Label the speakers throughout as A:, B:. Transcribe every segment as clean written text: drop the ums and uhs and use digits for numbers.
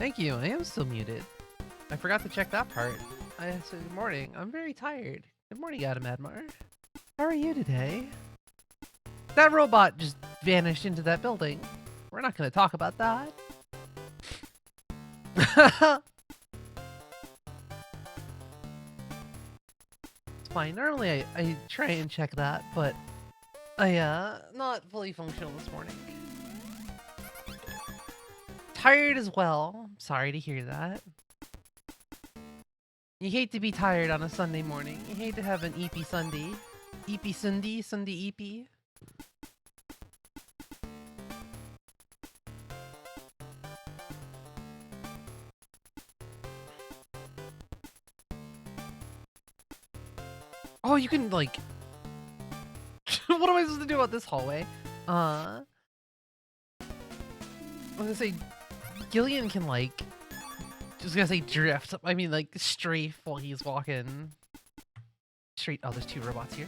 A: Thank you. I am still muted. I forgot to check that part. I said good morning. I'm very tired. Good morning, Adam Admar. How are you today? That robot just vanished into that building. We're not going to talk about that. It's fine. Normally I try and check that, but I not fully functional this morning. Tired as well. Sorry to hear that. You hate to be tired on a Sunday morning. You hate to have an EP Sunday. EP Sunday, Sunday EP. Oh, you can like... What am I supposed to do about this hallway? I was gonna say, Gillian can like... Just gonna say drift. I mean like strafe while he's walking. Straight. Oh, there's two robots here.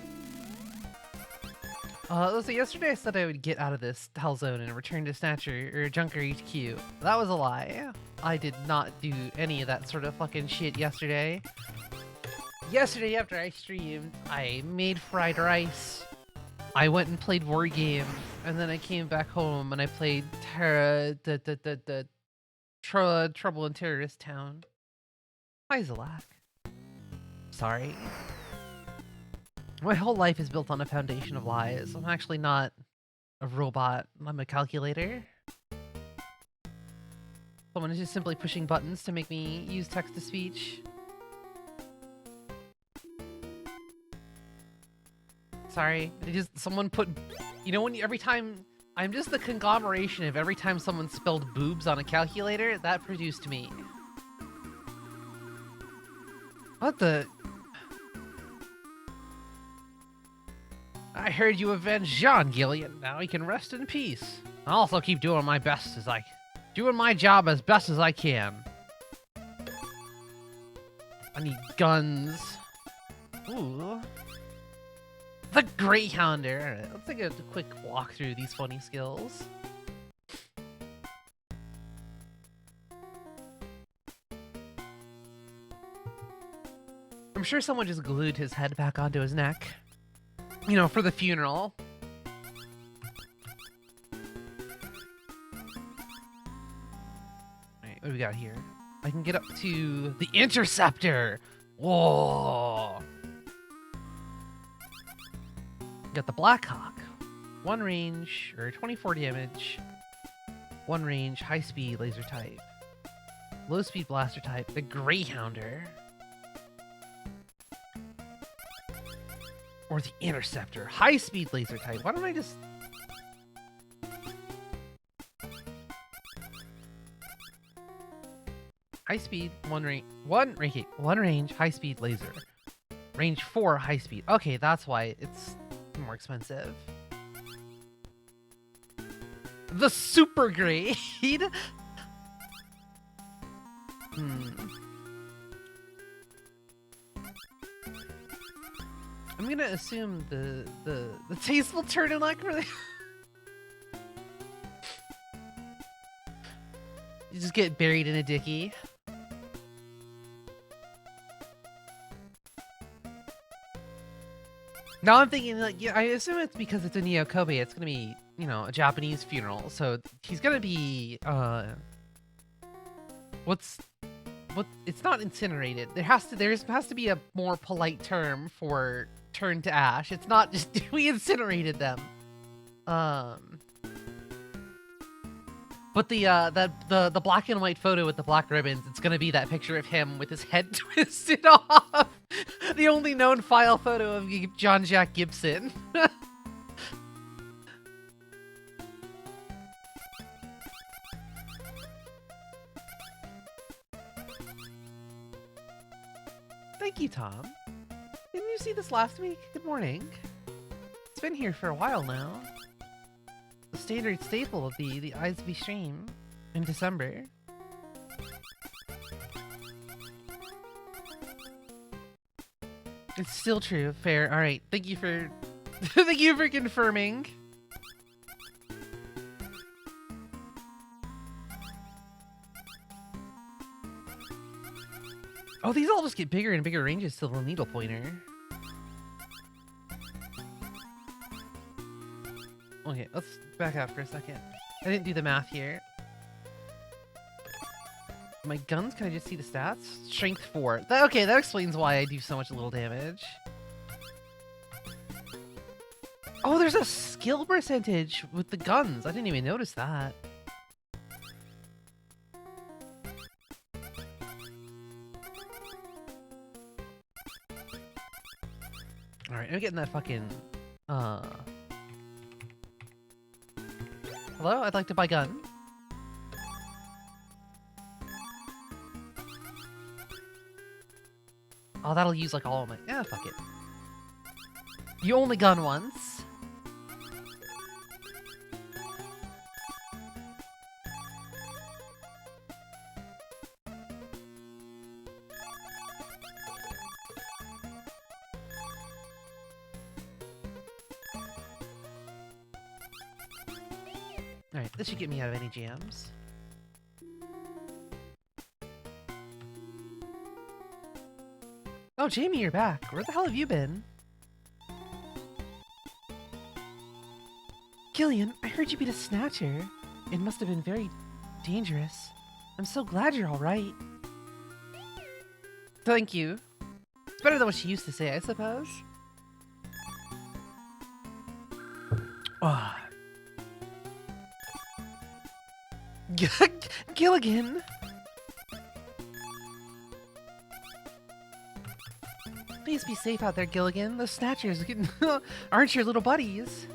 A: Let's see, yesterday I said I would get out of this hell zone and return to Snatcher or Junker HQ. That was a lie. I did not do any of that sort of fucking shit yesterday. Yesterday after I streamed, I made fried rice. I went and played War Game, and then I came back home and I played Trouble in Terrorist Town. Hi, Zalak. Sorry. My whole life is built on a foundation of lies. I'm actually not a robot. I'm a calculator. Someone is just simply pushing buttons to make me use text-to-speech. Sorry. Someone put... You know when every time... I'm just the conglomeration of every time someone spelled boobs on a calculator, that produced me. What the... I heard you avenged Jean, Gillian. Now he can rest in peace. I'll also keep doing my best doing my job as best as I can. I need guns. Ooh. The Greyhounder. Alright, let's take a quick walk through these funny skills. I'm sure someone just glued his head back onto his neck. You know, for the funeral. Alright, what do we got here? I can get up to the Interceptor! Whoa! Got the Blackhawk. 1 range, or 24 damage. 1 range, high speed laser type. Low speed blaster type. The Greyhounder. Or the Interceptor. High speed laser type. Why don't I just... High speed, 1 range, high speed laser. Range 4, high speed. Okay, that's why it's more expensive. The Super Grade. I'm gonna assume the tasteful turtleneck really. You just get buried in a dicky. Now I'm thinking, like, yeah, I assume it's because it's a Neo Kobe. It's gonna be, you know, a Japanese funeral, so he's gonna be, it's not incinerated. There has to be a more polite term for turned to ash. It's not just we incinerated them. But the black and white photo with the black ribbons, it's gonna be that picture of him with his head twisted off. The only known file photo of John Jack Gibson. Thank you, Tom. Didn't you see this last week? Good morning. It's been here for a while now. The standard staple of the ISB stream in December. It's still true. Fair. All right. Thank you for thank you for confirming. Oh, these all just get bigger and bigger ranges to the needle pointer. Okay, let's back out for a second. I didn't do the math here. My guns, can I just see the stats? Strength 4. Okay, that explains why I do so much little damage. Oh, there's a skill percentage with the guns. I didn't even notice that. Alright, I'm getting that fucking... Hello? I'd like to buy gun. Oh, that'll use like all of my... Yeah, fuck it. You only gun once. Alright, this should get me out of any jams. Oh, Jamie, you're back. Where the hell have you been? Gillian, I heard you beat a Snatcher. It must have been very dangerous. I'm so glad you're alright. Thank you. It's better than what she used to say, I suppose. Ah. Gilligan! Please be safe out there, Gilligan. Those Snatchers aren't your little buddies.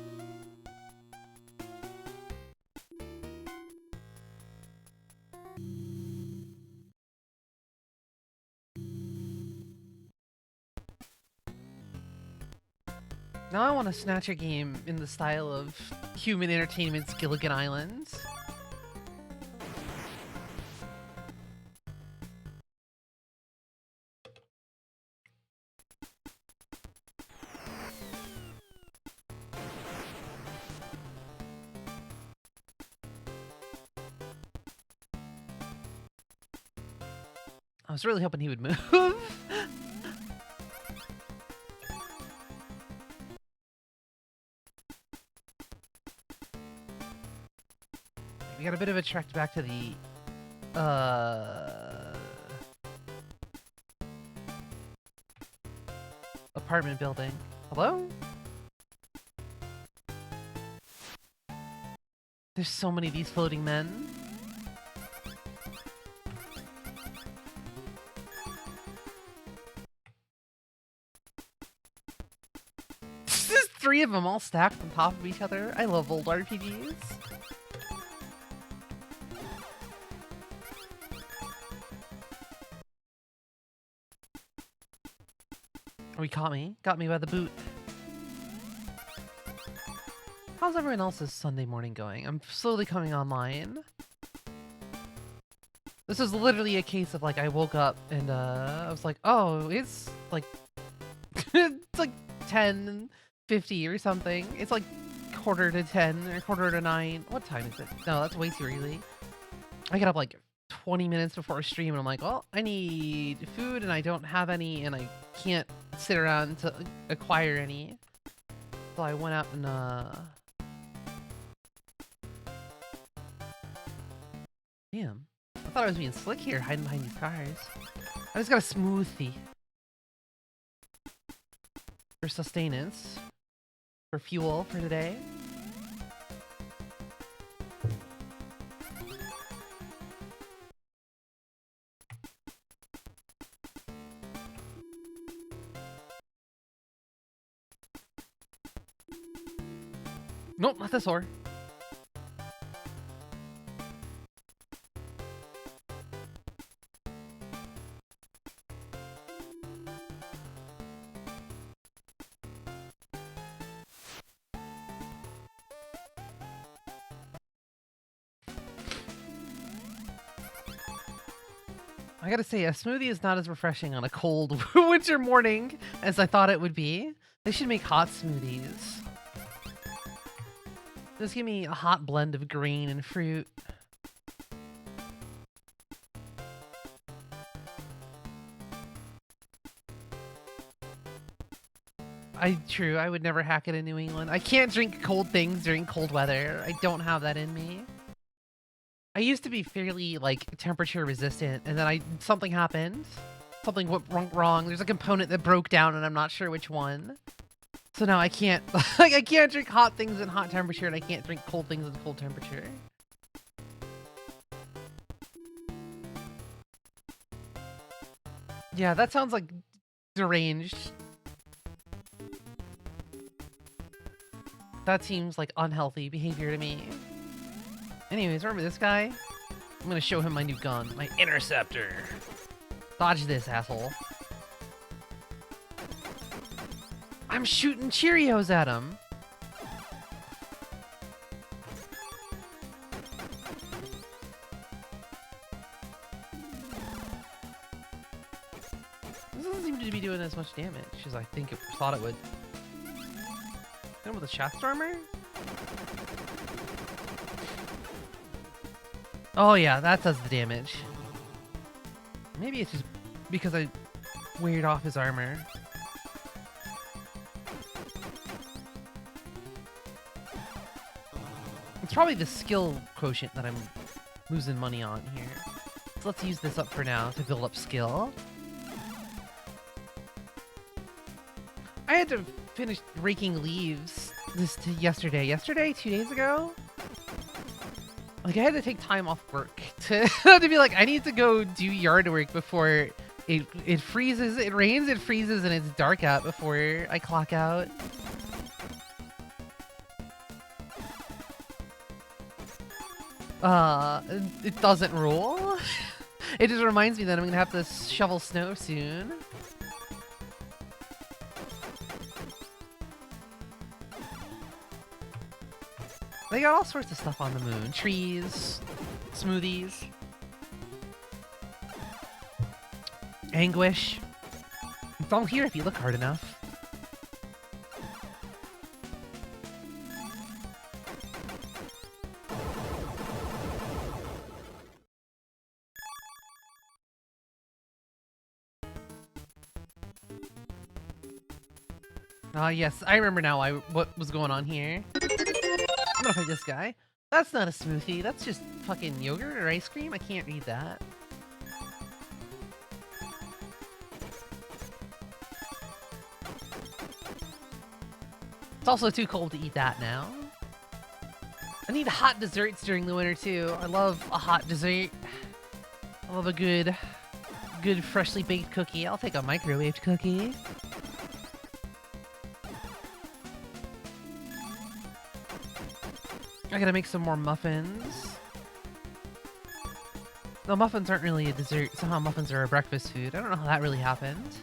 A: Now I want a Snatcher game in the style of Human Entertainment's Gilligan Island. I was really hoping he would move. We got a bit of a trek back to the apartment building. Hello? There's so many of these floating men. There's 3 of them all stacked on top of each other. I love old RPGs. Oh, he caught me. Got me by the boot. How's everyone else's Sunday morning going? I'm slowly coming online. This is literally a case of like I woke up and I was like, oh, it's like it's like 10:50 or something. It's like 9:45 or 9:45. What time is it? No, that's way too early. I get up like 20 minutes before a stream and I'm like, well, I need food and I don't have any and I can't sit around to acquire any. So I went out and damn. I thought I was being slick here, hiding behind these cars. I just got a smoothie. For sustenance. For fuel for today. Nope, not this ore. I gotta say, a smoothie is not as refreshing on a cold winter morning as I thought it would be. They should make hot smoothies. Just give me a hot blend of green and fruit. True, I would never hack it in New England. I can't drink cold things during cold weather. I don't have that in me. I used to be fairly, like, temperature resistant, and then something happened. Something went wrong. There's a component that broke down, and I'm not sure which one. So now I can't, like, I can't drink hot things in hot temperature, and I can't drink cold things in cold temperature. Yeah, that sounds like deranged. That seems like unhealthy behavior to me. Anyways, remember this guy? I'm gonna show him my new gun, my Interceptor. Dodge this, asshole. I'm shooting Cheerios at him. This doesn't seem to be doing as much damage as I think it thought it would. Him with a shaft armor? Oh yeah, that does the damage. Maybe it's just because I weared off his armor. It's probably the skill quotient that I'm losing money on here. So let's use this up for now to build up skill. I had to finish raking leaves yesterday. Yesterday? 2 days ago? Like, I had to take time off work to, to be like, I need to go do yard work before it freezes, it rains, it freezes, and it's dark out before I clock out. It doesn't rule. It just reminds me that I'm gonna have to shovel snow soon. They got all sorts of stuff on the moon. Trees, smoothies, anguish. It's all here if you look hard enough. Yes, I remember now what was going on here. I'm gonna fight this guy. That's not a smoothie, that's just fucking yogurt or ice cream? I can't read that. It's also too cold to eat that now. I need hot desserts during the winter too. I love a hot dessert. I love a good freshly baked cookie. I'll take a microwaved cookie. I gotta make some more muffins. No, muffins aren't really a dessert. Somehow muffins are a breakfast food. I don't know how that really happened.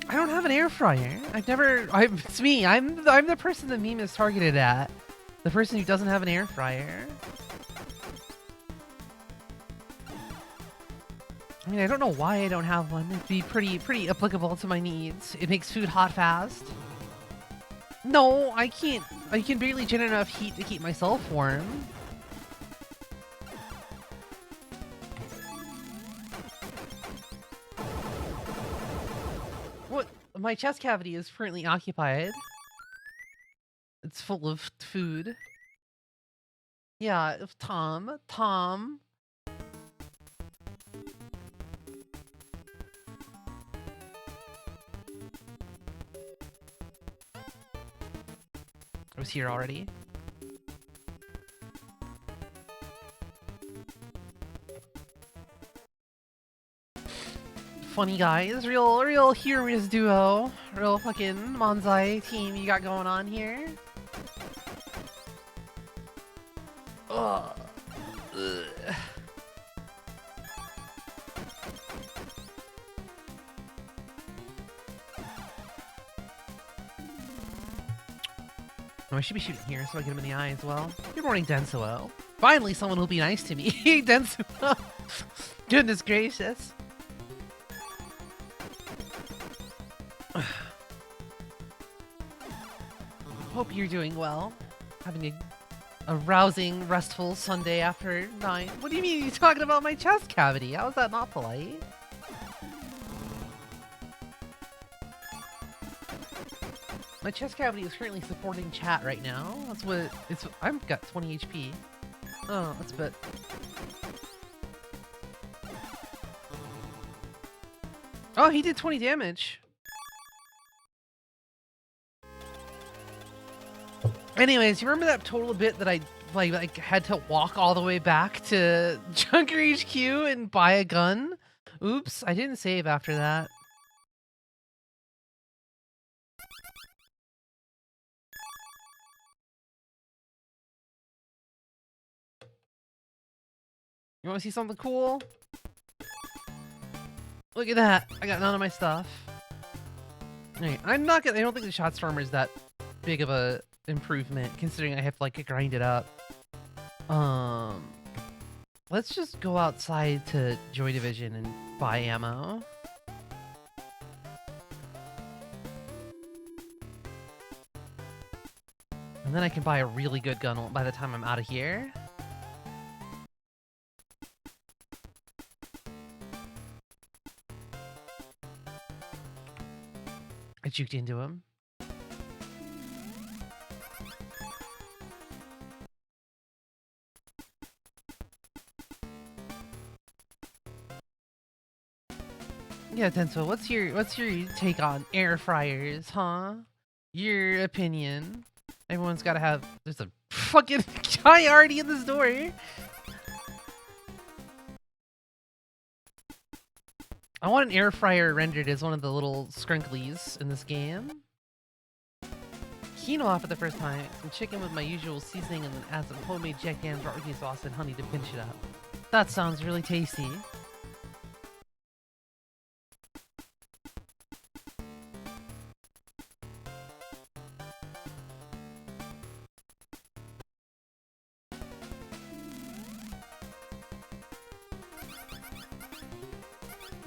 A: I don't have an air fryer. It's me. I'm the person the meme is targeted at. The person who doesn't have an air fryer. I mean, I don't know why I don't have one. It'd be pretty applicable to my needs. It makes food hot fast. No, I can't. I can barely generate enough heat to keep myself warm. What? My chest cavity is currently occupied. It's full of food. Yeah, Tom. I was here already. Funny guys, real humorous duo. Real fucking Manzai team you got going on here. Ugh. Ugh. Oh, I should be shooting here so I get him in the eye as well. Good morning, Densuo. Finally, someone will be nice to me. Densuo. Goodness gracious. Hope you're doing well. Having a rousing, restful Sunday after 9. What do you mean you're talking about my chest cavity? How is that not polite? My chest cavity is currently supporting chat right now. That's what it's. I've got 20 HP. Oh, that's a bit. Oh, he did 20 damage. Anyways, you remember that total bit that I like had to walk all the way back to Junker HQ and buy a gun? Oops, I didn't save after that. You want to see something cool? Look at that! I got none of my stuff. Alright, I'm not gonna. I don't think the shot stormer is that big of a improvement, considering I have to like grind it up. Let's just go outside to Joy Division and buy ammo. And then I can buy a really good gun by the time I'm out of here. I juked into him. Yeah, Denso, what's your take on air fryers, huh? Your opinion. Everyone's gotta have. There's a fucking guy already in this door. I want an air fryer rendered as one of the little skrunklies in this game. Quinoa for the first time. Some chicken with my usual seasoning and then add some homemade Jack Daniels barbecue sauce and honey to finish it up. That sounds really tasty.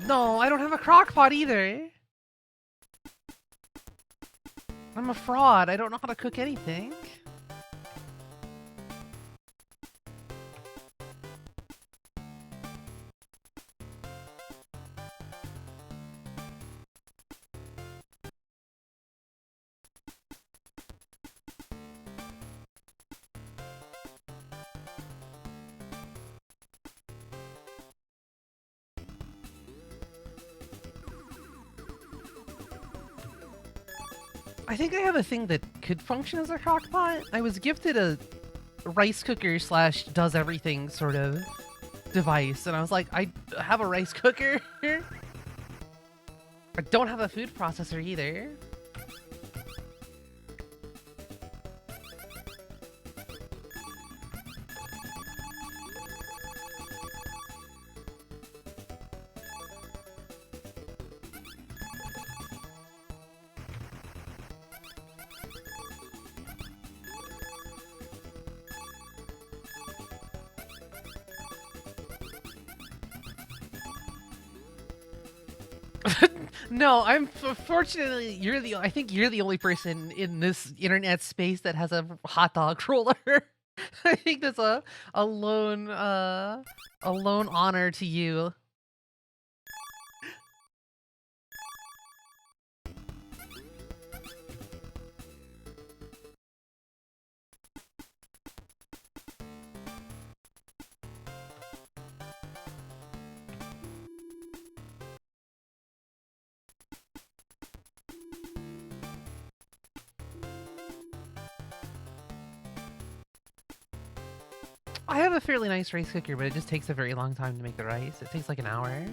A: No, I don't have a crock pot either. I'm a fraud. I don't know how to cook anything. I think I have a thing that could function as a crock pot. I was gifted a rice cooker slash does everything sort of device, and I was like, I have a rice cooker. I don't have a food processor either. No, fortunately, I think you're the only person in this internet space that has a hot dog roller. I think that's a lone honor to you. I have a fairly nice rice cooker, but it just takes a very long time to make the rice. It takes like an hour.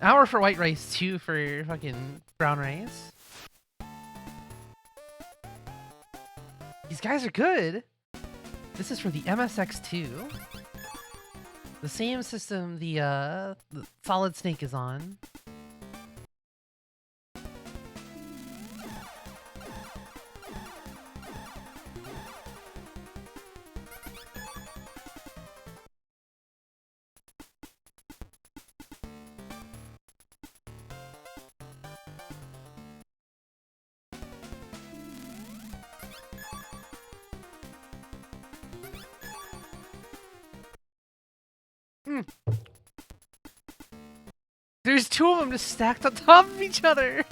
A: Hour for white rice, 2 for fucking brown rice. These guys are good. This is for the MSX2. The same system the Solid Snake is on. There's two of them just stacked on top of each other.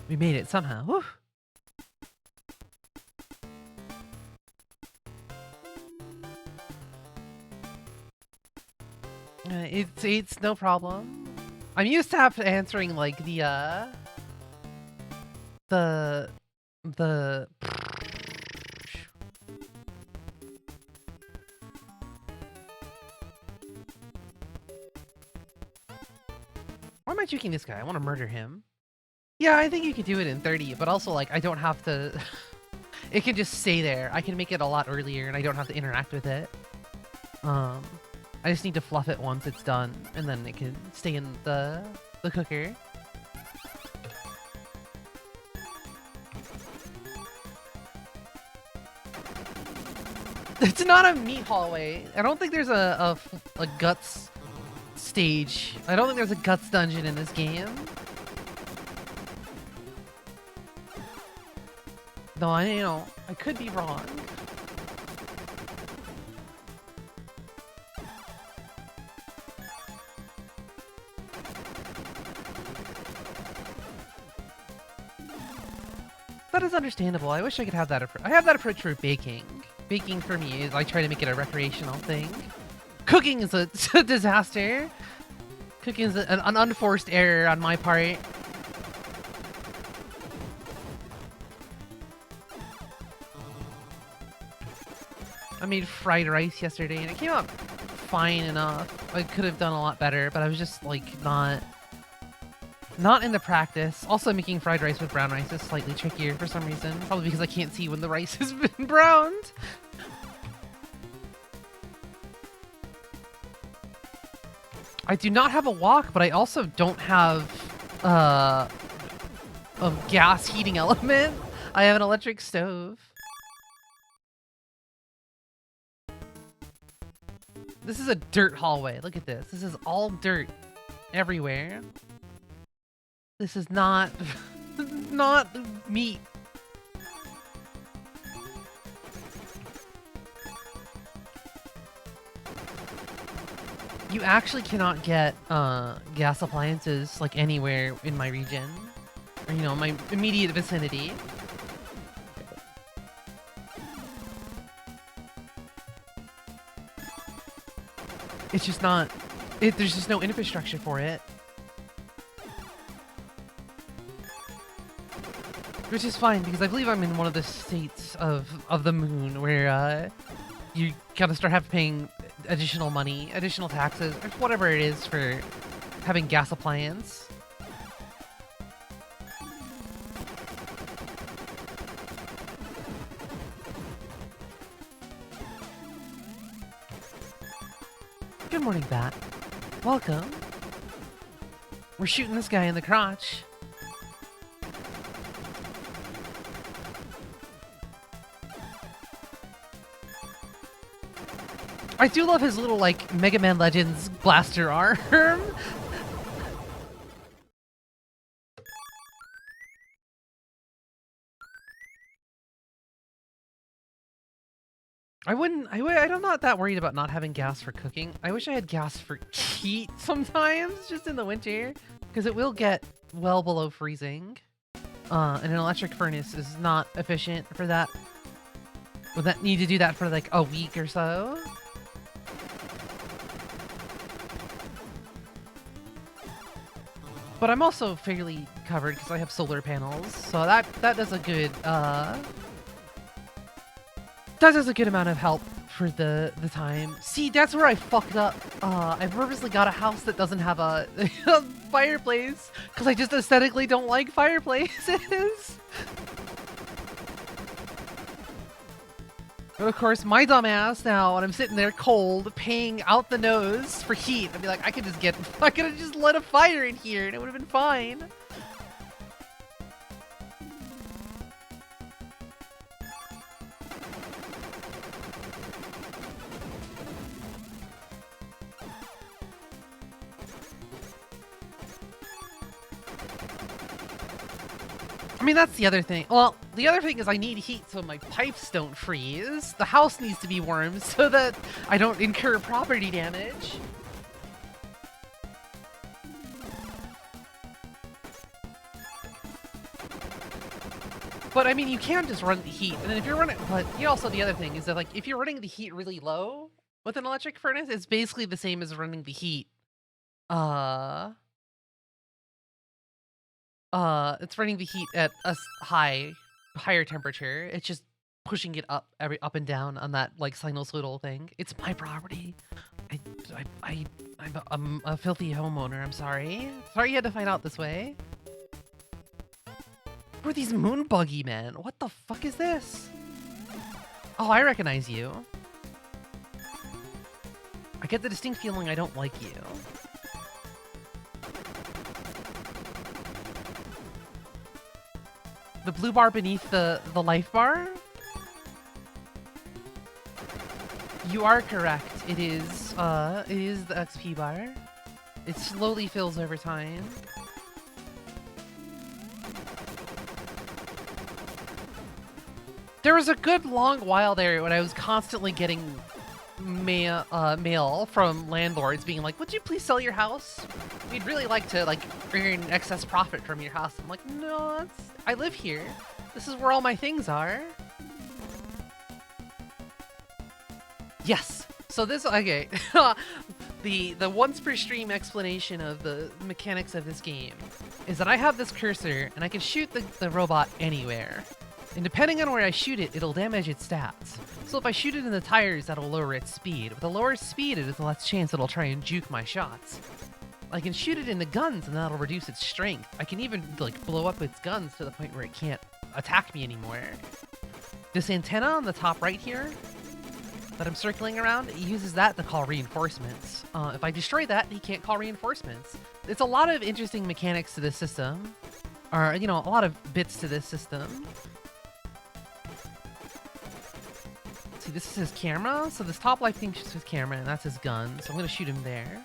A: We made it somehow. Whew. It's no problem. I'm used to answering like the why am I juking this guy? I want to murder him. Yeah, I think you could do it in 30, but also like I don't have to it can just stay there. I can make it a lot earlier and I don't have to interact with it. I just need to fluff it once it's done, and then it can stay in the cooker. It's not a meat hallway. I don't think there's a guts stage. I don't think there's a guts dungeon in this game. No, I could be wrong. That is understandable. I wish I could have that approach. I have that approach for baking. Baking for me is I try to make it a recreational thing. Cooking is a disaster. Cooking is an unforced error on my part. I made fried rice yesterday and it came out fine enough. I could have done a lot better, but I was just like not in the practice. Also, making fried rice with brown rice is slightly trickier for some reason. Probably because I can't see when the rice has been browned. I do not have a wok, but I also don't have a gas heating element. I have an electric stove. This is a dirt hallway. Look at this. This is all dirt everywhere. This is not not meat. You actually cannot get gas appliances like anywhere in my region, or my immediate vicinity. It's just not. There's just no infrastructure for it. Which is fine, because I believe I'm in one of the states of the moon where you gotta start paying additional money, additional taxes, or whatever it is for having gas appliance. Good morning, Bat. Welcome. We're shooting this guy in the crotch. I do love his little, like, Mega Man Legends blaster arm. I'm not that worried about not having gas for cooking. I wish I had gas for heat sometimes, just in the winter, because it will get well below freezing. And an electric furnace is not efficient for that. Would that need to do that for, like, a week or so? But I'm also fairly covered because I have solar panels, so that does a good amount of help for the time. See, that's where I fucked up. I purposely got a house that doesn't have a fireplace because I just aesthetically don't like fireplaces. But of course, my dumb ass now, when I'm sitting there cold, paying out the nose for heat, I'd be like, I could have just lit a fire in here and it would have been fine. I mean, that's the other thing. Well, the other thing is I need heat so my pipes don't freeze. The house needs to be warm so that I don't incur property damage. But I mean, you can just run the heat, and then if you're running, but also the other thing is that, like, if you're running the heat really low with an electric furnace, it's basically the same as running the heat. It's running the heat at a higher temperature. It's just pushing it up up and down on that like sinusoidal thing. It's my property. I'm a filthy homeowner. I'm sorry. Sorry you had to find out this way. Who are these moon buggy men? What the fuck is this? Oh, I recognize you. I get the distinct feeling I don't like you. The blue bar beneath the life bar? You are correct. It is the XP bar. It slowly fills over time. There was a good long while there when I was constantly getting mail from landlords being like, would you please sell your house? We'd really like to like earn excess profit from your house. I'm like, no, I live here. This is where all my things are. Yes. So this, okay. The once per stream explanation of the mechanics of this game is that I have this cursor and I can shoot the robot anywhere. And depending on where I shoot it, it'll damage its stats. So if I shoot it in the tires, that'll lower its speed. With a lower speed, it has a less chance it'll try and juke my shots. I can shoot it in the guns and that'll reduce its strength. I can even like blow up its guns to the point where it can't attack me anymore. This antenna on the top right here that I'm circling around, it uses that to call reinforcements. If I destroy that, he can't call reinforcements. It's a lot of interesting mechanics to this system. Or, you know, a lot of bits to this system. See, this is his camera, so this top light thing shoots his camera, and that's his gun, so I'm gonna shoot him there.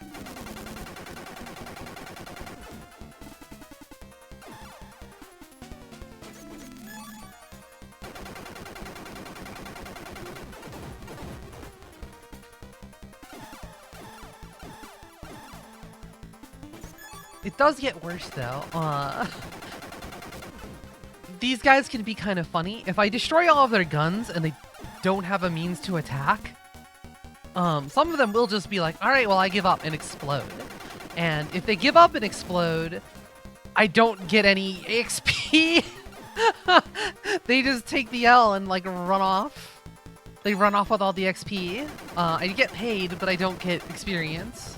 A: It does get worse, though. These guys can be kind of funny. If I destroy all of their guns and they don't have a means to attack, some of them will just be like, all right, well, I give up and explode. And if they give up and explode, I don't get any XP. They just take the L and like run off. They run off with all the XP. I get paid, but I don't get experience.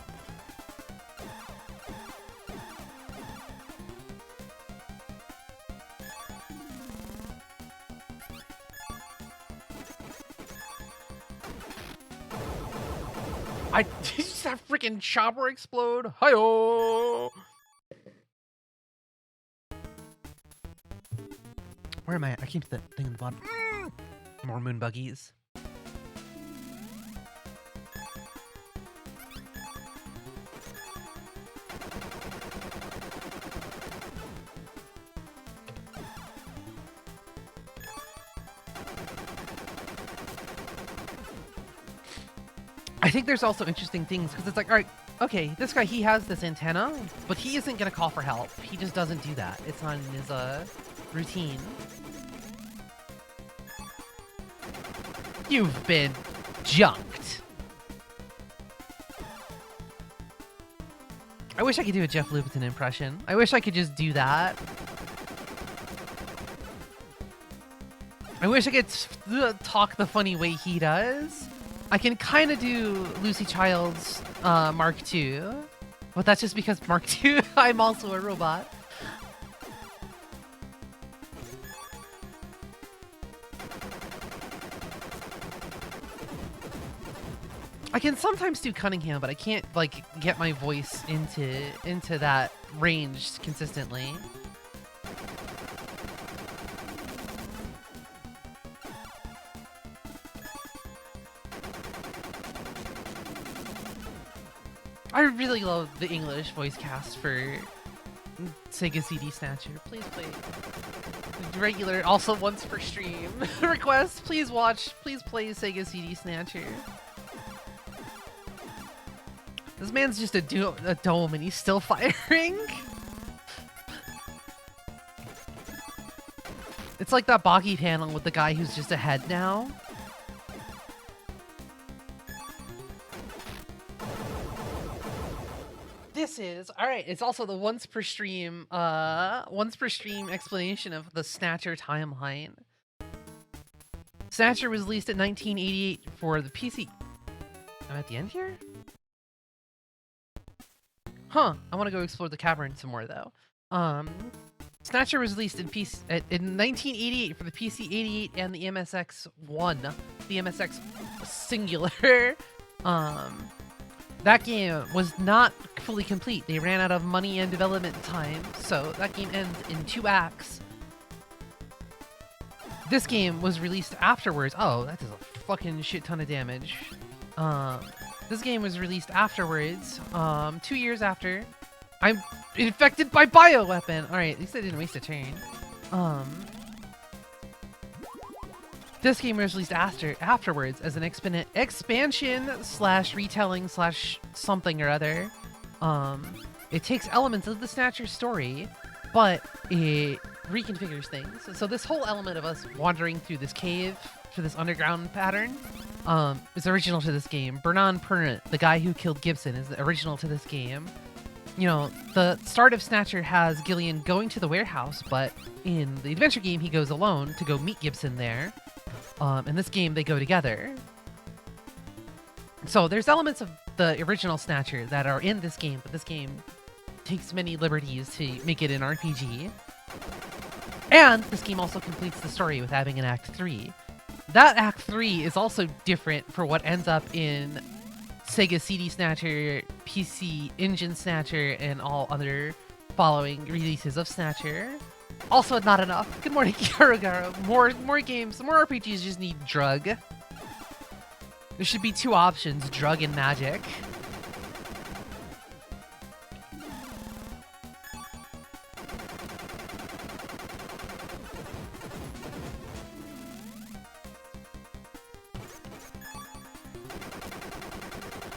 A: Did you just that freaking chopper explode? Hi-oh! Where am I at? I came to that thing in the bottom. More moon buggies. I think there's also interesting things, because it's like, all right, okay, this guy, he has this antenna, but he isn't going to call for help. He just doesn't do that. It's not in his routine. You've been junked. I wish I could do a Jeff Lupetin impression. I wish I could just do that. I wish I could talk the funny way he does. I can kind of do Lucy Child's Mark II, but that's just because Mark II, I'm also a robot. I can sometimes do Cunningham, but I can't like get my voice into that range consistently. I really love the English voice cast for Sega CD Snatcher. Please play. Regular, also once per stream. Request, please watch, please play Sega CD Snatcher. This man's just a dome and he's still firing. It's like that Boggy panel with the guy who's just ahead now. This is alright, it's also the once per stream explanation of the Snatcher timeline. Snatcher was released in 1988 for the PC. I'm at the end here? Huh, I want to go explore the cavern some more though. Snatcher was released in 1988 for the PC-88 and the MSX1, the MSX singular. That game was not fully complete. They ran out of money and development time, so that game ends in 2 acts. This game was released afterwards. Oh, that does a fucking shit ton of damage. This game was released afterwards, 2 years after. I'm infected by bioweapon! Alright, at least I didn't waste a turn. This game was released afterwards as an expansion slash retelling slash something or other. It takes elements of the Snatcher story, but it reconfigures things. So this whole element of us wandering through this cave, through this underground pattern, is original to this game. Bernard Pernant, the guy who killed Gibson, is original to this game. You know, the start of Snatcher has Gillian going to the warehouse, but in the adventure game, he goes alone to go meet Gibson there. In this game, they go together. So there's elements of the original Snatcher that are in this game, but this game takes many liberties to make it an RPG. And this game also completes the story with having an Act 3. That Act 3 is also different for what ends up in Sega CD Snatcher, PC Engine Snatcher, and all other following releases of Snatcher. Also not enough. Good morning, Garogaro. More games, more RPGs just need drug. There should be 2 options, drug and magic.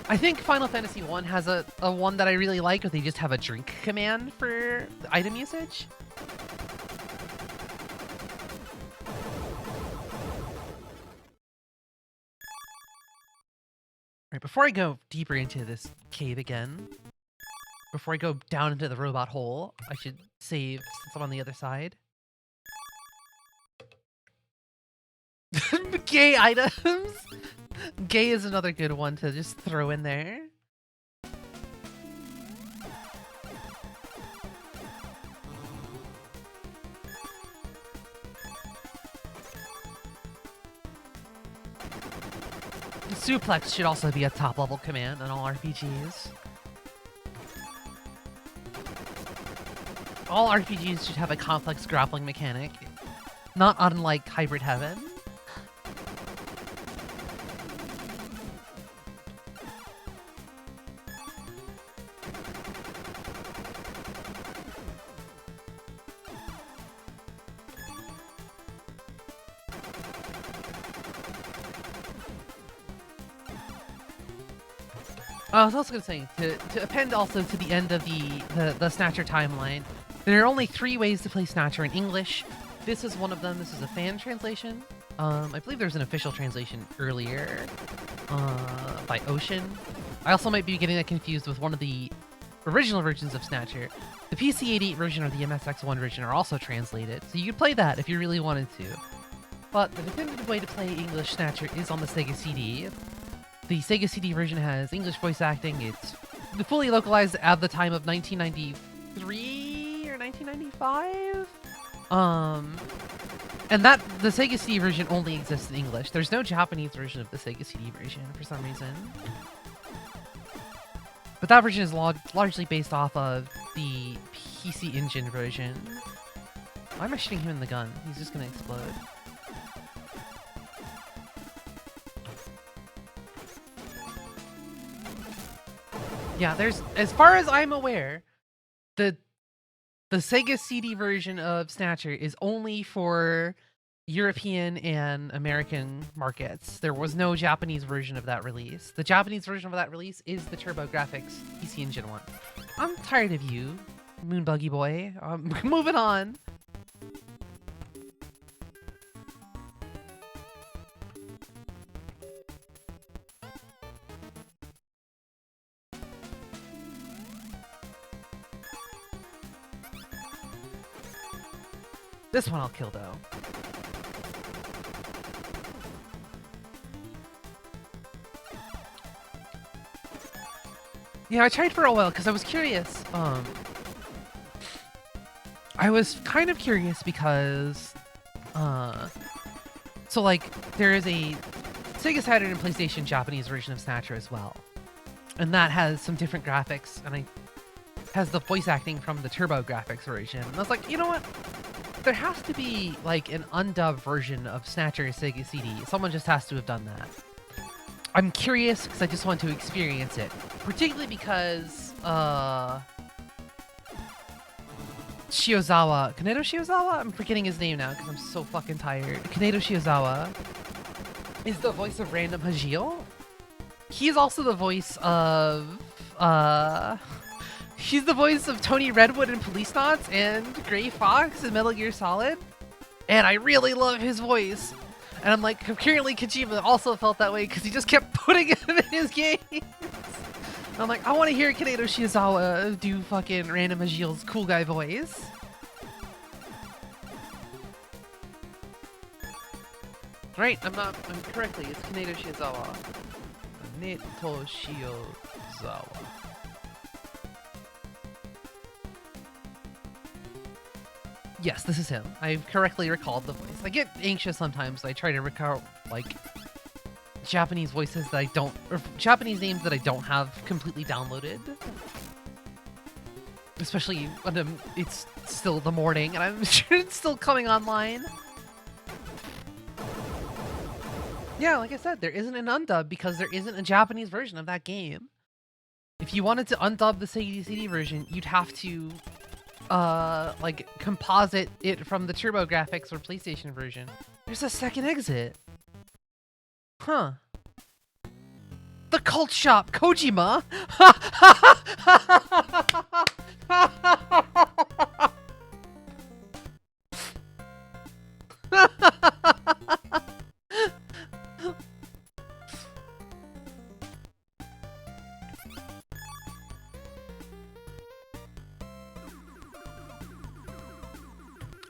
A: I think Final Fantasy 1 has a one that I really like, where they just have a drink command for the item usage. Alright, before I go deeper into this cave again, before I go down into the robot hole, I should save since I'm on the other side. Gay items! Gay is another good one to just throw in there. Suplex should also be a top-level command in all RPGs. All RPGs should have a complex grappling mechanic, not unlike Hybrid Heaven. I was also going to say, to append also to the end of the Snatcher timeline, there are only 3 ways to play Snatcher in English. This is one of them. This is a fan translation. I believe there was an official translation earlier by Ocean. I also might be getting that confused with one of the original versions of Snatcher. The PC-88 version or the MSX1 version are also translated, so you could play that if you really wanted to. But the definitive way to play English Snatcher is on the Sega CD. The Sega CD version has English voice acting. It's fully localized at the time of 1993 or 1995. And that the Sega CD version only exists in English. There's no Japanese version of the Sega CD version for some reason. But that version is largely based off of the PC Engine version. Why am I shooting him in the gun? He's just gonna explode. Yeah, there's, as far as I'm aware, the The Sega CD version of Snatcher is only for European and American markets. There was no Japanese version of that release. The Japanese version of that release is the TurboGrafx PC Engine one. I'm tired of you, Moonbuggy boy. Moving on. This one I'll kill though. Yeah, I tried for a while because I was curious. I was kind of curious because, so like there is a Sega Saturn and PlayStation Japanese version of Snatcher as well, and that has some different graphics, and has the voice acting from the TurboGrafx version. And I was like, you know what? There has to be like an undubbed version of Snatcher Sega CD. Someone just has to have done that. I'm curious because I just want to experience it, particularly because Kaneto Shiozawa? I'm forgetting his name now because I'm so fucking tired. Kaneto Shiozawa is the voice of Random Hajil. He's also the voice of he's the voice of Tony Redwood in Police Knots and Gray Fox in Metal Gear Solid. And I really love his voice. And I'm like, apparently Kojima also felt that way because he just kept putting him in his games. I'm like, I want to hear Kaneto Shiozawa do fucking Random Hajil's cool guy voice. Right, I'm correctly, it's Kaneto Shiozawa. Kaneto Shiozawa. Yes, this is him. I've correctly recalled the voice. I get anxious sometimes. I try to recall, like, Japanese voices that I don't, or Japanese names that I don't have completely downloaded. Especially when it's still the morning and I'm sure it's still coming online. Yeah, like I said, there isn't an undub because there isn't a Japanese version of that game. If you wanted to undub the Sega CD version, you'd have to like composite it from the TurboGrafx or PlayStation version. There's a second exit. Huh. The Cult Shop, Kojima.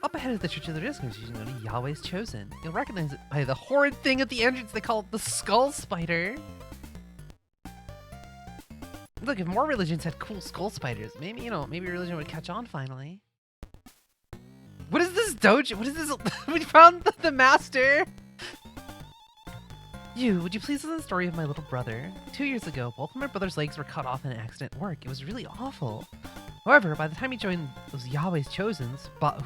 A: Up ahead of the Church of the Risk, you know, Yahweh's Chosen. You'll recognize it by the horrid thing at the entrance they call it the Skull Spider. Look, if more religions had cool skull spiders, maybe, you know, maybe religion would catch on finally. What is this dojo? What is this? We found the master! Would you please listen to the story of my little brother? 2 years ago, both of my brother's legs were cut off in an accident at work. It was really awful. However, by the time he joined those Yahweh's Chosens, by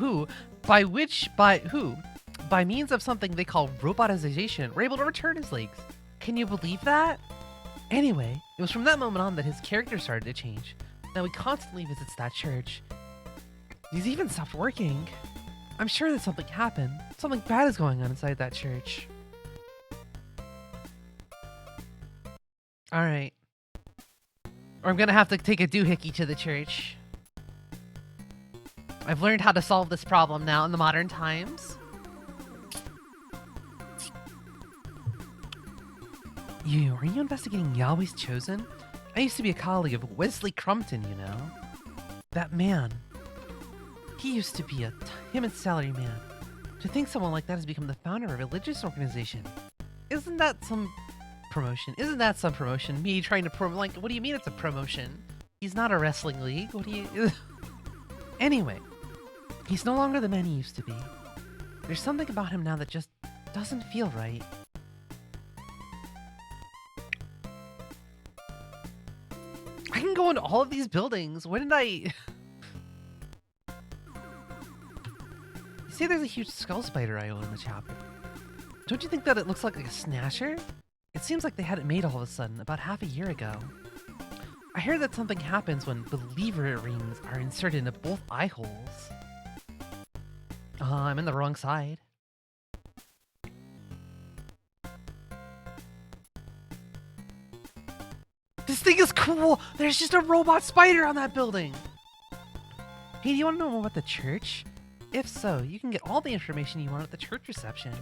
A: means of something they call robotization, were able to return his legs. Can you believe that? Anyway, it was from that moment on that his character started to change. Now he constantly visits that church. He's even stopped working. I'm sure that something happened. Something bad is going on inside that church. Alright. Or I'm gonna have to take a doohickey to the church. I've learned how to solve this problem now in the modern times. Are you investigating Yahweh's Chosen? I used to be a colleague of Wesley Crumpton, you know. That man. He used to be him and Salary Man. To think someone like that has become the founder of a religious organization. Isn't that some promotion? Me trying to like, what do you mean it's a promotion? He's not a wrestling league. What do you... Anyway, he's no longer the man he used to be. There's something about him now that just doesn't feel right. I can go into all of these buildings. When did I... You see there's a huge skull spider I own in the chapter. Don't you think that it looks like a snatcher? It seems like they had it made all of a sudden, about half a year ago. I heard that something happens when believer rings are inserted into both eye holes. I'm in the wrong side. This thing is cool! There's just a robot spider on that building! Hey, do you want to know more about the church? If so, you can get all the information you want at the church reception.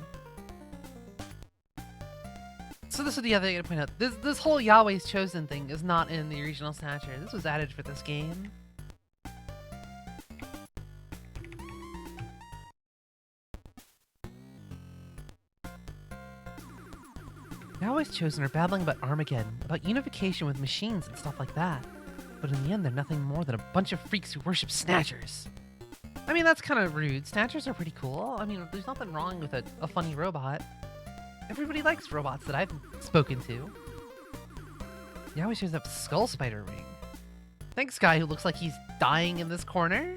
A: So this is the other thing to point out. This whole Yahweh's Chosen thing is not in the original Snatcher. This was added for this game. Yahweh's Chosen are battling about Armageddon, about unification with machines and stuff like that. But in the end, they're nothing more than a bunch of freaks who worship Snatchers. I mean, that's kind of rude. Snatchers are pretty cool. I mean, there's nothing wrong with a funny robot. Everybody likes robots that I've spoken to. He always shows up Skull Spider Ring. Thanks, guy who looks like he's dying in this corner.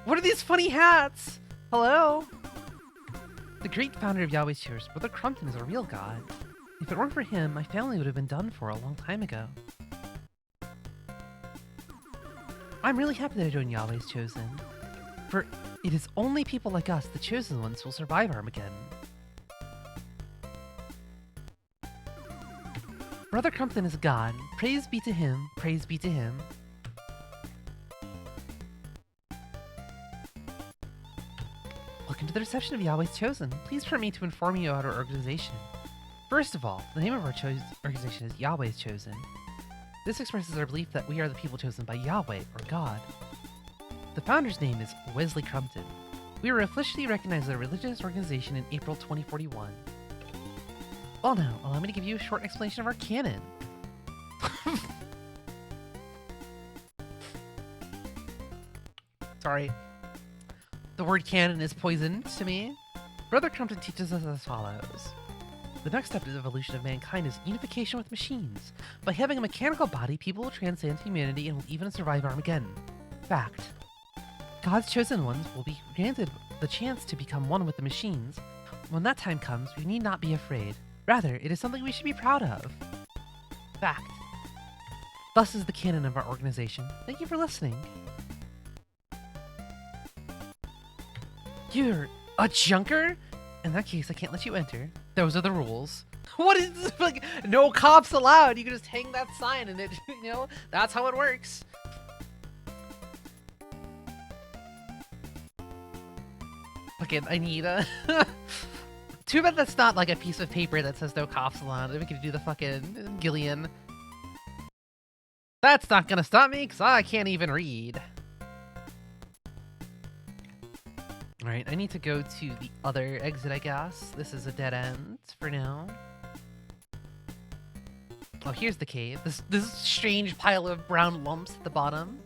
A: What are these funny hats? Hello? The great founder of Yahweh's Church, Brother Crumpton, is a real god. If it weren't for him, my family would have been done for a long time ago. I'm really happy that I joined Yahweh's Chosen, for it is only people like us, the chosen ones, who will survive Armageddon. Brother Crumpton is a god. Praise be to him, praise be to him. Welcome to the reception of Yahweh's Chosen. Please permit me to inform you about our organization. First of all, the name of our organization is Yahweh's Chosen. This expresses our belief that we are the people chosen by Yahweh, or God. The founder's name is Wesley Crumpton. We were officially recognized as a religious organization in April 2041. Well now, allow me to give you a short explanation of our canon. Sorry. The word canon is poison to me. Brother Crumpton teaches us as follows. The next step in the evolution of mankind is unification with machines. By having a mechanical body, people will transcend humanity and will even survive Armageddon. Fact. God's chosen ones will be granted the chance to become one with the machines. When that time comes, we need not be afraid. Rather, it is something we should be proud of. Fact. Thus is the canon of our organization. Thank you for listening. You're a junker? In that case, I can't let you enter. Those are the rules. What is this? Like, no cops allowed. You can just hang that sign and it, you know, that's how it works. Okay, I need a... Too bad that's not like a piece of paper that says no cops allowed. We could do the fucking Gillian. That's not gonna stop me, because I can't even read. Alright, I need to go to the other exit, I guess. This is a dead end for now. Oh, here's the cave. This strange pile of brown lumps at the bottom.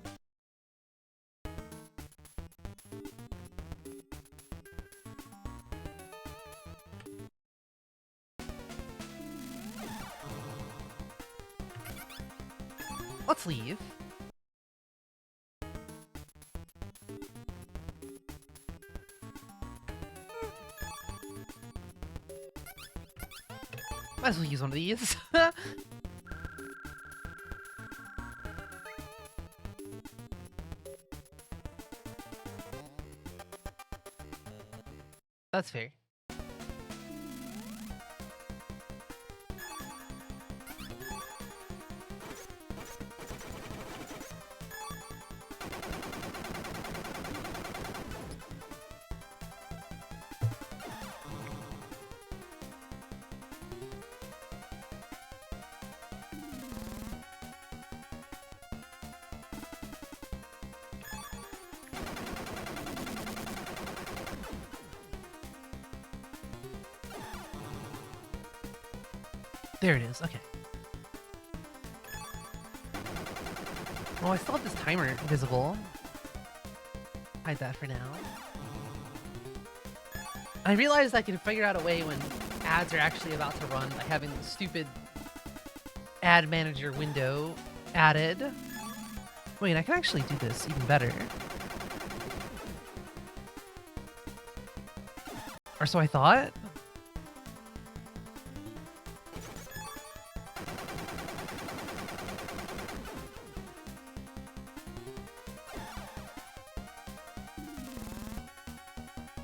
A: Let's leave. Might as well use one of these. That's fair. There it is, okay. Oh, I still have this timer visible. Hide that for now. I realized I could figure out a way when ads are actually about to run by having the stupid ad manager window added. Wait, I can actually do this even better. Or so I thought?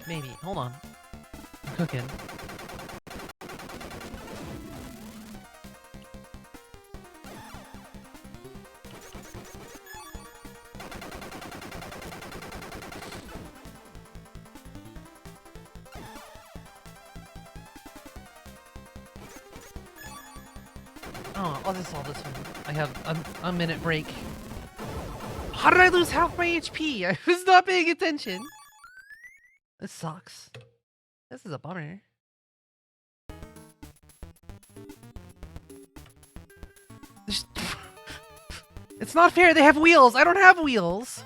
A: Maybe. Hold on. I'm cooking. Oh, I'll just solve this one. I have a minute break. How did I lose half my HP? I was not paying attention. This sucks. This is a bummer. It's not fair. They have wheels. I don't have wheels.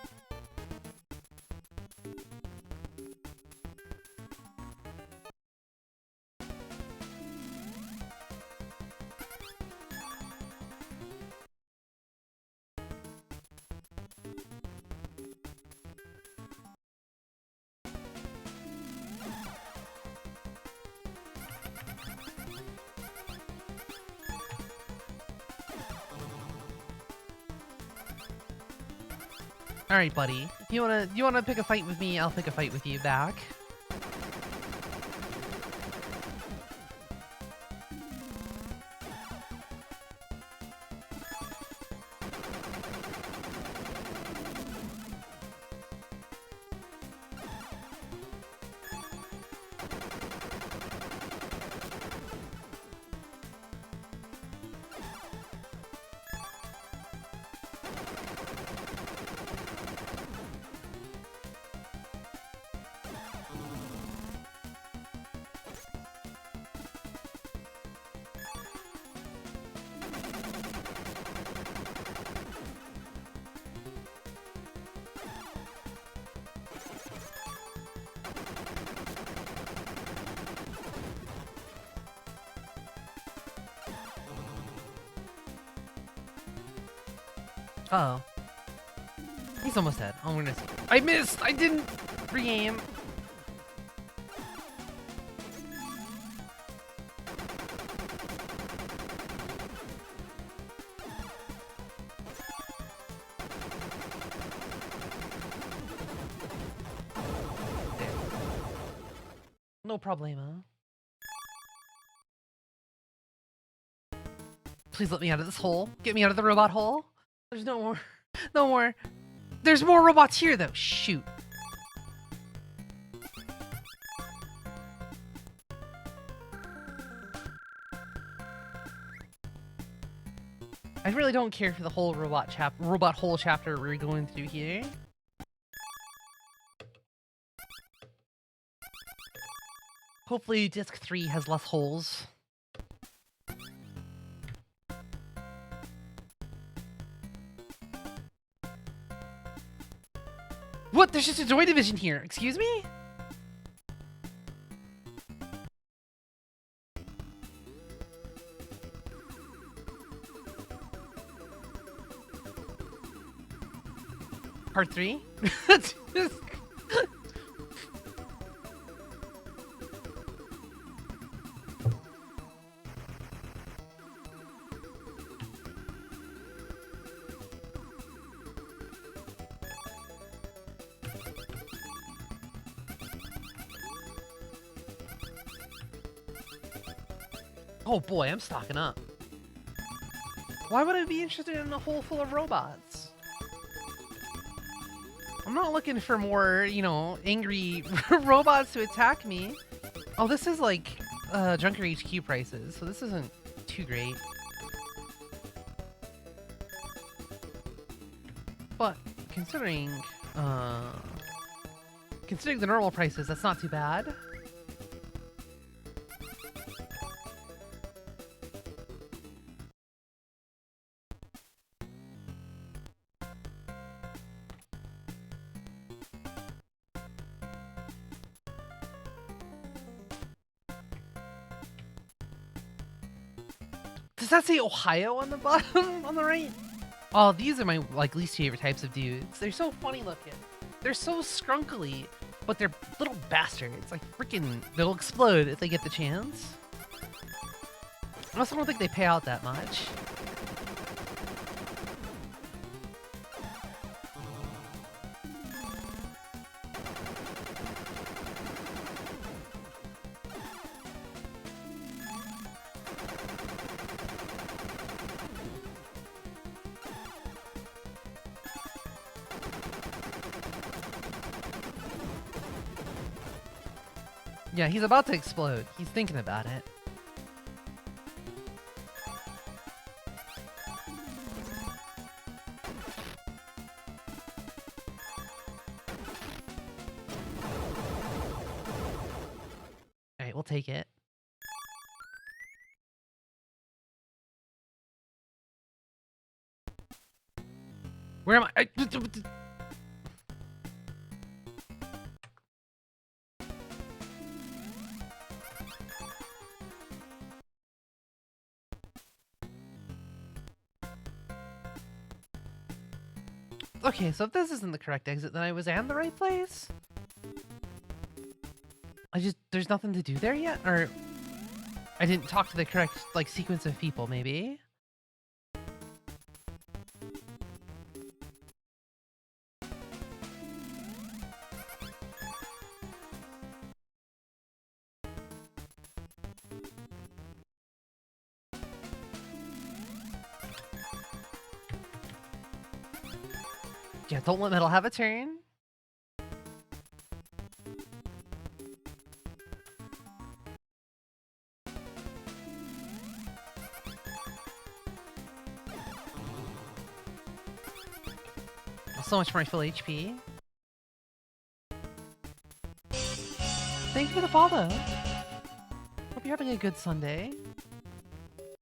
A: All right, buddy. If you wanna pick a fight with me, I'll pick a fight with you back. Uh oh. He's almost dead. Oh, we're gonna see. I missed! I didn't re-aim. There. No problema. Please let me out of this hole. Get me out of the robot hole. There's no more. No more. There's more robots here, though. Shoot. I really don't care for the whole robot hole chapter we're going through here. Hopefully disc 3 has less holes. What? There's just a Joy Division here. Excuse me? Part 3? Oh boy, I'm stocking up. Why would I be interested in a hole full of robots? I'm not looking for more, you know, angry robots to attack me. Oh, this is like Junker HQ prices, so this isn't too great. But considering the normal prices, that's not too bad. Does that say Ohio on the bottom, on the right? Oh, these are my like least favorite types of dudes. They're so funny looking. They're so scrunkly, but they're little bastards. Like freaking, they'll explode if they get the chance. I also don't think they pay out that much. Yeah, he's about to explode. He's thinking about it. Alright, we'll take it. Where am I? Okay, so if this isn't the correct exit, then I was in the right place? There's nothing to do there yet? Or I didn't talk to the correct, like, sequence of people, maybe? Yeah, don't let metal have a turn. So much for my full HP. Thank you for the follow. Hope you're having a good Sunday.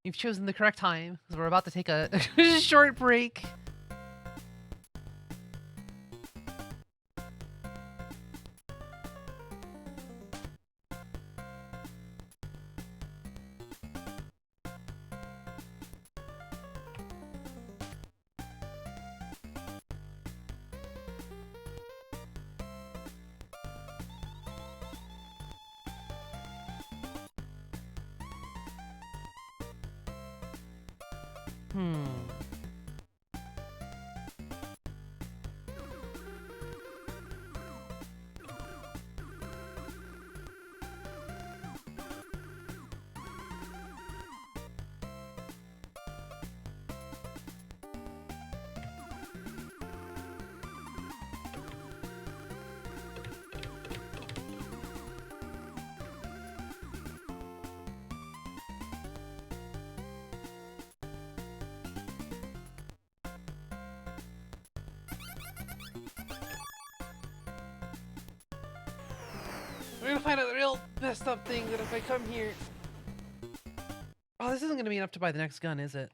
A: You've chosen the correct time, because we're about to take a short break. We're gonna find out the real messed up thing that if I come here... Oh, this isn't gonna be enough to buy the next gun, is it?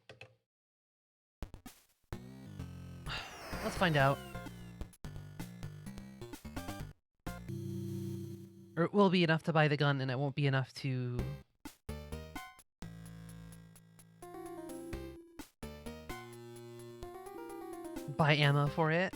A: Let's find out. Or it will be enough to buy the gun, and it won't be enough to... buy ammo for it.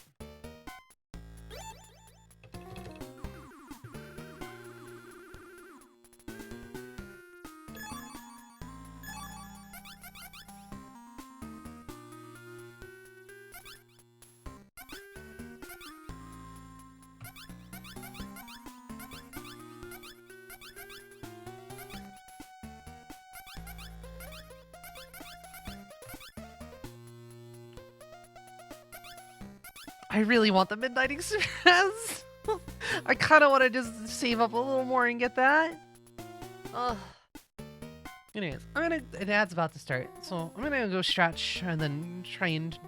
A: I really want the Midnight Express. I kind of want to just save up a little more and get that. Anyways, an ad's about to start, so I'm gonna go stretch and then try and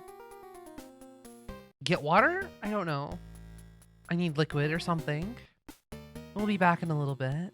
A: get water? I don't know. I need liquid or something. We'll be back in a little bit.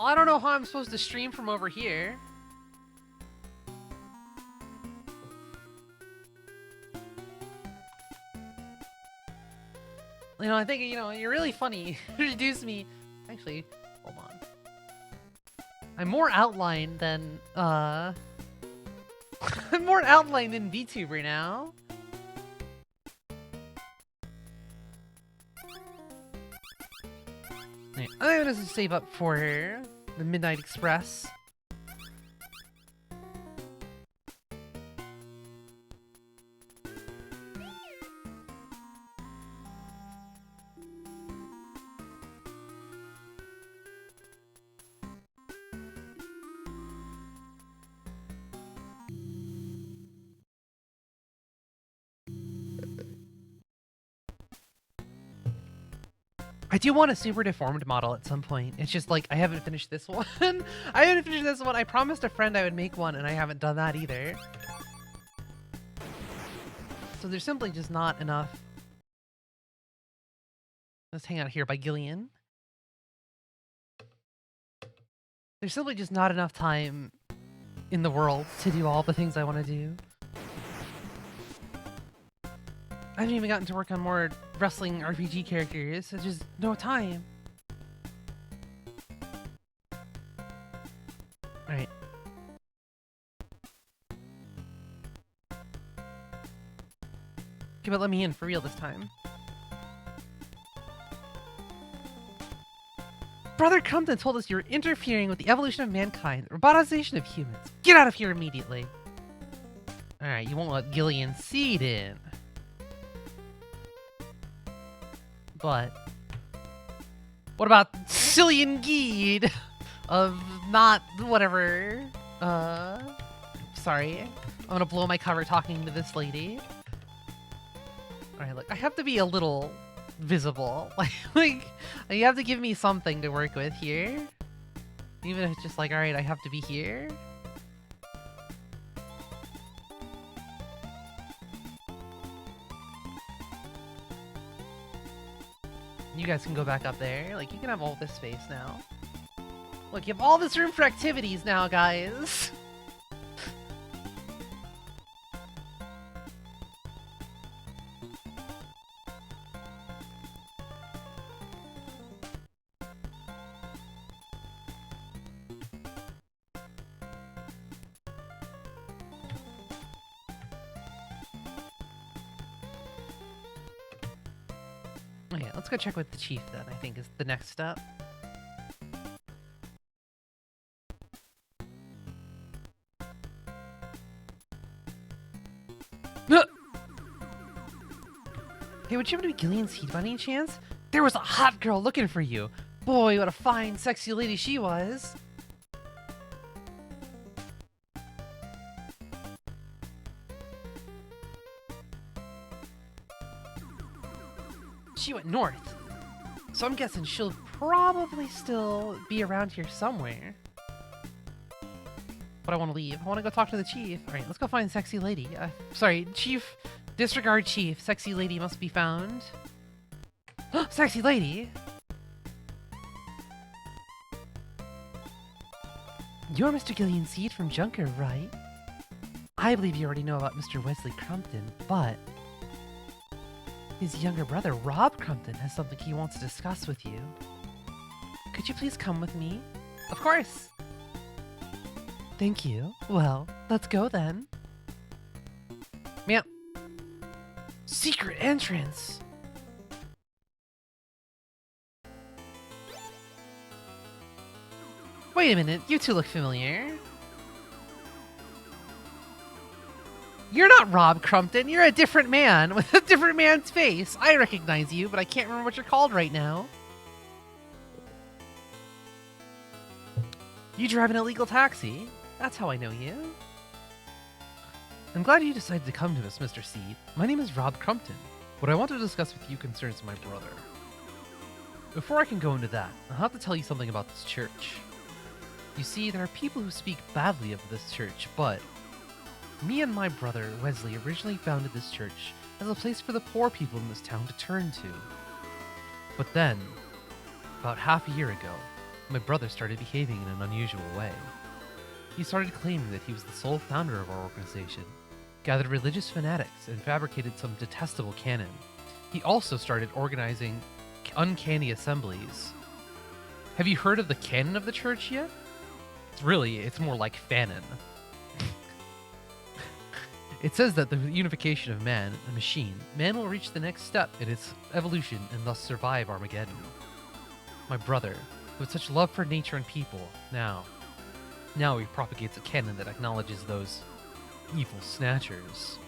A: I don't know how I'm supposed to stream from over here. You know, I think, you know, you're really funny. Introduce me. Actually, hold on. I'm more outlined than, I'm more outlined than VTuber now. Right, I'm gonna save up for the Midnight Express. I do want a super deformed model at some point. It's just like, I haven't finished this one. I haven't finished this one. I promised a friend I would make one, and I haven't done that either. So there's simply just not enough. Let's hang out here by Gillian. There's simply just not enough time in the world to do all the things I want to do. I haven't even gotten to work on more wrestling RPG characters, so just no time. Alright. Okay, but let me in for real this time. Brother Crumpton told us you're interfering with the evolution of mankind, the robotization of humans. Get out of here immediately! Alright, you won't let Gillian Seed in. But what about Cillian Geed of not whatever? Sorry. I'm gonna blow my cover talking to this lady. Alright, look, I have to be a little visible. like you have to give me something to work with here. Even if it's just like, alright, I have to be here. You guys can go back up there. Like, you can have all this space now. Look, you have all this room for activities now, guys. Okay, let's go check with the chief then, I think is the next step. Hey, would you happen to be Gillian Seed by any chance? There was a hot girl looking for you. Boy, what a fine, sexy lady she was. She went north. So I'm guessing she'll probably still be around here somewhere. But I want to leave. I want to go talk to the chief. Alright, let's go find sexy lady. Sorry, chief. Disregard chief. Sexy lady must be found. Sexy lady! You're Mr. Gillian Seed from Junker, right? I believe you already know about Mr. Wesley Crumpton, but his younger brother, Rob Crumpton, has something he wants to discuss with you. Could you please come with me? Of course! Thank you. Well, let's go then. Meow. Secret entrance! Wait a minute, you two look familiar. You're not Rob Crumpton, you're a different man with a different man's face. I recognize you, but I can't remember what you're called right now. You drive an illegal taxi. That's how I know you. I'm glad you decided to come to us, Mr. Seed. My name is Rob Crumpton. What I want to discuss with you concerns my brother. Before I can go into that, I'll have to tell you something about this church. You see, there are people who speak badly of this church, but me and my brother, Wesley, originally founded this church as a place for the poor people in this town to turn to. But then, about half a year ago, my brother started behaving in an unusual way. He started claiming that he was the sole founder of our organization, gathered religious fanatics, and fabricated some detestable canon. He also started organizing uncanny assemblies. Have you heard of the canon of the church yet? It's more like fanon. It says that the unification of man and machine, man will reach the next step in its evolution and thus survive Armageddon. My brother, who had such love for nature and people, now he propagates a canon that acknowledges those evil snatchers.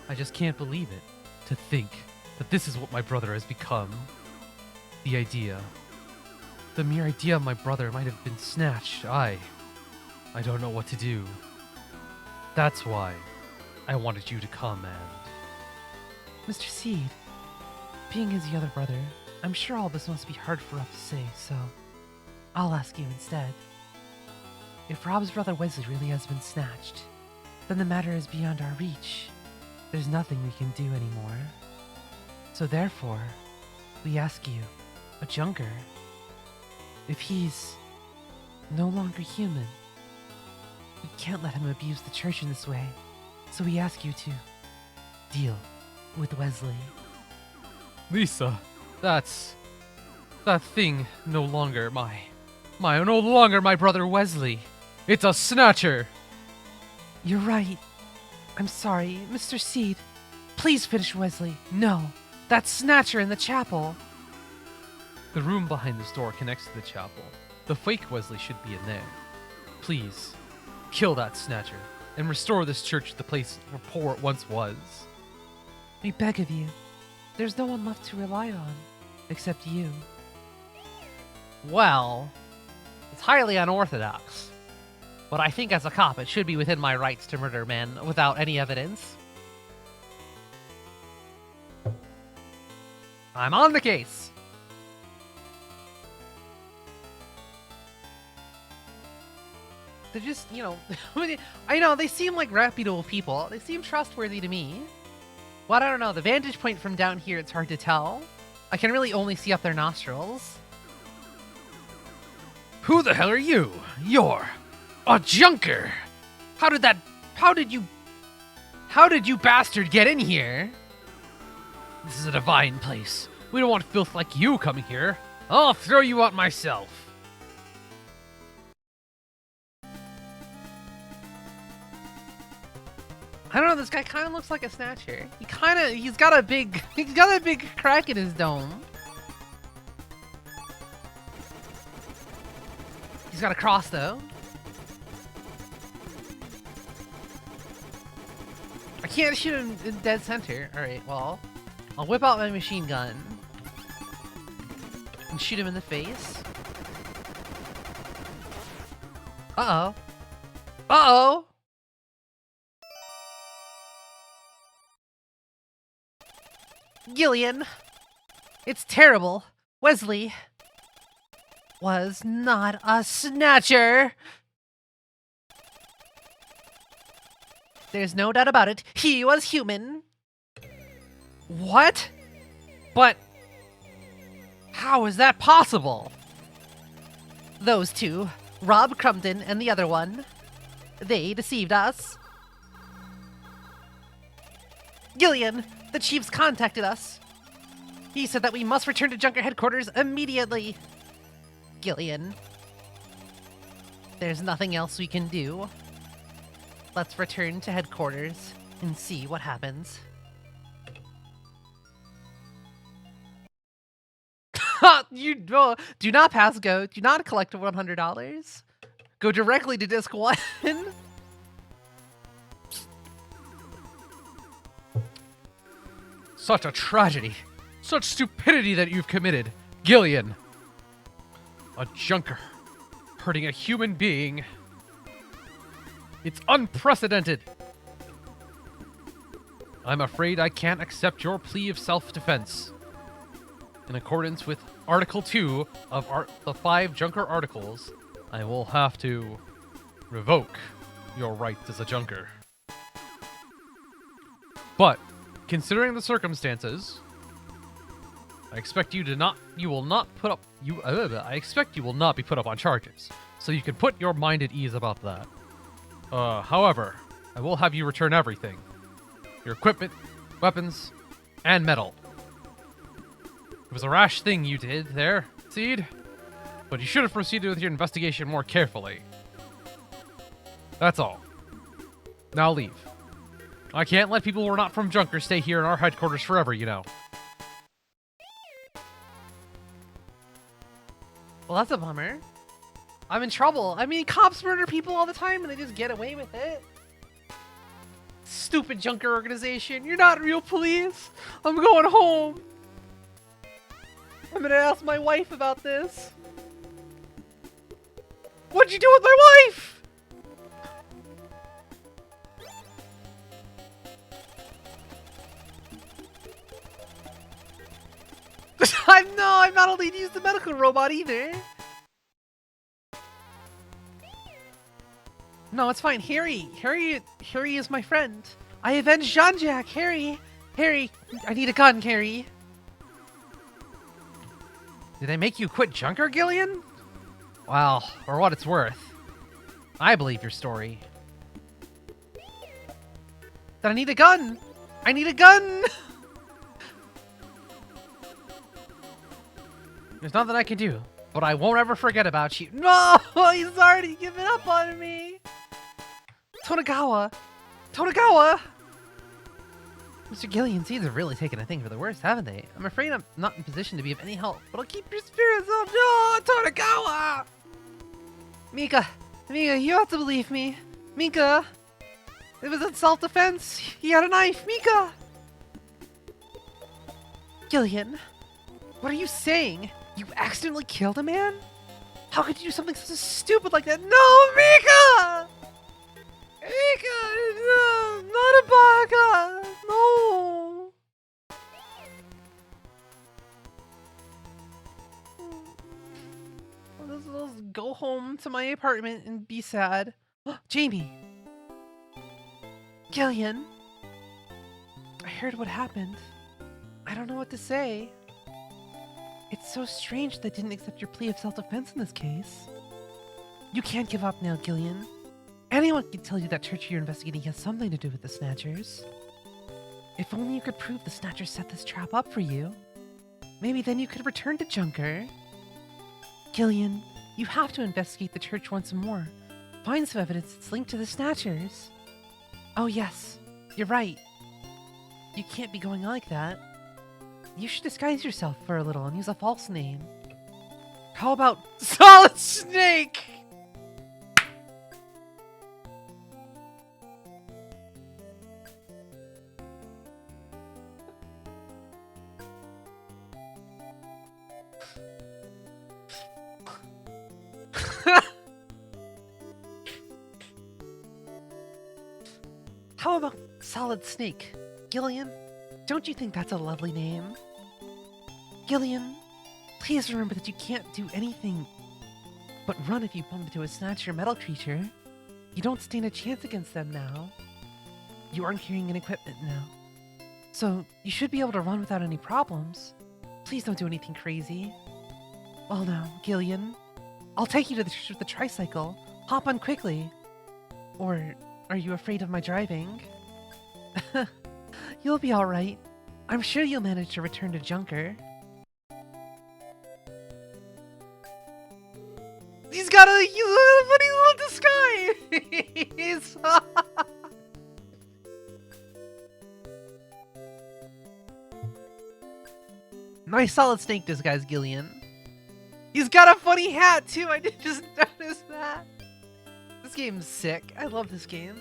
A: I just can't believe it, to think that this is what my brother has become. The mere idea of my brother might have been snatched, I don't know what to do. That's why I wanted you to come and...
B: Mr. Seed, being his younger brother, I'm sure all this must be hard for Rob to say, so I'll ask you instead. If Rob's brother Wesley really has been snatched, then the matter is beyond our reach. There's nothing we can do anymore. So therefore, we ask you, a junker, if he's no longer human, we can't let him abuse the church in this way. So we ask you to deal with Wesley.
A: Lisa, that thing no longer my brother Wesley. It's a snatcher.
B: You're right. I'm sorry, Mr. Seed. Please finish Wesley. No, that snatcher in the chapel.
A: The room behind this door connects to the chapel. The fake Wesley should be in there. Please, kill that snatcher and restore this church to the place where poor it once was.
B: We beg of you. There's no one left to rely on, except you.
A: Well, it's highly unorthodox. But I think as a cop, it should be within my rights to murder men without any evidence. I'm on the case. They're just, I know, they seem like reputable people. They seem trustworthy to me. Well, I don't know. The vantage point from down here, it's hard to tell. I can really only see up their nostrils. Who the hell are you? You're a junker. How did you bastard get in here? This is a divine place. We don't want filth like you coming here. I'll throw you out myself. I don't know, this guy kind of looks like a snatcher. He's got a big crack in his dome. He's got a cross though. I can't shoot him in dead center. Alright, well, I'll whip out my machine gun and shoot him in the face. Uh-oh. Uh-oh! Gillian! It's terrible. Wesley was not a snatcher! There's no doubt about it. He was human. What? But how is that possible? Those two, Rob Crumpton and the other one, they deceived us. Gillian, the chief's contacted us. He said that we must return to Junker headquarters immediately. Gillian, there's nothing else we can do. Let's return to headquarters and see what happens. You do not pass go. Do not collect $100. Go directly to disc 1. Such a tragedy. Such stupidity that you've committed. Gillian. A junker. Hurting a human being. It's unprecedented. I'm afraid I can't accept your plea of self-defense. In accordance with Article 2 of the 5 Junker Articles, I will have to revoke your rights as a junker. But, considering the circumstances,
C: I expect you will not be put up on charges, so you can put your mind at ease about that. However, I will have you return everything. Your equipment, weapons, and metal. It was a rash thing you did there, Seed, but you should have proceeded with your investigation more carefully. That's all. Now leave. I can't let people who are not from Junker stay here in our headquarters forever, you know.
A: Well, that's a bummer. I'm in trouble. I mean, cops murder people all the time and they just get away with it. Stupid Junker organization. You're not real police. I'm going home. I'm gonna ask my wife about this. What'd you do with my wife? I'm not only to use the medical robot either. No, it's fine. Harry is my friend. I avenged Jean-Jacques. Harry, I need a gun, Harry. Did they make you quit Junker, Gillian? Well, for what it's worth, I believe your story. Then I need a gun. I need a gun. There's nothing I can do, but I won't ever forget about you. No, he's already given up on me. Tonagawa! Mr. Gillian, Seeds have really taken a thing for the worst, haven't they? I'm afraid I'm not in position to be of any help, but I'll keep your spirits up. No, Tonagawa! Mika, you have to believe me. Mika, it was in self-defense. He had a knife. Mika! Gillian, what are you saying? You accidentally killed a man? How could you do something so stupid like that? No, Mika! Mika, no, not a baka! No! I'll just go home to my apartment and be sad. Jamie! Gillian! I heard what happened. I don't know what to say. It's so strange they didn't accept your plea of self-defense in this case. You can't give up now, Gillian. Anyone can tell you that church you're investigating has something to do with the Snatchers. If only you could prove the Snatchers set this trap up for you. Maybe then you could return to Junker. Gillian, you have to investigate the church once more. Find some evidence that's linked to the Snatchers. Oh yes, you're right. You can't be going on like that. You should disguise yourself for a little and use a false name. How about Solid Snake? How about Solid Snake? Gillian, don't you think that's a lovely name? Gillian, please remember that you can't do anything but run if you bump into a Snatcher metal creature. You don't stand a chance against them now. You aren't carrying any equipment now. So you should be able to run without any problems. Please don't do anything crazy. Well now, Gillian, I'll take you to the church with the tricycle. Hop on quickly. Or are you afraid of my driving? You'll be alright. I'm sure you'll manage to return to Junker. He's got a funny little disguise! Nice Solid Snake disguise, Gillian. He's got a funny hat too, I did just notice that. This game's sick. I love this game.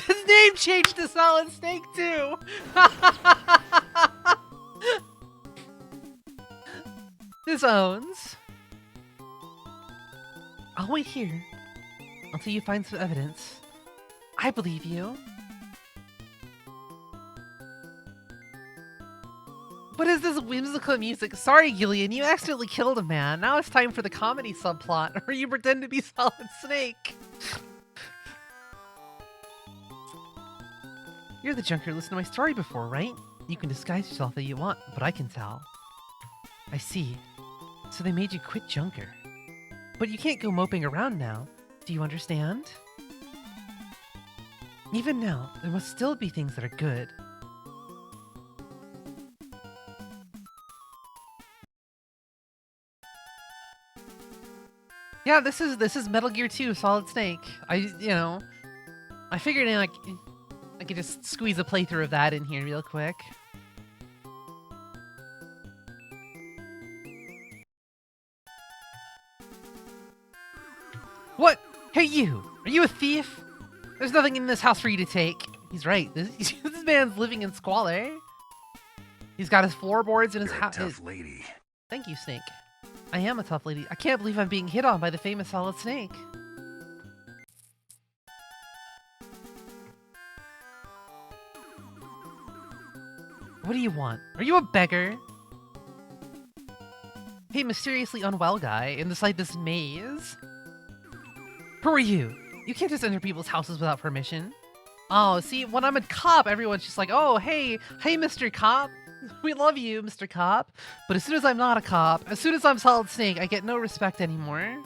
A: His name changed to Solid Snake too! This owns. I'll wait here until you find some evidence. I believe you. What is this whimsical music? Sorry, Gillian, you accidentally killed a man. Now it's time for the comedy subplot, where you pretend to be Solid Snake.
B: You're the junker who listened to my story before, right? You can disguise yourself if you want, but I can tell. I see. So they made you quit junker. But you can't go moping around now. Do you understand? Even now, there must still be things that are good. Yeah, this is Metal Gear 2 Solid Snake. I figured I could just squeeze a playthrough of that in here real quick. What? Hey you! Are you a thief? There's nothing in this house for you to take. He's right. This man's living in squalor. He's got his floorboards in his house.
D: Tough lady.
B: Thank you, Snake. I am a tough lady. I can't believe I'm being hit on by the famous Solid Snake. What do you want? Are you a beggar? Hey, mysteriously unwell guy inside this maze. Who are you? You can't just enter people's houses without permission. Oh, see, when I'm a cop, everyone's just like, oh, hey, Mr. Cop. We love you, Mr. Cop. But as soon as I'm not a cop, as soon as I'm Solid Snake, I get no respect anymore.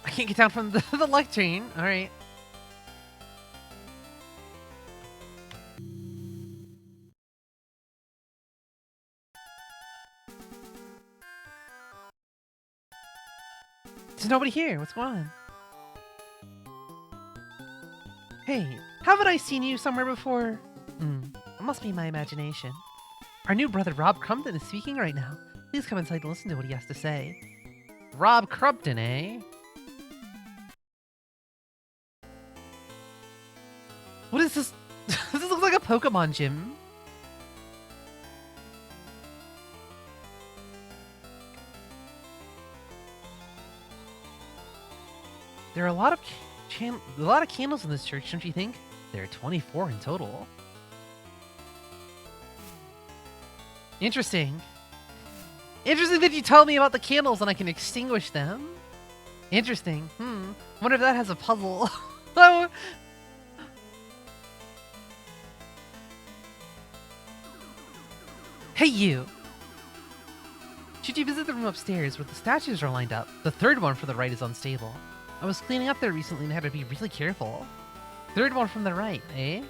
B: I can't get down from the lectern. All right. There's nobody here. What's going on? Hey, haven't I seen you somewhere before? It must be my imagination. Our new brother Rob Crumpton is speaking right now. Please come inside and listen to what he has to say. Rob Crumpton, eh? What is this? This looks like a Pokemon gym. There are a lot of candles in this church, don't you think? There are 24 in total. Interesting. Interesting that you tell me about the candles and I can extinguish them. Interesting. Wonder if that has a puzzle. Oh. Hey, you! Should you visit the room upstairs where the statues are lined up? The third one from the right is unstable. I was cleaning up there recently and had to be really careful. Third one from the right, eh?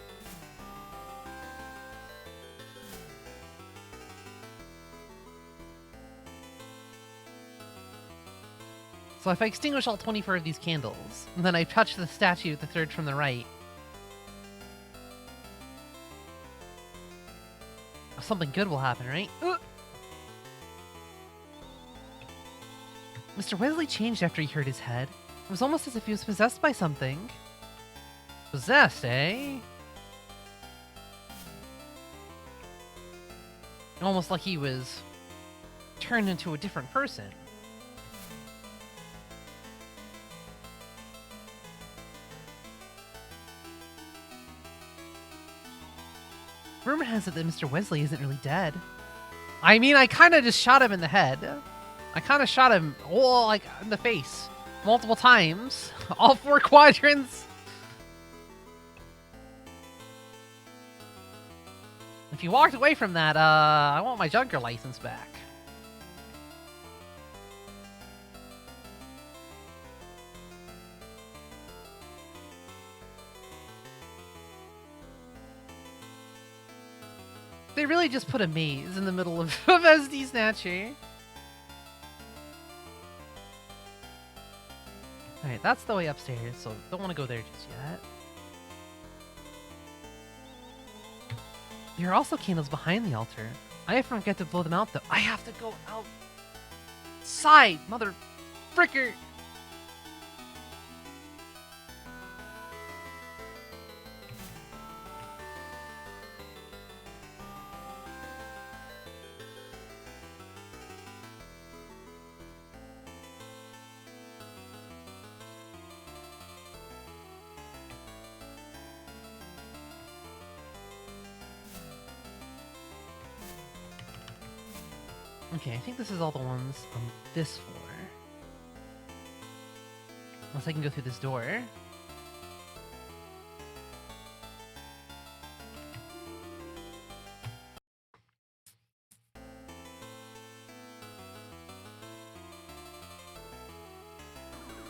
B: So if I extinguish all 24 of these candles, and then I touch the statue, the third from the right, something good will happen, right? Mr. Wesley changed after he hurt his head. It was almost as if he was possessed by something. Possessed, eh? Almost like he was turned into a different person. Rumor has it that Mr. Wesley isn't really dead. I mean, I kind of just shot him in the head. I kind of shot him, like, in the face. Multiple times. All 4 quadrants. If you walked away from that, I want my junker license back. They really just put a maze in the middle of SD Snatcher. Alright, that's the way upstairs, so don't want to go there just yet. There are also candles behind the altar. I have to forget to blow them out, though. I have to go outside, mother fricker!
A: Okay, I think this is all the ones on this floor. Unless I can go through this door.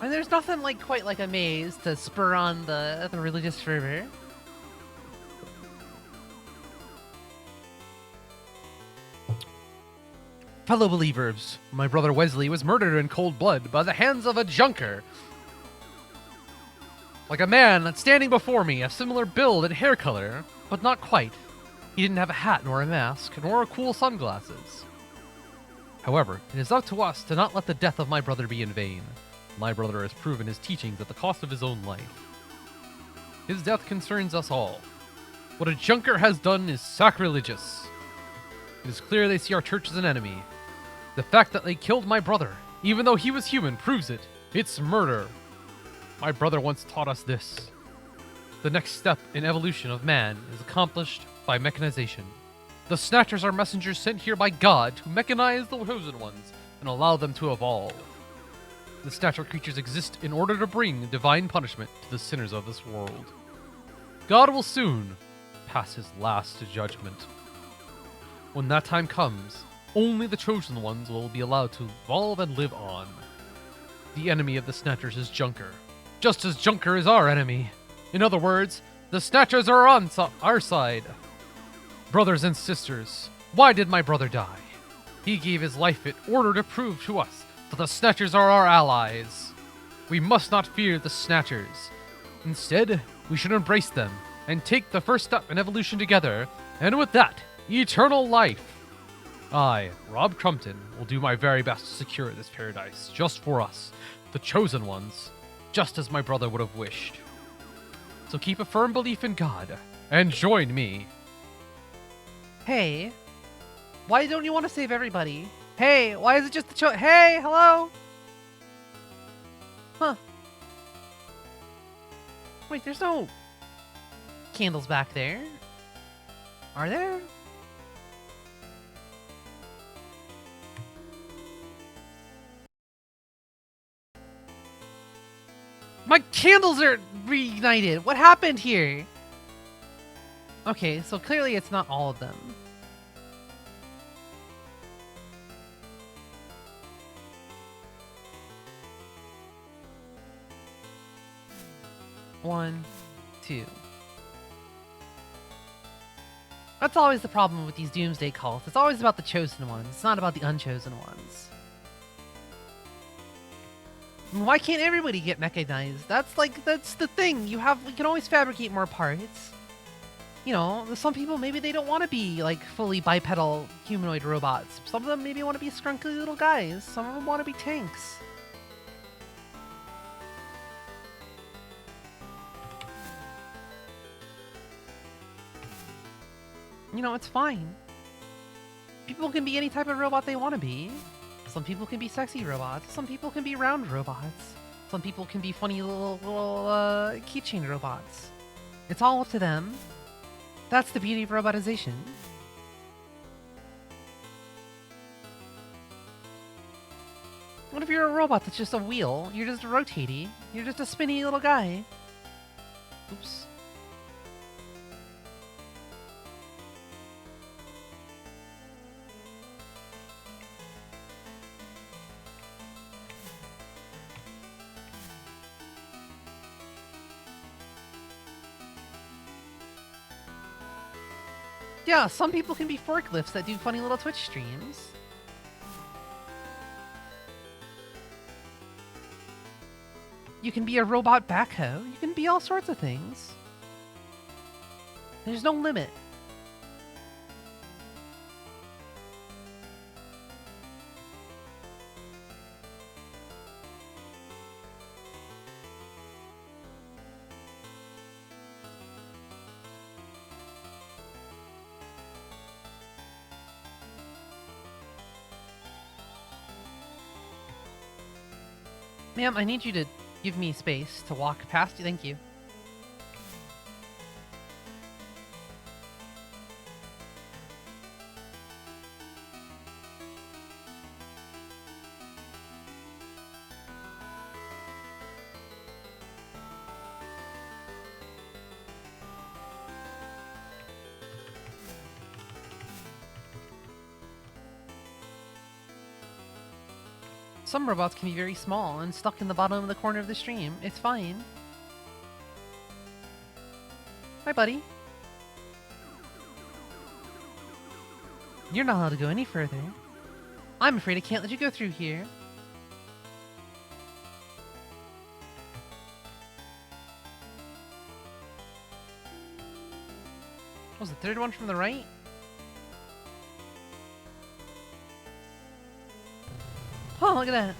A: And there's nothing like quite like a maze to spur on the religious fervor.
C: Fellow believers, my brother Wesley was murdered in cold blood by the hands of a junker. Like a man standing before me, a similar build and hair color, but not quite. He didn't have a hat nor a mask, nor cool sunglasses. However, it is up to us to not let the death of my brother be in vain. My brother has proven his teachings at the cost of his own life. His death concerns us all. What a junker has done is sacrilegious. It is clear they see our church as an enemy. The fact that they killed my brother, even though he was human, proves it. It's murder. My brother once taught us this. The next step in evolution of man is accomplished by mechanization. The Snatchers are messengers sent here by God to mechanize the chosen ones and allow them to evolve. The Snatcher creatures exist in order to bring divine punishment to the sinners of this world. God will soon pass his last judgment. When that time comes, only the chosen ones will be allowed to evolve and live on. The enemy of the Snatchers is Junker, just as Junker is our enemy. In other words, the Snatchers are on our side. Brothers and sisters, why did my brother die? He gave his life in order to prove to us that the Snatchers are our allies. We must not fear the Snatchers. Instead, we should embrace them and take the first step in evolution together, and with that, eternal life. I, Rob Crumpton, will do my very best to secure this paradise just for us, the chosen ones, just as my brother would have wished. So keep a firm belief in God, and join me.
A: Hey, why don't you want to save everybody? Hey, why is it just the Hey, hello? Huh. Wait, there's no candles back there. Are there? My candles are reignited. What happened here? Okay, so clearly it's not all of them. One, two. That's always the problem with these doomsday cults. It's always about the chosen ones. It's not about the unchosen ones. Why can't everybody get mechanized? That's the thing. We can always fabricate more parts. You know, some people, maybe they don't want to be like fully bipedal humanoid robots. Some of them maybe want to be scrunkly little guys. Some of them want to be tanks. You know, it's fine. People can be any type of robot they want to be. Some people can be sexy robots. Some people can be round robots. Some people can be funny little keychain robots. It's all up to them. That's the beauty of robotization. What if you're a robot that's just a wheel? You're just rotating. You're just a spinny little guy. Oops. Yeah, some people can be forklifts that do funny little Twitch streams. You can be a robot backhoe. You can be all sorts of things. There's no limit. Ma'am, I need you to give me space to walk past you. Thank you. Some robots can be very small and stuck in the bottom of the corner of the stream. It's fine. Hi, buddy. You're not allowed to go any further. I'm afraid I can't let you go through here. What was the third one from the right? Oh, look at that.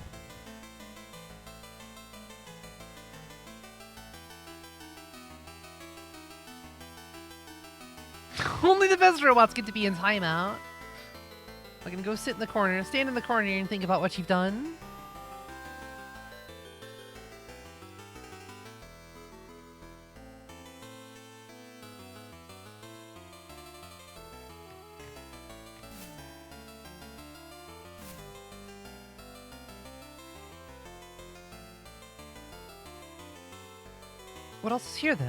A: Only the best robots get to be in timeout. I can go sit in the corner, stand in the corner and think about what you've done. What else is here, though?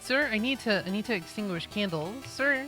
A: Sir, I need to extinguish candles, sir.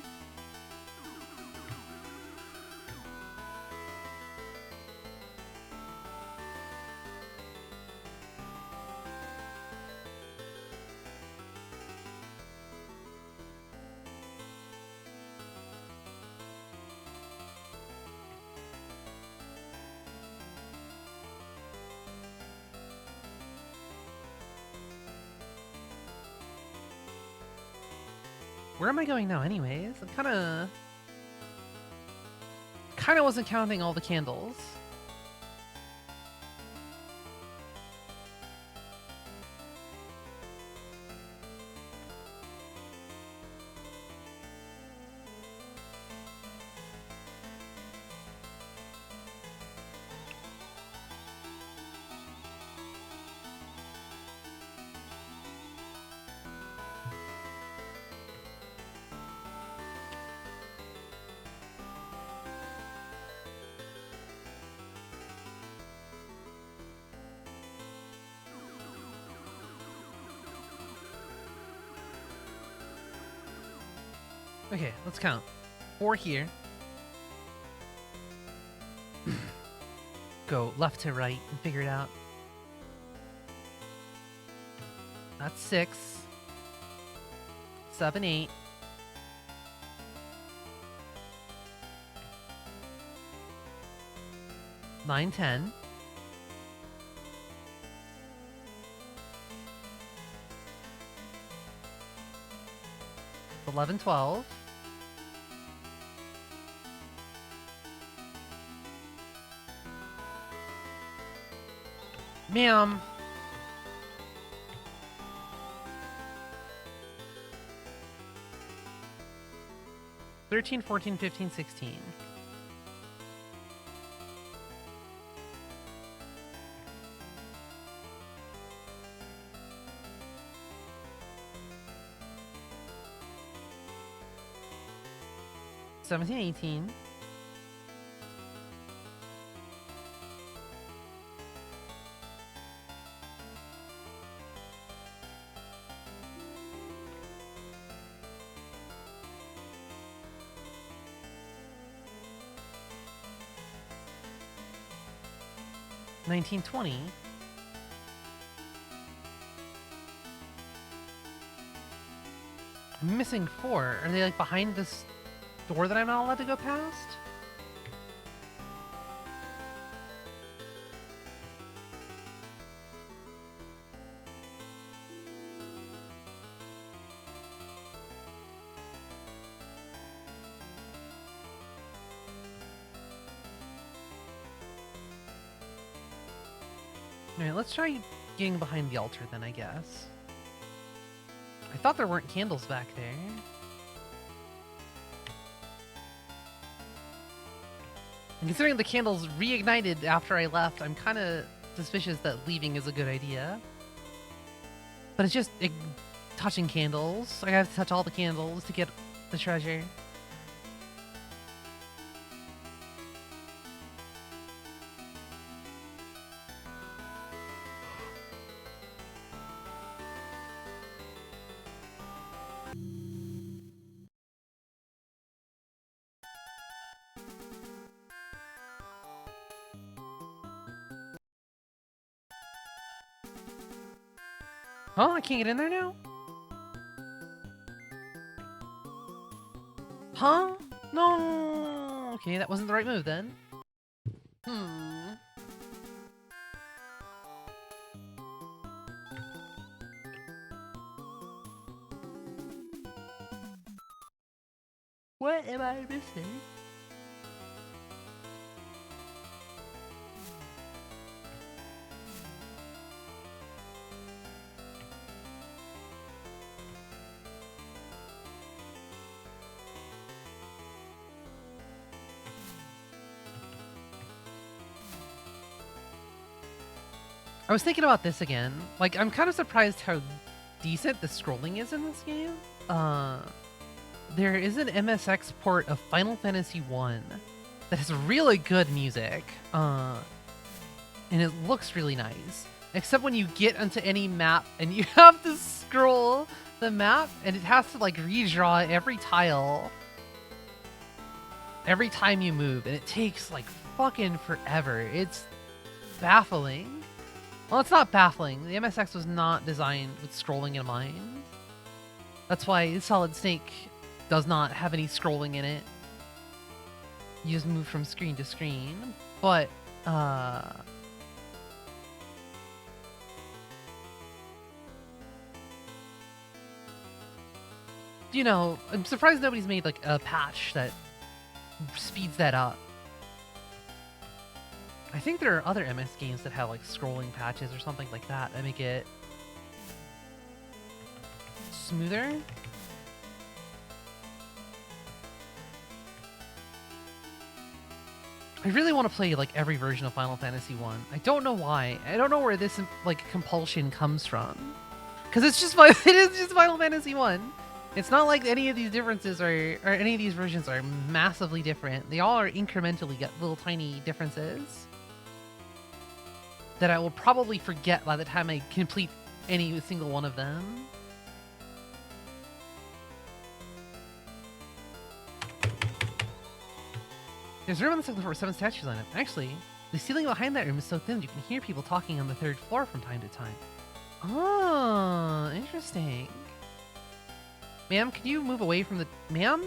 A: Where am I going now anyways? I'm kinda wasn't counting all the candles. Okay, let's count. 4 here. Go left to right and figure it out. That's 6. 7, 8. 9, 10. 11, 12. Ma'am. Thirteen, 14, 15, 16. Seventeen, 18. Nineteen, 20. I'm missing 4. Are they like behind this door that I'm not allowed to go past? Alright, let's try getting behind the altar then, I guess. I thought there weren't candles back there. And considering the candles reignited after I left, I'm kind of suspicious that leaving is a good idea. But it's just touching candles. I have to touch all the candles to get the treasure. Oh, I can't get in there now? Huh? No! Okay, that wasn't the right move then. Hmm. What am I missing? I was thinking about this again. Like, I'm kind of surprised how decent the scrolling is in this game. There is an MSX port of Final Fantasy 1 that has really good music. And it looks really nice. Except when you get onto any map and you have to scroll the map and it has to like redraw every tile every time you move, and it takes like fucking forever. It's baffling. Well, it's not baffling. The MSX was not designed with scrolling in mind. That's why Solid Snake does not have any scrolling in it. You just move from screen to screen. But, you know, I'm surprised nobody's made like a patch that speeds that up. I think there are other MS games that have like scrolling patches or something like that that make it smoother. I really want to play like every version of Final Fantasy 1. I don't know why. I don't know where this like compulsion comes from. Cuz it's just it is just Final Fantasy 1. It's not like any of these differences or any of these versions are massively different. They all are incrementally got little tiny differences that I will probably forget by the time I complete any single one of them. There's room on the second floor for 7 statues on it. Actually, the ceiling behind that room is so thin you can hear people talking on the 3rd floor from time to time. Oh, interesting. Ma'am, can you move away from the... Ma'am?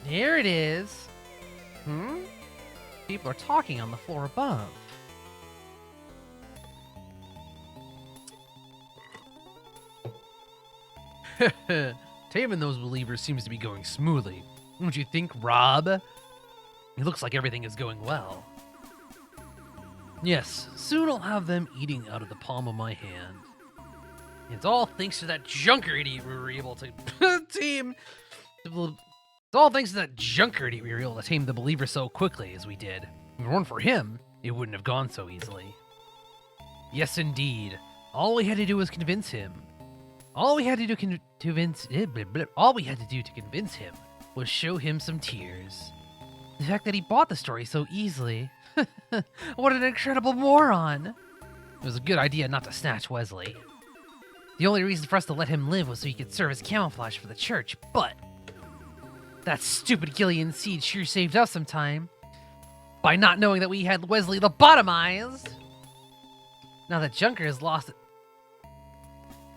A: There it is. Hmm? People are talking on the floor above.
C: Taming those believers seems to be going smoothly. Don't you think, Rob? It looks like everything is going well. Yes, soon I'll have them eating out of the palm of my hand. It's all thanks to that junker idiot we were able to tame. It's all thanks to that junker idiot we were able to tame the believer so quickly as we did. If it weren't for him, it wouldn't have gone so easily. Yes, indeed. All we had to do was convince him. All we had to do to convince him was show him some tears. The fact that he bought the story so easily. What an incredible moron! It was a good idea not to snatch Wesley. The only reason for us to let him live was so he could serve as camouflage for the church, but that stupid Gillian Seed sure saved us some time by not knowing that we had Wesley lobotomized. Now that Junker has lost it.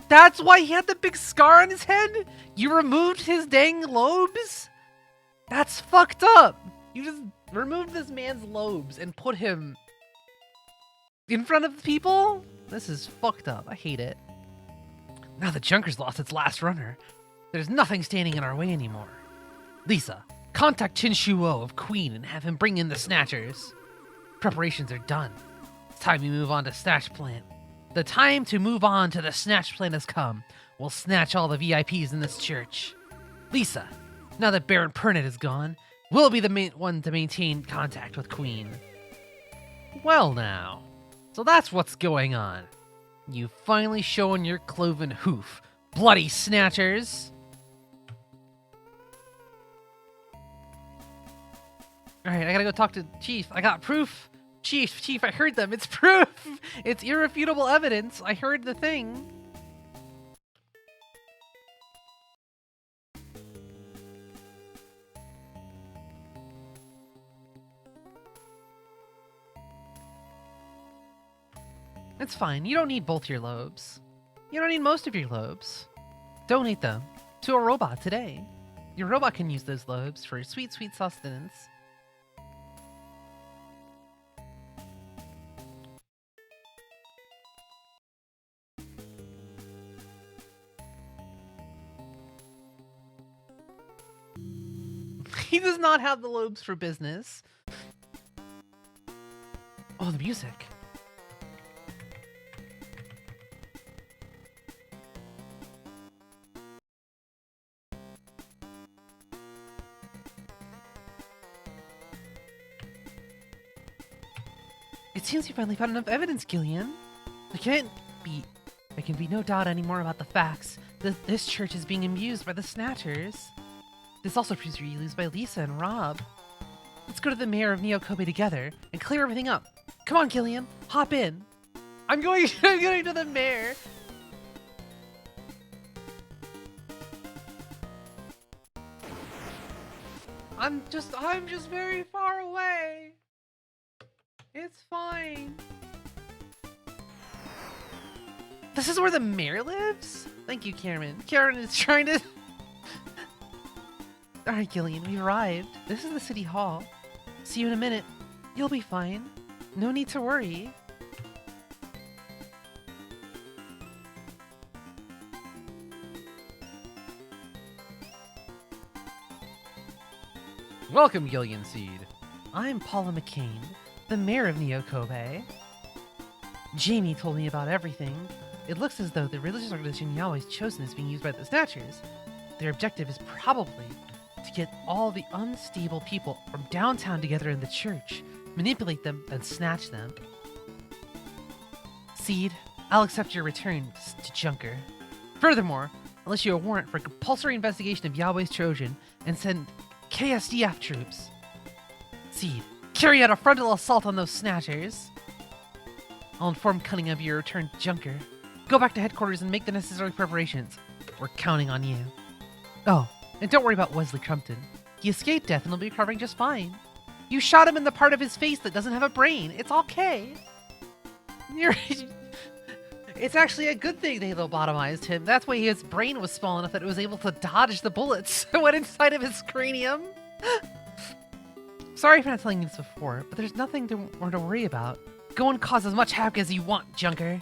C: That's why he had the big scar on his head? You removed his dang lobes? That's fucked up. You just removed this man's lobes and put him in front of people?
A: This is fucked up. I hate it. Now the Junker's lost its last runner, there's nothing standing in our way anymore. Lisa, contact Chin Shuo of Queen and have him bring in the Snatchers. Preparations are done. It's time we move on to Snatch Plant. The time to move on to the Snatch Plant has come. We'll snatch all the VIPs in this church. Lisa, now that Baron Pernet is gone, we'll be the one to maintain contact with Queen. Well now, so that's what's going on. You've finally shown your cloven hoof, bloody Snatchers. Alright, I gotta go talk to Chief. I got proof. Chief, I heard them. It's proof. It's irrefutable evidence. I heard the thing. It's fine. You don't need both your lobes. You don't need most of your lobes. Donate them to a robot today. Your robot can use those lobes for sweet, sweet sustenance. He does not have the lobes for business. Oh, the music. It seems you finally found enough evidence, Gillian. There can be no doubt anymore about the facts that this church is being abused by the Snatchers. This also proves you're used by Lisa and Rob. Let's go to the mayor of Neokobe together and clear everything up. Come on, Gillian, hop in. I'm going to the mayor. I'm just very far away. It's fine. This is where the mayor lives? Thank you, Karen. Karen is trying to... Alright, Gillian, we arrived. This is the city hall. See you in a minute. You'll be fine. No need to worry.
C: Welcome, Gillian Seed.
A: I'm Paula McCain, the mayor of Neokobe. Jamie told me about everything. It looks as though the religious organization Yahweh's chosen is being used by the Snatchers. Their objective is probably to get all the unstable people from downtown together in the church, manipulate them, and snatch them. Seed, I'll accept your return to Junker. Furthermore, I'll issue a warrant for compulsory investigation of Yahweh's Trojan and send KSDF troops. Seed, carry out a frontal assault on those Snatchers. I'll inform Cunningham of your return to Junker. Go back to headquarters and make the necessary preparations. We're counting on you. Oh, and don't worry about Wesley Crumpton. He escaped death and will be recovering just fine. You shot him in the part of his face that doesn't have a brain. It's okay. It's actually a good thing they lobotomized him. That's why his brain was small enough that it was able to dodge the bullets that went inside of his cranium. Sorry for not telling you this before, but there's nothing more to worry about. Go and cause as much havoc as you want, Junker.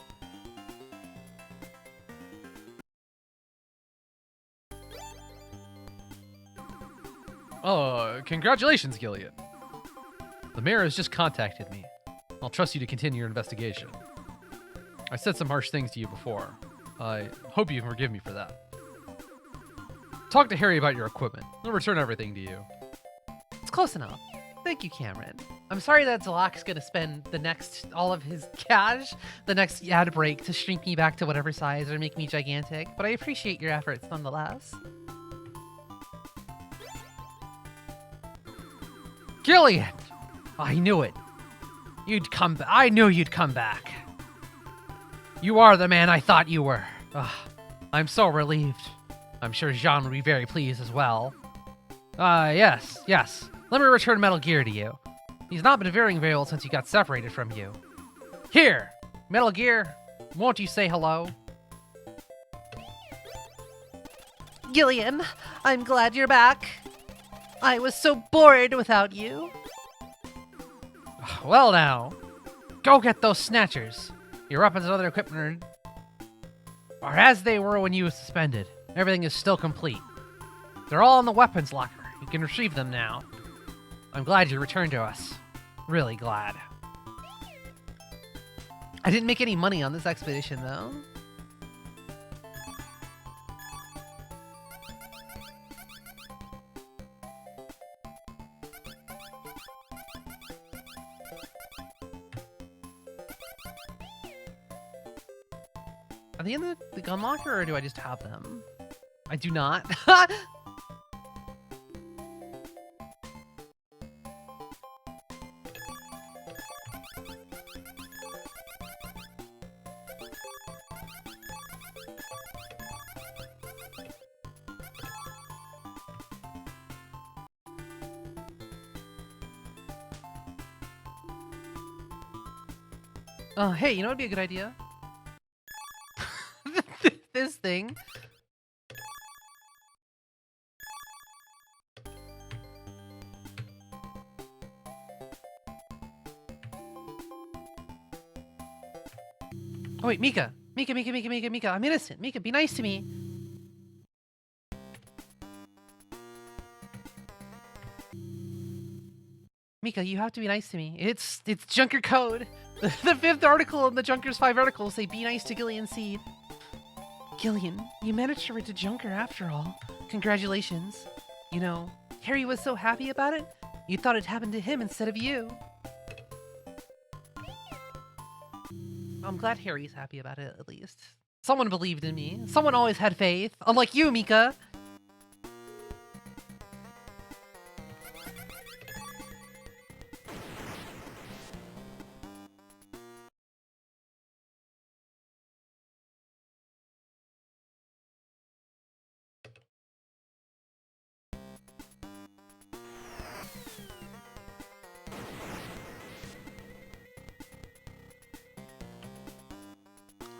C: Congratulations, Gillian. The mayor has just contacted me. I'll trust you to continue your investigation. I said some harsh things to you before. I hope you can forgive me for that. Talk to Harry about your equipment. He'll return everything to you.
A: It's close enough. Thank you, Cameron. I'm sorry that Zalak's gonna spend all of his cash, the next ad break, to shrink me back to whatever size or make me gigantic, but I appreciate your efforts nonetheless.
C: Gillian! I knew it. I knew you'd come back. You are the man I thought you were. Ugh, I'm so relieved. I'm sure Jean would be very pleased as well. Yes. Let me return Metal Gear to you. He's not been very well since he got separated from you. Here, Metal Gear, won't you say hello?
A: Gillian, I'm glad you're back. I was so bored without you.
C: Well now, go get those Snatchers.
A: Your weapons and other equipment are as they were when you were suspended. Everything is still complete. They're all in the weapons locker. You can retrieve them now. I'm glad you returned to us. Really glad. I didn't make any money on this expedition, though. Are they in the gun locker, or do I just have them? I do not. Hey, you know what'd be a good idea? This thing. Oh wait, Mika! Mika, I'm innocent! Mika, be nice to me! Mika, you have to be nice to me. It's Junker code! The 5th article in the Junker's 5 articles say be nice to Gillian Seed. Gillian, you managed to rid a Junker after all. Congratulations. You know, Harry was so happy about it, you thought it happened to him instead of you. I'm glad Harry's happy about it, at least. Someone believed in me. Someone always had faith. Unlike you, Mika.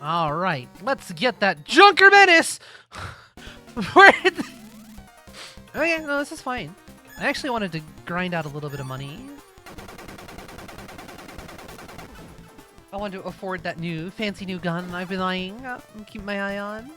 A: All right, let's get that Junker Menace! Where did okay, no, this is fine. I actually wanted to grind out a little bit of money. I wanted to afford that new, fancy new gun I've been eyeing, and keep my eye on.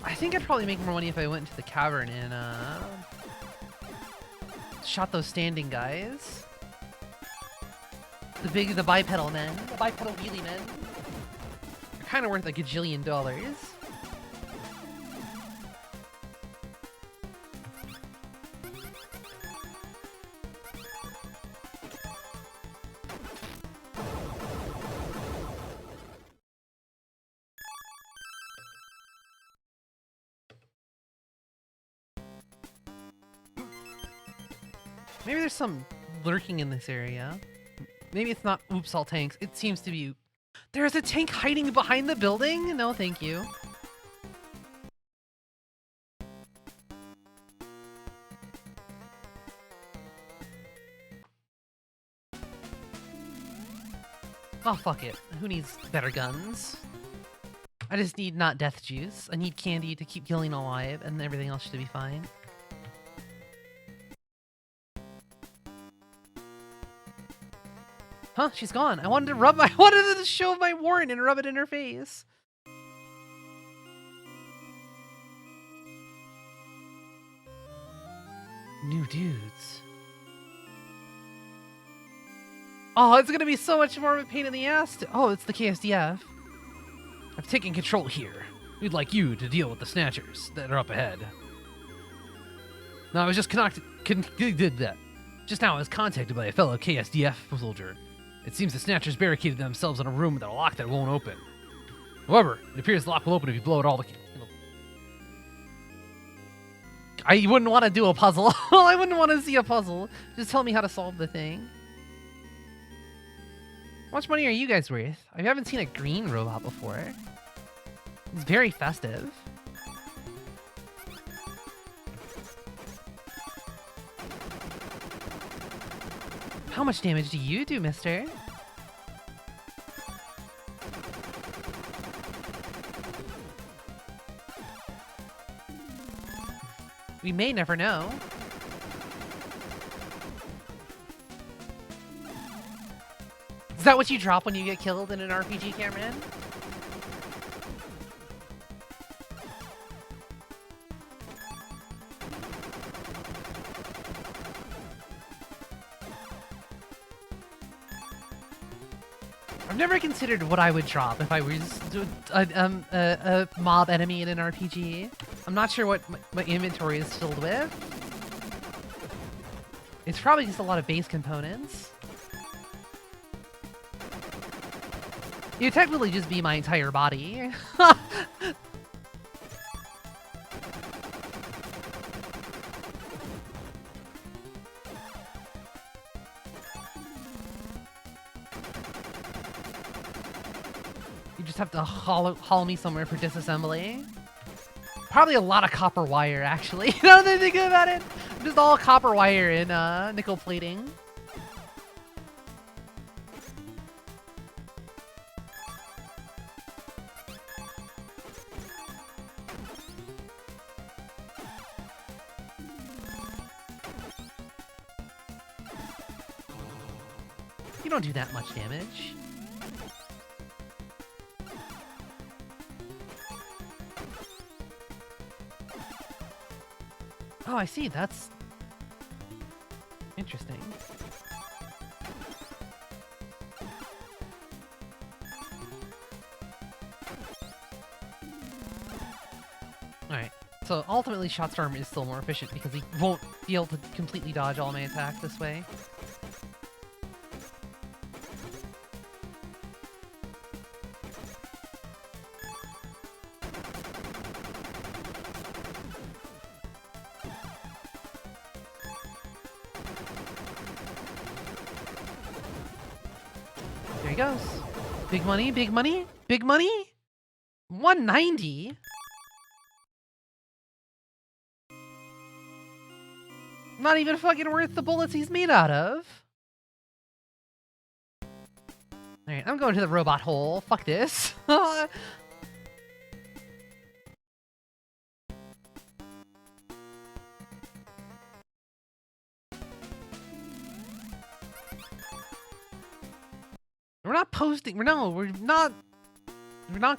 A: I think I'd probably make more money if I went into the cavern and shot those standing guys. The bipedal men, the bipedal wheelie men. They're kind of worth like $1 gajillion. Maybe there's some lurking in this area. Maybe it's not oops all tanks. It seems to be. There's a tank hiding behind the building? No, thank you. Oh, fuck it. Who needs better guns? I just need not death juice. I need candy to keep Gillian alive, and everything else should be fine. Huh? She's gone. I wanted to show my warrant and rub it in her face. New dudes. Oh, it's gonna be so much more of a pain in the ass oh, it's the KSDF. I've taken control here. We'd like you to deal with the Snatchers that are up ahead. No, I was just did that.
C: Just now I was contacted by a fellow KSDF soldier. It seems the Snatchers barricaded themselves in a room with a lock that won't open. However, it appears the lock will open if you blow out all the...
A: I wouldn't want to do a puzzle. I wouldn't want to see a puzzle. Just tell me how to solve the thing. How much money are you guys worth? I haven't seen a green robot before. It's very festive. How much damage do you do, mister? We may never know. Is that what you drop when you get killed in an RPG, Cameron? I've never considered what I would drop if I was a mob enemy in an RPG. I'm not sure what my inventory is filled with. It's probably just a lot of base components. It would technically just be my entire body. You just have to haul me somewhere for disassembly. Probably a lot of copper wire, actually. Now that I think about it, just all copper wire and nickel plating. You don't do that much damage. Oh, I see. That's interesting. Alright, so ultimately Shotstorm is still more efficient because he won't be able to completely dodge all my attacks this way. There he goes. Big money, big money, big money. 190? Not even fucking worth the bullets he's made out of. Alright, I'm going to the robot hole. Fuck this. We're not posting. We're not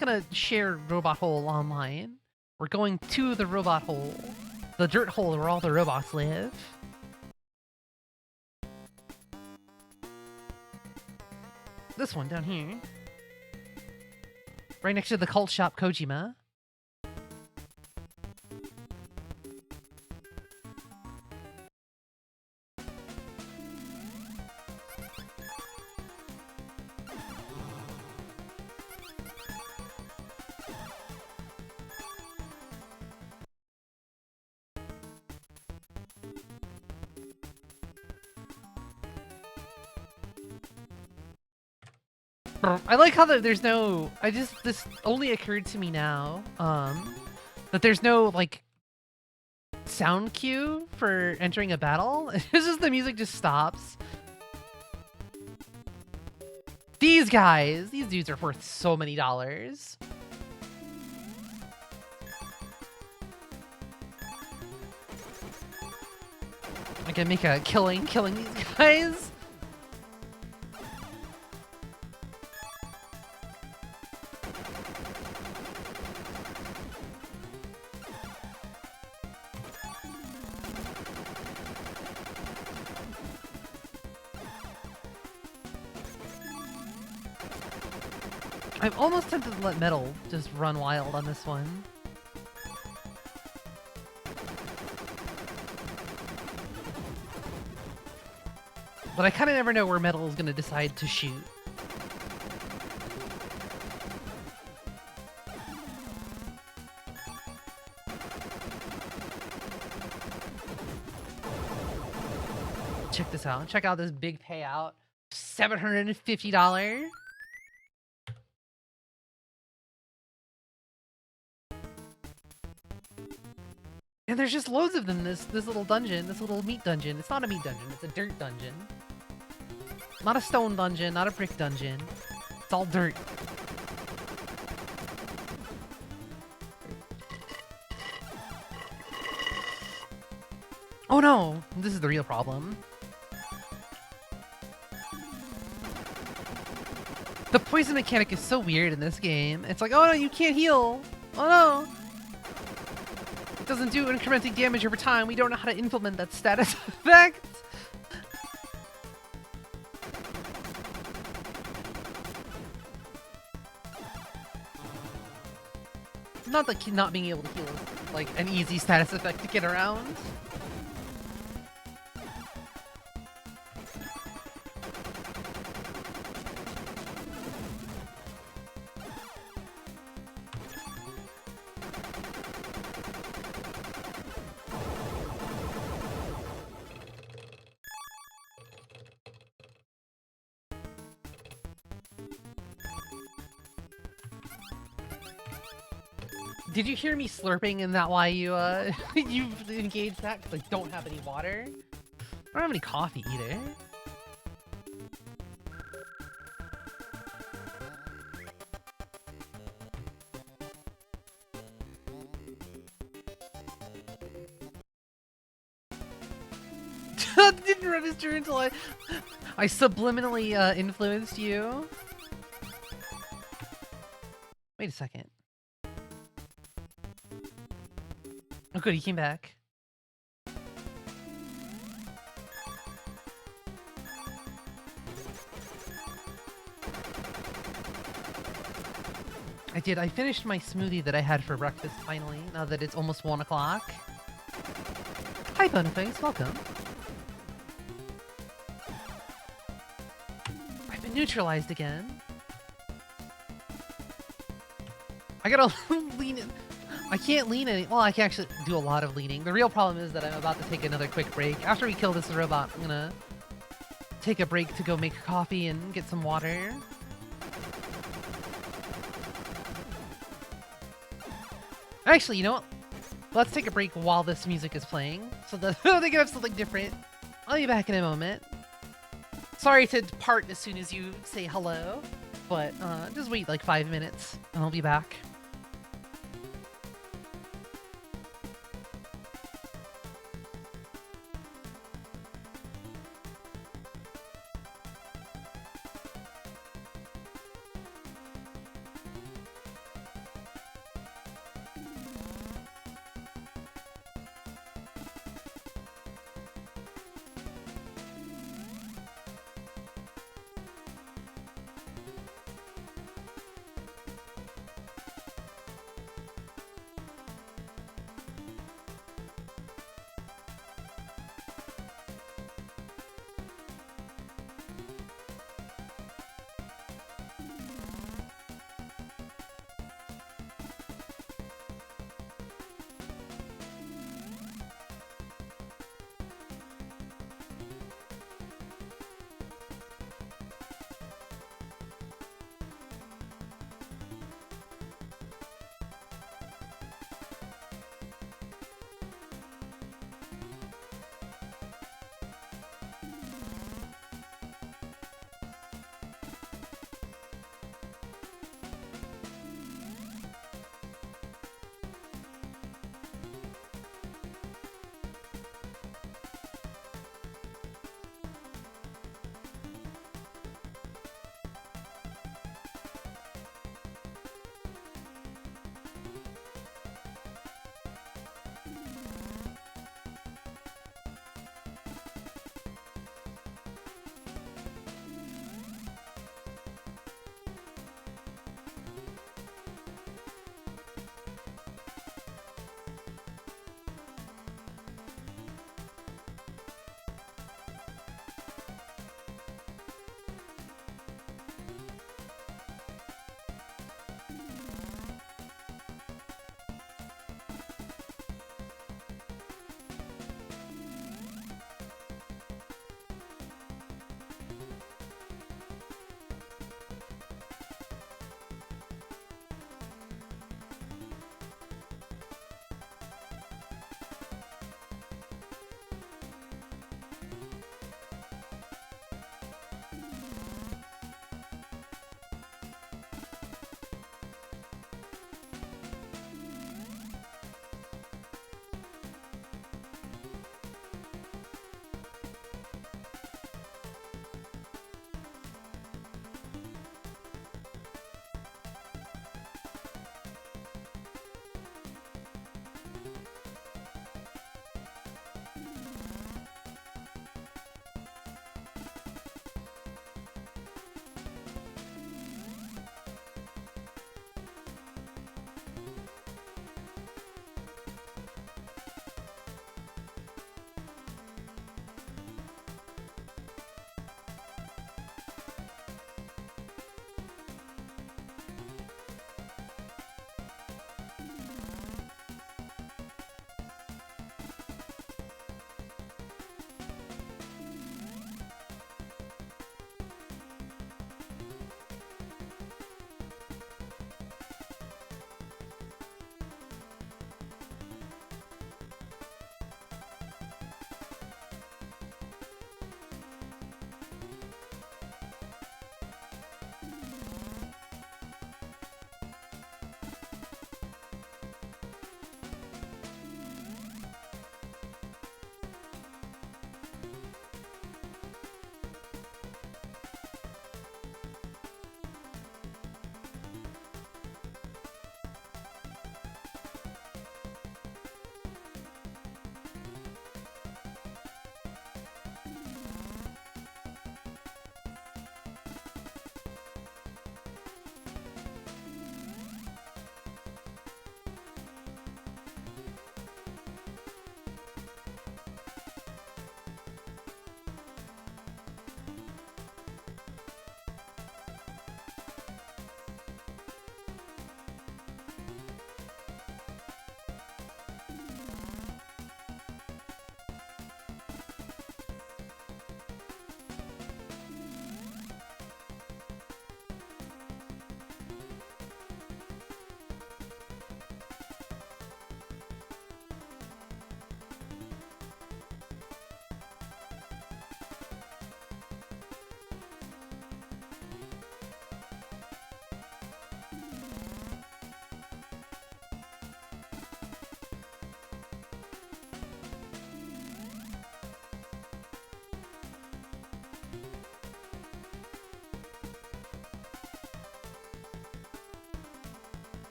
A: gonna share Robot Hole online. We're going to the Robot Hole, the dirt hole where all the robots live. This one down here, right next to the cult shop Kojima. I like how there's no... This only occurred to me now, that there's no, like, sound cue for entering a battle. It's just the music just stops. These dudes are worth so many dollars. I can make a killing these guys. I'm almost tempted to let Metal just run wild on this one. But I kind of never know where Metal is going to decide to shoot. Check this out. Check out this big payout. $750. And there's just loads of them in this little dungeon, this little meat dungeon. It's not a meat dungeon, it's a dirt dungeon. Not a stone dungeon, not a brick dungeon. It's all dirt. Oh no! This is the real problem. The poison mechanic is so weird in this game. It's like, oh no, you can't heal! Oh no! It doesn't do incrementing damage over time. We don't know how to implement that status effect. Not that not being able to heal is like an easy status effect to get around. Did you hear me slurping, and that why you you've engaged that? Because I don't have any water. I don't have any coffee either. That didn't register until I subliminally influenced you. Wait a second. Oh good, he came back. I did. I finished my smoothie that I had for breakfast finally, now that it's almost 1 o'clock. Hi Bonaface, welcome. I've been neutralized again. I gotta lean in. I can't lean any. Well, I can actually do a lot of leaning. The real problem is that I'm about to take another quick break. After we kill this robot, I'm gonna take a break to go make coffee and get some water. Actually, you know what? Let's take a break while this music is playing, so that they can have something different. I'll be back in a moment. Sorry to depart as soon as you say hello, but just wait like 5 minutes and I'll be back.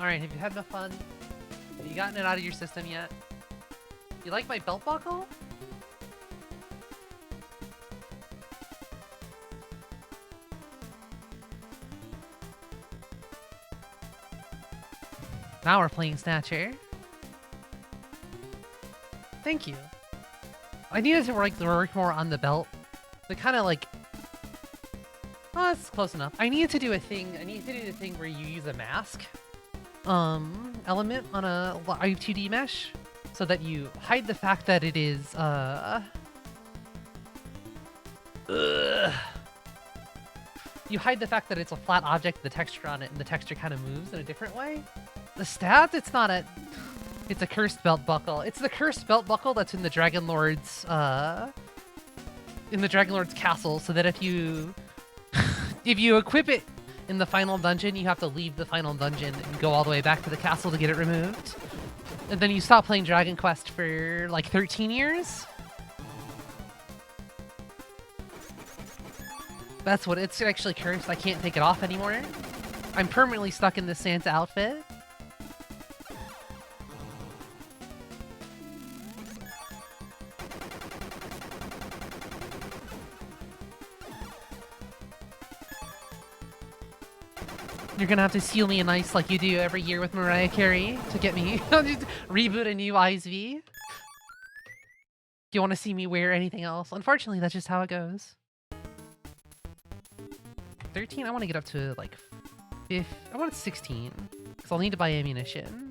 A: Alright, have you had enough fun? Have you gotten it out of your system yet? You like my belt buckle? Now we're playing Snatcher. Thank you. I needed to work more on the belt. The kind of like... Oh, that's close enough. I needed to do a thing. I needed to do the thing where you use a mask element on a live 2D mesh so that you hide the fact that it is you hide the fact that it's a flat object, the texture on it, and the texture kind of moves in a different way. The stat, it's not a... It's a cursed belt buckle. It's the cursed belt buckle that's in the Dragon Lord's castle, so that if you equip it in the final dungeon, you have to leave the final dungeon and go all the way back to the castle to get it removed. And then you stop playing Dragon Quest for like 13 years. That's what it's actually cursed. I can't take it off anymore. I'm permanently stuck in this Santa outfit. You're gonna have to seal me in ice like you do every year with Mariah Carey to get me reboot a new ISV. Do you want to see me wear anything else? Unfortunately, that's just how it goes. 13? I want to get up to like 5. I want 16 because I'll need to buy ammunition.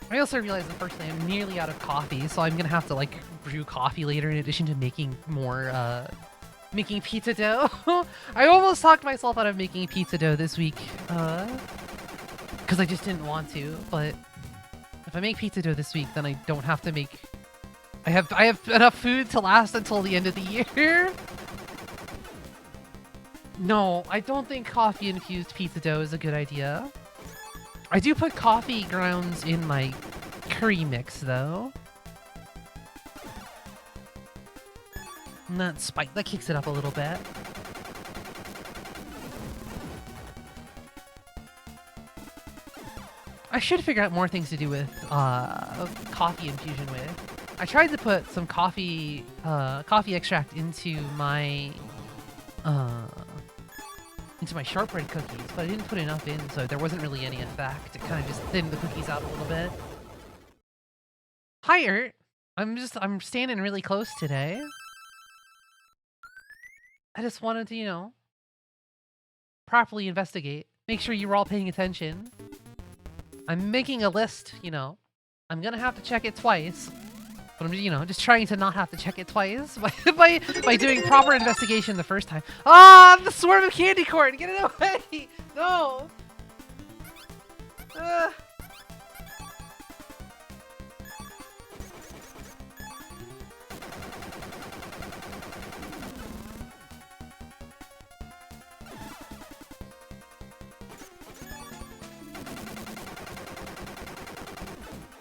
A: I also realized, unfortunately, I'm nearly out of coffee, so I'm gonna have to like brew coffee later in addition to making more, making pizza dough. I almost talked myself out of making pizza dough this week, because I just didn't want to, but if I make pizza dough this week, then I don't have to make... I have enough food to last until the end of the year. No, I don't think coffee-infused pizza dough is a good idea. I do put coffee grounds in my curry mix, though. And that kicks it up a little bit. I should figure out more things to do with coffee infusion with. I tried to put some coffee extract into my shortbread cookies, but I didn't put enough in, so there wasn't really any effect. It kind of just thinned the cookies out a little bit. Hi, Ert. I'm standing really close today. I just wanted to, you know, properly investigate. Make sure you were all paying attention. I'm making a list, you know. I'm gonna have to check it twice. But I'm, you know, just trying to not have to check it twice by doing proper investigation the first time. Ah, the swarm of candy corn! Get it away! No!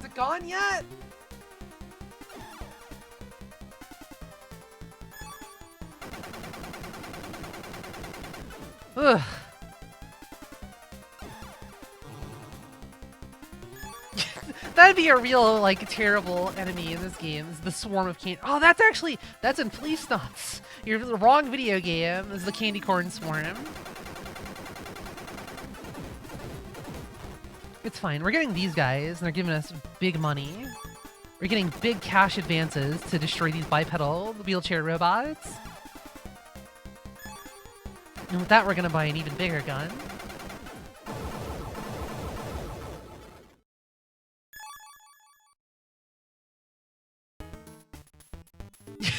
A: Is it gone yet? Ugh. That'd be a real, like, terrible enemy in this game, is the swarm of candy. Oh, that's in Police Nuts. You're the wrong video game, is the candy corn swarm. It's fine. We're getting these guys, and they're giving us big money. We're getting big cash advances to destroy these bipedal wheelchair robots. And with that, we're gonna buy an even bigger gun.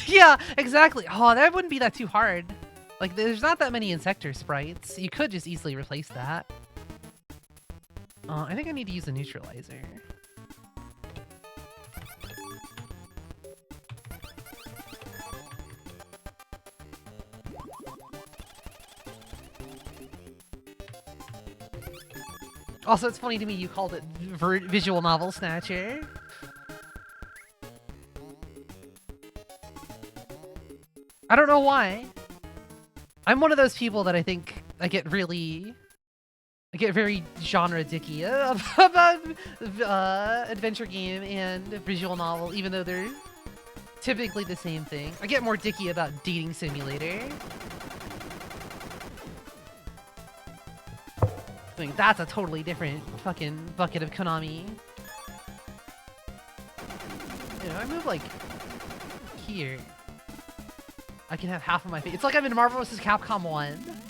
A: Yeah, exactly. Oh, that wouldn't be that too hard. Like, there's not that many Insector sprites. You could just easily replace that. I think I need to use a neutralizer. Also, it's funny to me you called it visual novel Snatcher. I don't know why. I'm one of those people that I think I get very genre dicky about adventure game and visual novel, even though they're typically the same thing. I get more dicky about dating simulator. I think that's a totally different fucking bucket of Konami. You know, I move like here. I can have half of my face. It's like I'm in Marvel vs. Capcom 1.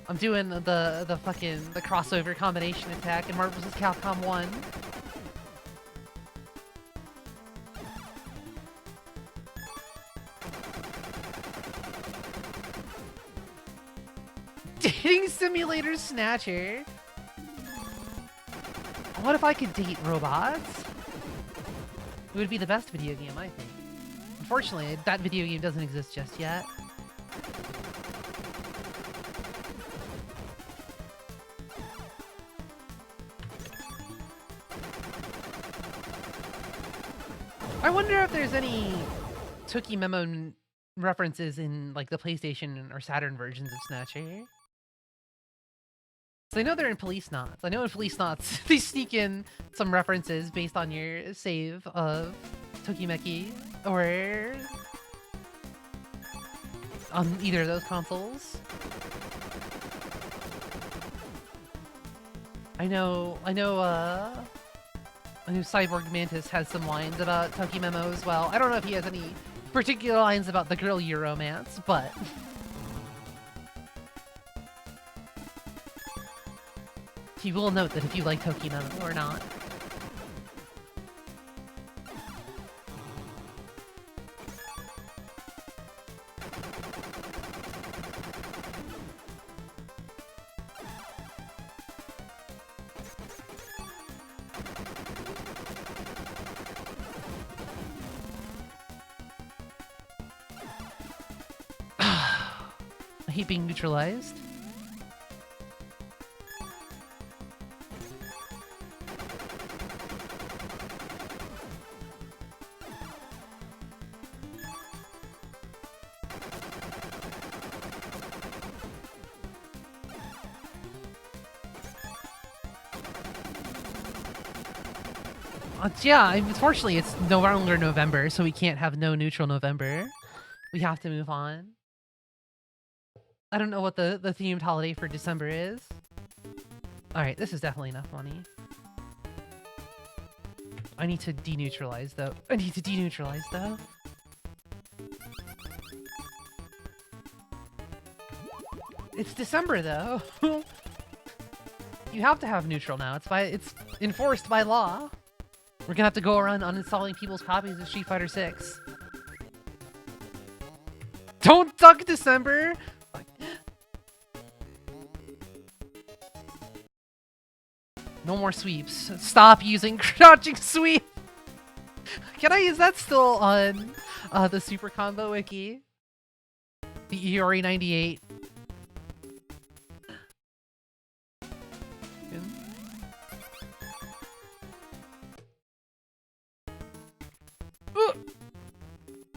A: I'm doing the crossover combination attack in Marvel vs. Capcom 1. Dating simulator Snatcher. What if I could date robots? It would be the best video game, I think. Unfortunately, that video game doesn't exist just yet. I wonder if there's any Toki Memo references in like the PlayStation or Saturn versions of Snatcher. So I know they're in Police Knots. I know in Police Knots they sneak in some references based on your save of Tokimeki or on either of those consoles. I know Cyborg Mantis has some lines about Toki Memo as well. I don't know if he has any particular lines about the girl you romance, but he will note that if you like Toki Memo or not. I hate being neutralized. Yeah, unfortunately it's no longer November, so we can't have no neutral November. We have to move on. I don't know what the themed holiday for December is. Alright, this is definitely enough money. I need to deneutralize though. It's December though. You have to have neutral now. It's enforced by law. We're gonna have to go around uninstalling people's copies of Street Fighter 6. Don't duck December! No more sweeps. Stop using crouching sweep! Is that still on the Super Combo Wiki? The Iori 98.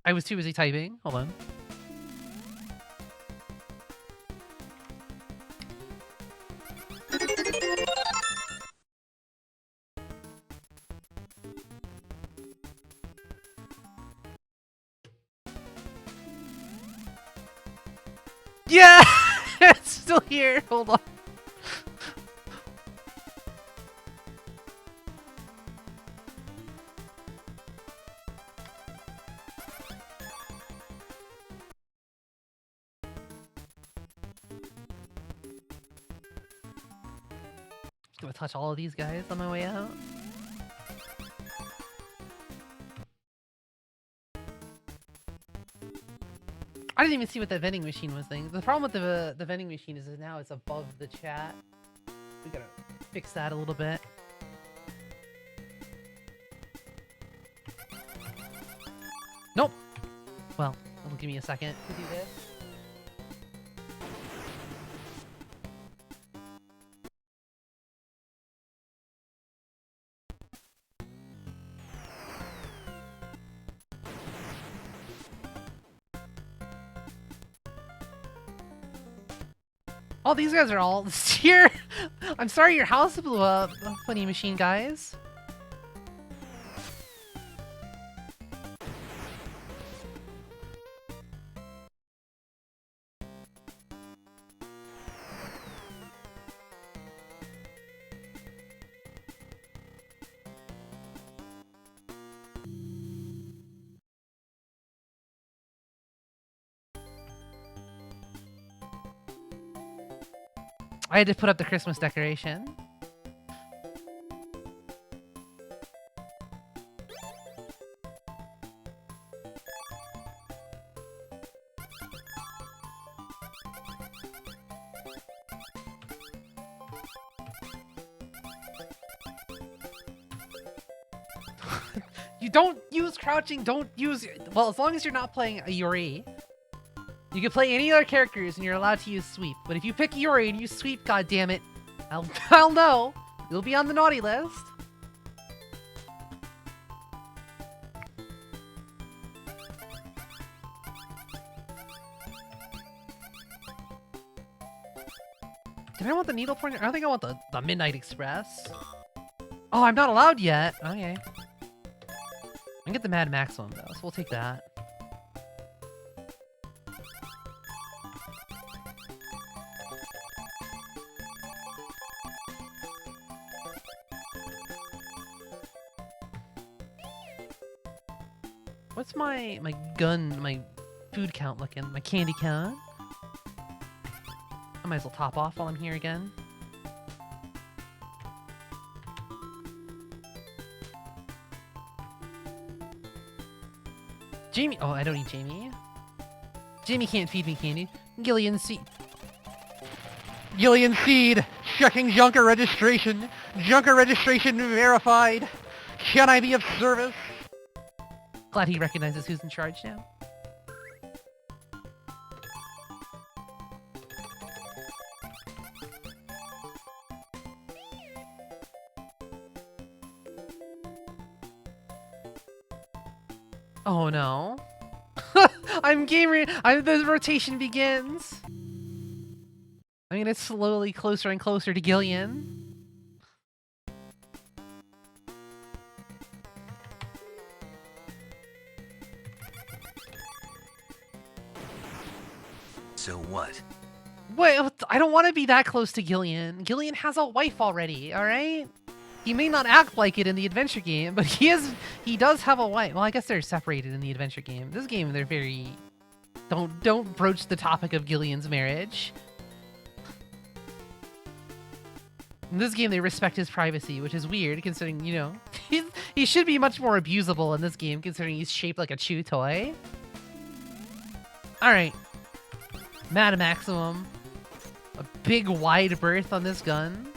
A: I was too busy typing. Hold on. Yeah! It's still here. Hold on. Do I touch all of these guys on my way out? I didn't even see what that vending machine was thing. The problem with the vending machine is that now it's above the chat. We gotta fix that a little bit. Nope. Well, it'll give me a second to do this. Oh, these guys are all here. I'm sorry your house blew up, funny machine guys. I had to put up the Christmas decoration. You don't use crouching, don't use... Well, as long as you're not playing a Yuri. You can play any other characters and you're allowed to use sweep. But if you pick Yuri and use sweep, goddammit, I'll know. You'll be on the naughty list. Did I want the needle pointer? I don't think I want the Midnight Express. Oh, I'm not allowed yet. Okay. I can get the Mad Maximum though, so we'll take that. What's my gun, my food count looking? My candy count? I might as well top off while I'm here again. Jamie, oh, I don't need Jamie. Jamie can't feed me candy. Gillian Seed.
B: Gillian Seed, checking Junker registration. Junker registration verified. Can I be of service?
A: Glad he recognizes who's in charge now. Oh no. The rotation begins. I mean, it's slowly closer and closer to Gillian.
D: So what?
A: Wait, I don't want to be that close to Gillian. Gillian has a wife already, alright? He may not act like it in the adventure game, but he does have a wife. Well, I guess they're separated in the adventure game. This game, they're very... Don't broach the topic of Gillian's marriage. In this game, they respect his privacy, which is weird, considering, you know, he should be much more abusable in this game, considering he's shaped like a chew toy. Alright. Mad Maximum. A big wide berth on this gun.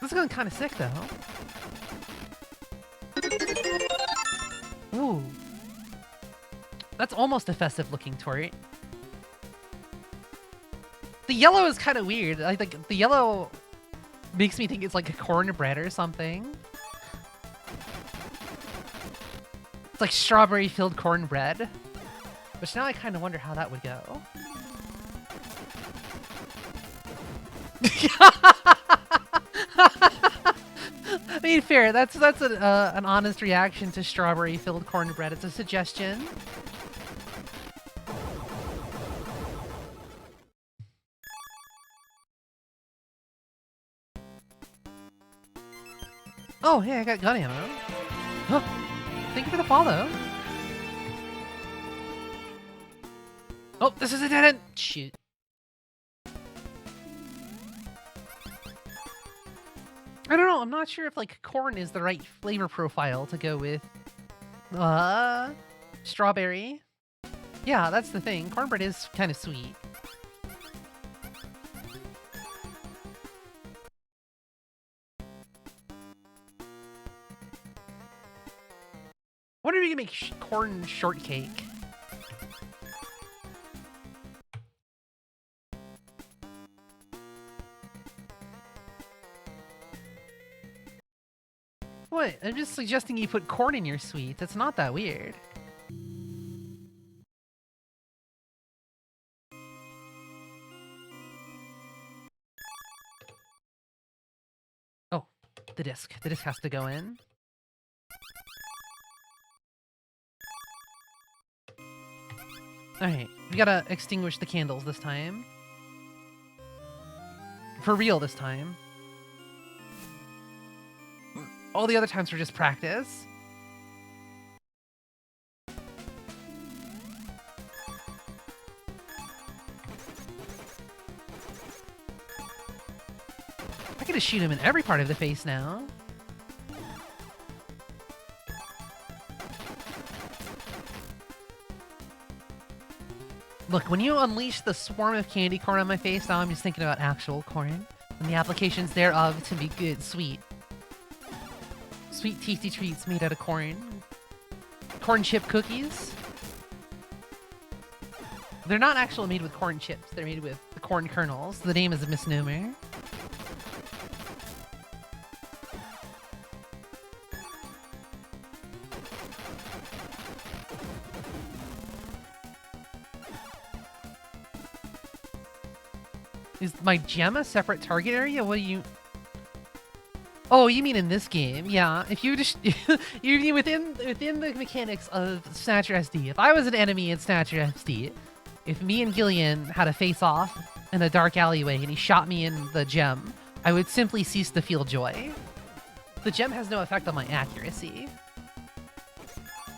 A: This gun's kind of sick, though. Ooh. That's almost a festive-looking turret. The yellow is kind of weird. I think the yellow makes me think it's like a cornbread or something. It's like strawberry-filled cornbread. Which now I kind of wonder how that would go. I mean, fair. That's an honest reaction to strawberry-filled cornbread. It's a suggestion. Oh, hey, I got gun ammo. Huh. Thank you for the follow. Oh, this is a dead end. Shoot. I don't know. I'm not sure if like corn is the right flavor profile to go with. Strawberry. Yeah, that's the thing. Cornbread is kind of sweet. I wonder if you can make corn shortcake. What? I'm just suggesting you put corn in your sweet. That's not that weird. Oh, the disc. The disc has to go in. Alright, we gotta extinguish the candles this time. For real this time. All the other times were just practice. I could just shoot him in every part of the face now. Look, when you unleash the swarm of candy corn on my face, now I'm just thinking about actual corn and the applications thereof to be good, sweet. Sweet tasty treats made out of corn. Corn chip cookies. They're not actually made with corn chips. They're made with the corn kernels. The name is a misnomer. Is my gem a separate target area? What do you... Oh, you mean in this game? Yeah. If you just you mean within the mechanics of Snatcher SD. If I was an enemy in Snatcher SD, if me and Gillian had a face-off in a dark alleyway and he shot me in the gem, I would simply cease to feel joy. The gem has no effect on my accuracy.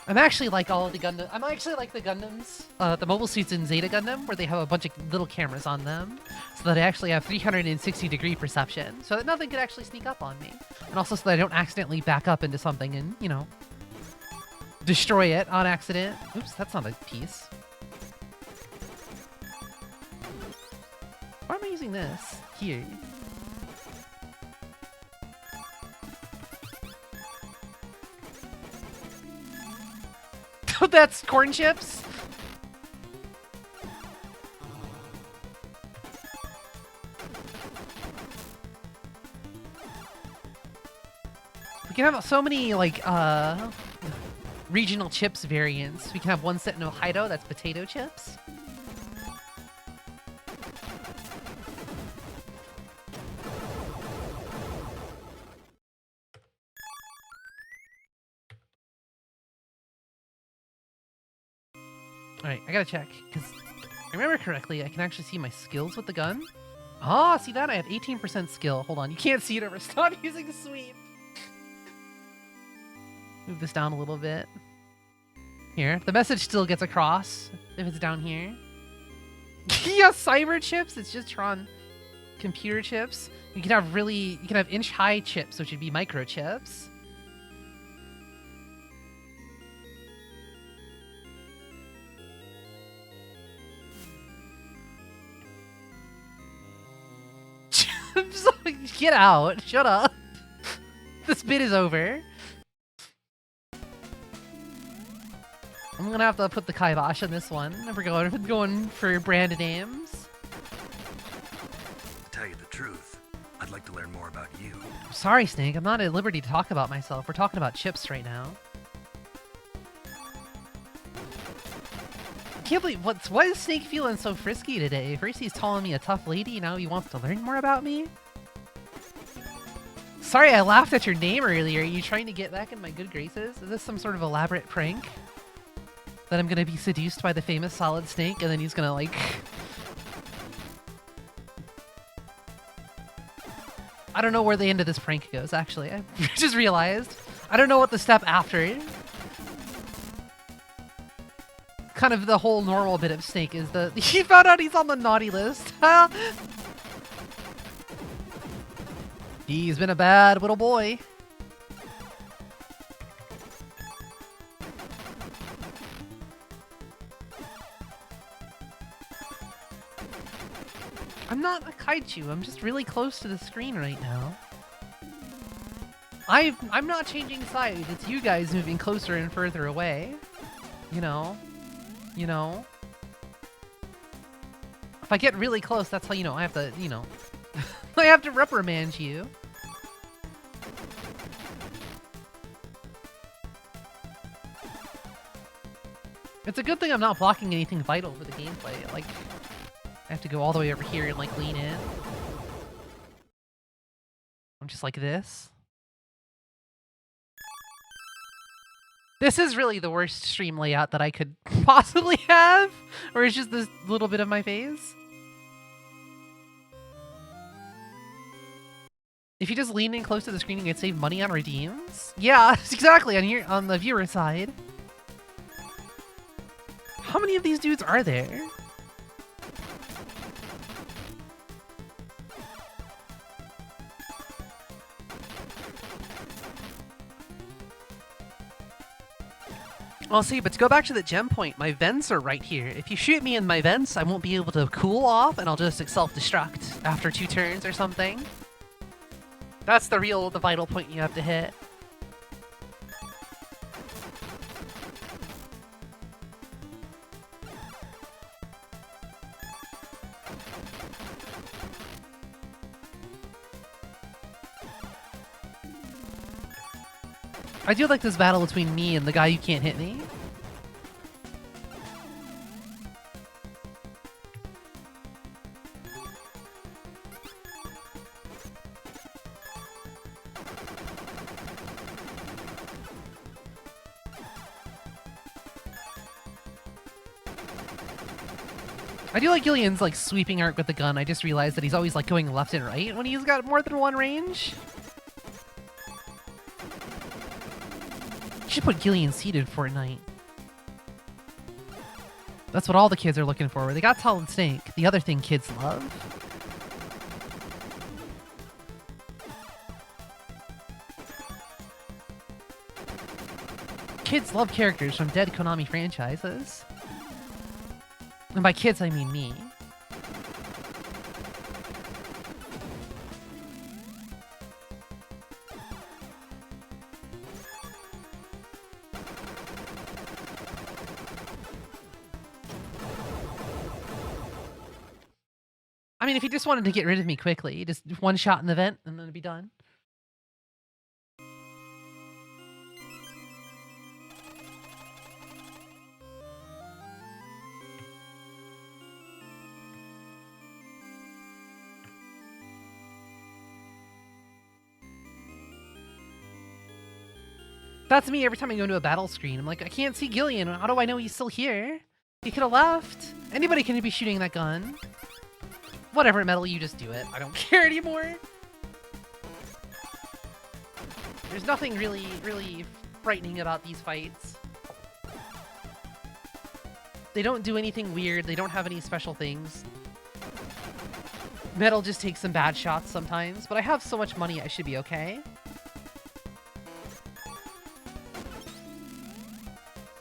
A: I'm actually like all of the Gundam. I'm actually like the Gundams, the mobile suits in Zeta Gundam, where they have a bunch of little cameras on them, so that I actually have 360-degree perception, so that nothing could actually sneak up on me, and also so that I don't accidentally back up into something and, you know, destroy it on accident. Oops, that's not a piece. Why am I using this? Here. That's corn chips? We can have so many, like, regional chips variants. We can have one set in Hokkaido that's potato chips. Alright, I gotta check, because I remember correctly, I can actually see my skills with the gun. Ah, see that? I have 18% skill. Hold on, you can't see it over. Stop using sweep. Move this down a little bit. Here, the message still gets across if it's down here. Yeah, cyber chips. It's just Tron computer chips. You can have inch-high chips, which would be microchips. Get out! Shut up! This bit is over. I'm gonna have to put the kibosh on this one. We're going for brand names.
D: To tell you the truth, I'd like to learn more about you.
A: Sorry, Snake. I'm not at liberty to talk about myself. We're talking about chips right now. I can't believe why is Snake feeling so frisky today? First he's calling me a tough lady, now he wants to learn more about me? Sorry, I laughed at your name earlier. Are you trying to get back in my good graces? Is this some sort of elaborate prank? That I'm gonna be seduced by the famous Solid Snake and then he's gonna, like... I don't know where the end of this prank goes, actually. I just realized. I don't know what the step after. Kind of the whole normal bit of Snake is the... He found out he's on the naughty list. He's been a bad little boy. I'm not a kaiju, I'm just really close to the screen right now. I'm not changing sides, it's you guys moving closer and further away. You know. You know. If I get really close, that's how you know I have to, you know. I have to reprimand you. It's a good thing I'm not blocking anything vital for the gameplay. Like, I have to go all the way over here and like lean in. I'm just like this. This is really the worst stream layout that I could possibly have, or it's just this little bit of my face. If you just lean in close to the screen, you can save money on redeems. Yeah, exactly, on the viewer side. How many of these dudes are there? Well, see, but to go back to the gem point, my vents are right here. If you shoot me in my vents, I won't be able to cool off, and I'll just self-destruct after 2 turns or something. That's the vital point you have to hit. I do like this battle between me and the guy who can't hit me. I do like Gillian's like sweeping arc with the gun. I just realized that he's always like going left and right when he's got more than one range. Should put Gillian seated for a night. That's what all the kids are looking for. They got Solid Snake, the other thing kids love. Kids love characters from dead Konami franchises. And by kids, I mean me. I mean, if he just wanted to get rid of me quickly, just one shot in the vent and then it'd be done. That's me every time I go into a battle screen. I'm like, I can't see Gillian. How do I know he's still here? He could have left. Anybody can be shooting that gun. Whatever, Metal, you just do it. I don't care anymore. There's nothing really frightening about these fights. They don't do anything weird. They don't have any special things. Metal just takes some bad shots sometimes, but I have so much money I should be okay.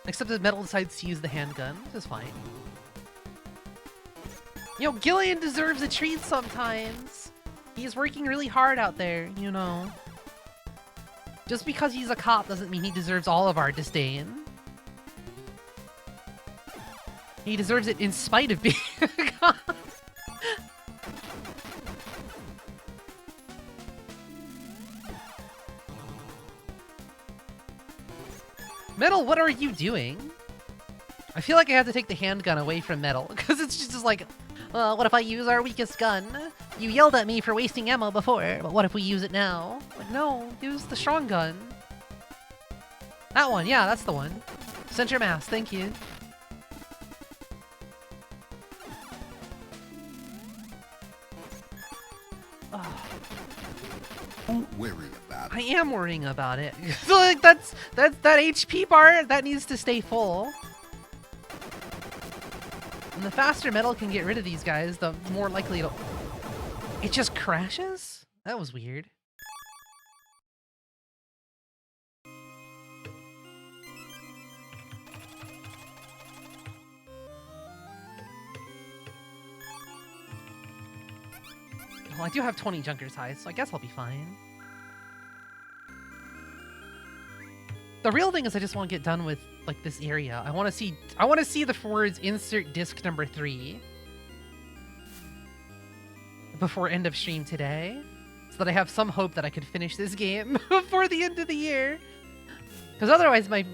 A: Except that Metal decides to use the handgun, which is fine. You know, Gillian deserves a treat sometimes. He's working really hard out there, you know. Just because he's a cop doesn't mean he deserves all of our disdain. He deserves it in spite of being a cop. Metal, what are you doing? I feel like I have to take the handgun away from Metal, because it's just like, what if I use our weakest gun? You yelled at me for wasting ammo before, but what if we use it now? Like, no, use the strong gun. That one, yeah, that's the one. Center mass, thank you.
E: Don't worry about it.
A: I am worrying about it. So, like, that HP bar, that needs to stay full. And the faster Metal can get rid of these guys, the more likely it'll... It just crashes? That was weird. Well, I do have 20 Junkers high, so I guess I'll be fine. The real thing is I just want to get done with like this area. I want to see the words insert disc number 3 before end of stream today, so that I have some hope that I could finish this game before the end of the year. Because otherwise my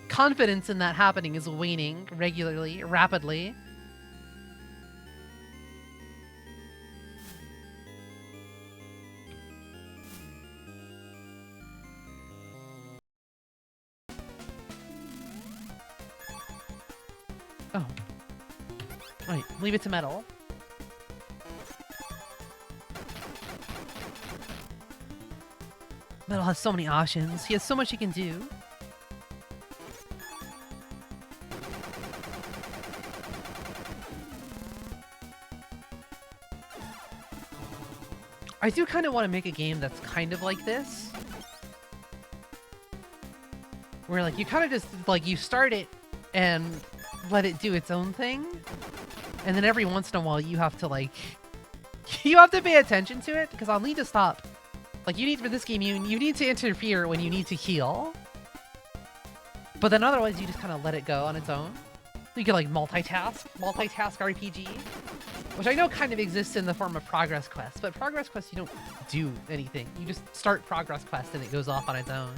A: confidence in that happening is waning regularly, rapidly. Oh. Right, leave it to metal. Metal has so many options. He has so much he can do. I do kind of want to make a game that's kind of like this. Where like you kind of just like you start it and let it do its own thing. And then every once in a while you have to like you have to pay attention to it because I'll need to stop. Like you need for this game you need to interfere when you need to heal. But then otherwise you just kind of let it go on its own. You can like multitask RPG, which I know kind of exists in the form of progress quests, but progress quests you don't do anything. You just start progress quest and it goes off on its own.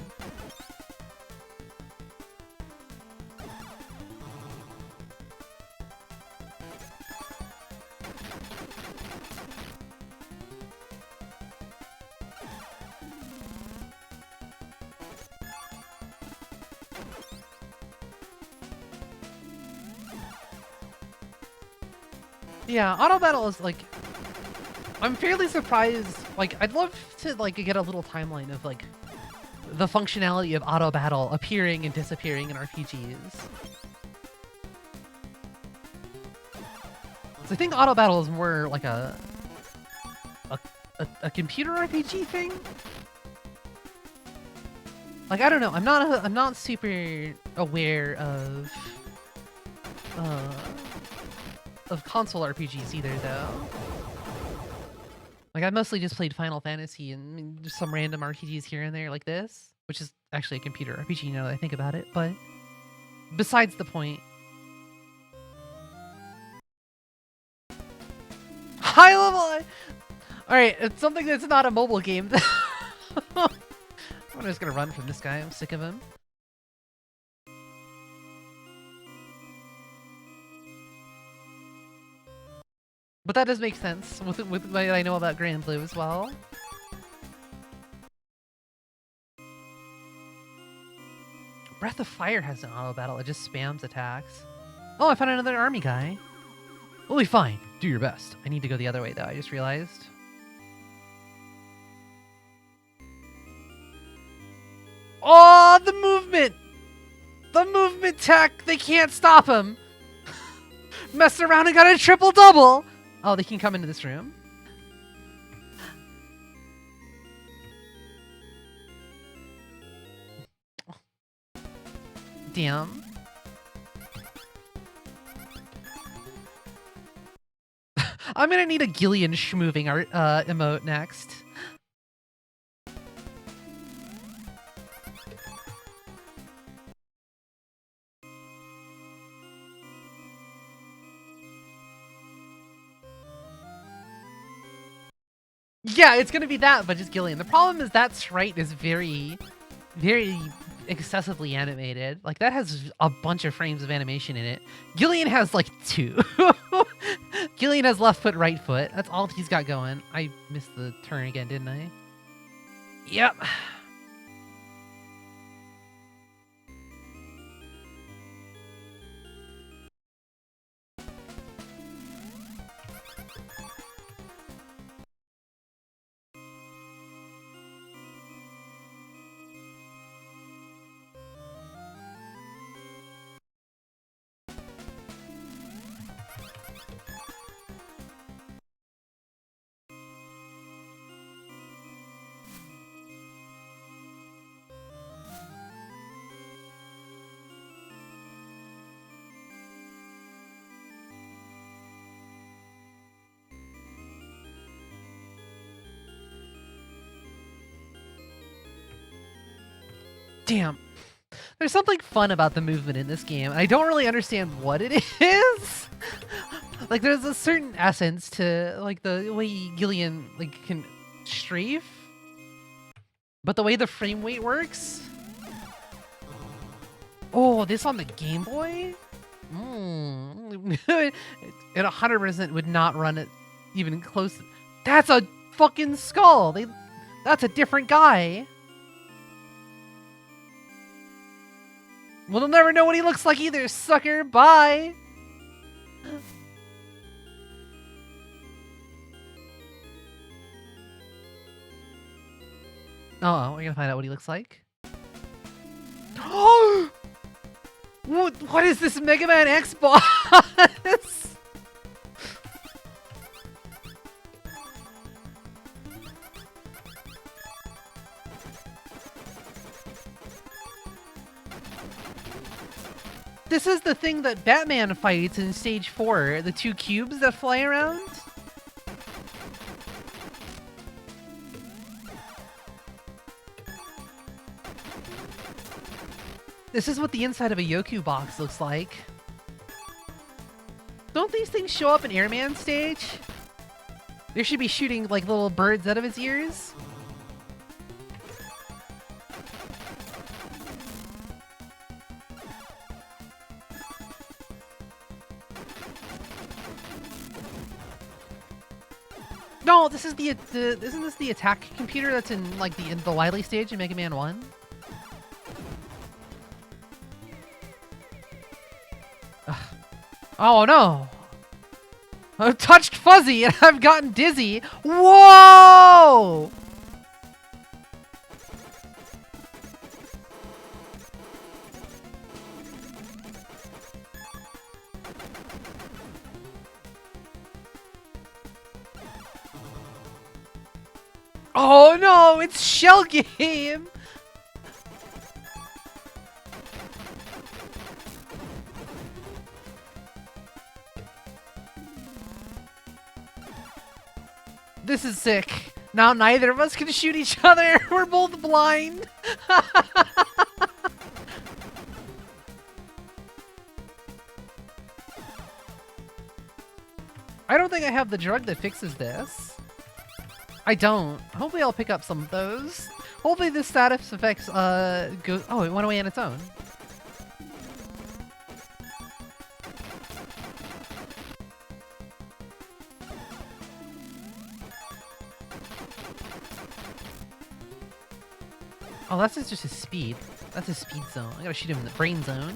A: Yeah, auto battle is like, I'm fairly surprised. Like, I'd love to like get a little timeline of like the functionality of auto battle appearing and disappearing in RPGs. So I think auto battle is more like a computer RPG thing. Like I don't know, I'm not super aware of console RPGs either, though. Like, I mostly just played Final Fantasy and just some random RPGs here and there like this, which is actually a computer RPG now that I think about it, but besides the point. High level! Alright, it's something that's not a mobile game. I'm just gonna run from this guy, I'm sick of him. But that does make sense with what I know about Grand Blue as well. Breath of Fire has an auto battle, it just spams attacks. Oh, I found another army guy. We'll be fine. Do your best. I need to go the other way though, I just realized. Oh, the movement! The movement tech! They can't stop him! Messed around and got a triple double! Oh, they can come into this room. Damn. I'm gonna need a Gillian schmoving art emote next. Yeah, it's gonna be that, but just Gillian. The problem is that sprite is very, very excessively animated. Like, that has a bunch of frames of animation in it. Gillian has, like, 2. Gillian has left foot, right foot. That's all he's got going. I missed the turn again, didn't I? Yep. Damn. There's something fun about the movement in this game. I don't really understand what it is. Like, there's a certain essence to, like, the way Gillian, like, can strafe. But the way the frame weight works... Oh, this on the Game Boy? It 100% would not run it even close. That's a fucking skull. That's a different guy. We'll never know what he looks like either, sucker. Bye. Oh, we're gonna find out what he looks like. Oh! What is this Mega Man X boss? This is the thing that Batman fights in stage 4, the 2 cubes that fly around. This is what the inside of a Yoku box looks like. Don't these things show up in Airman stage? There should be shooting like little birds out of his ears. No, this is the isn't this the attack computer that's in like the Wily stage in Mega Man 1? Ugh. Oh no! I've touched Fuzzy and I've gotten dizzy. Whoa! Oh no, it's Shell Game! This is sick. Now neither of us can shoot each other. We're both blind. I don't think I have the drug that fixes this. I don't. Hopefully I'll pick up some of those. Hopefully this status effects goes. Oh, it went away on its own. Oh, that's just his speed. That's his speed zone. I gotta shoot him in the brain zone.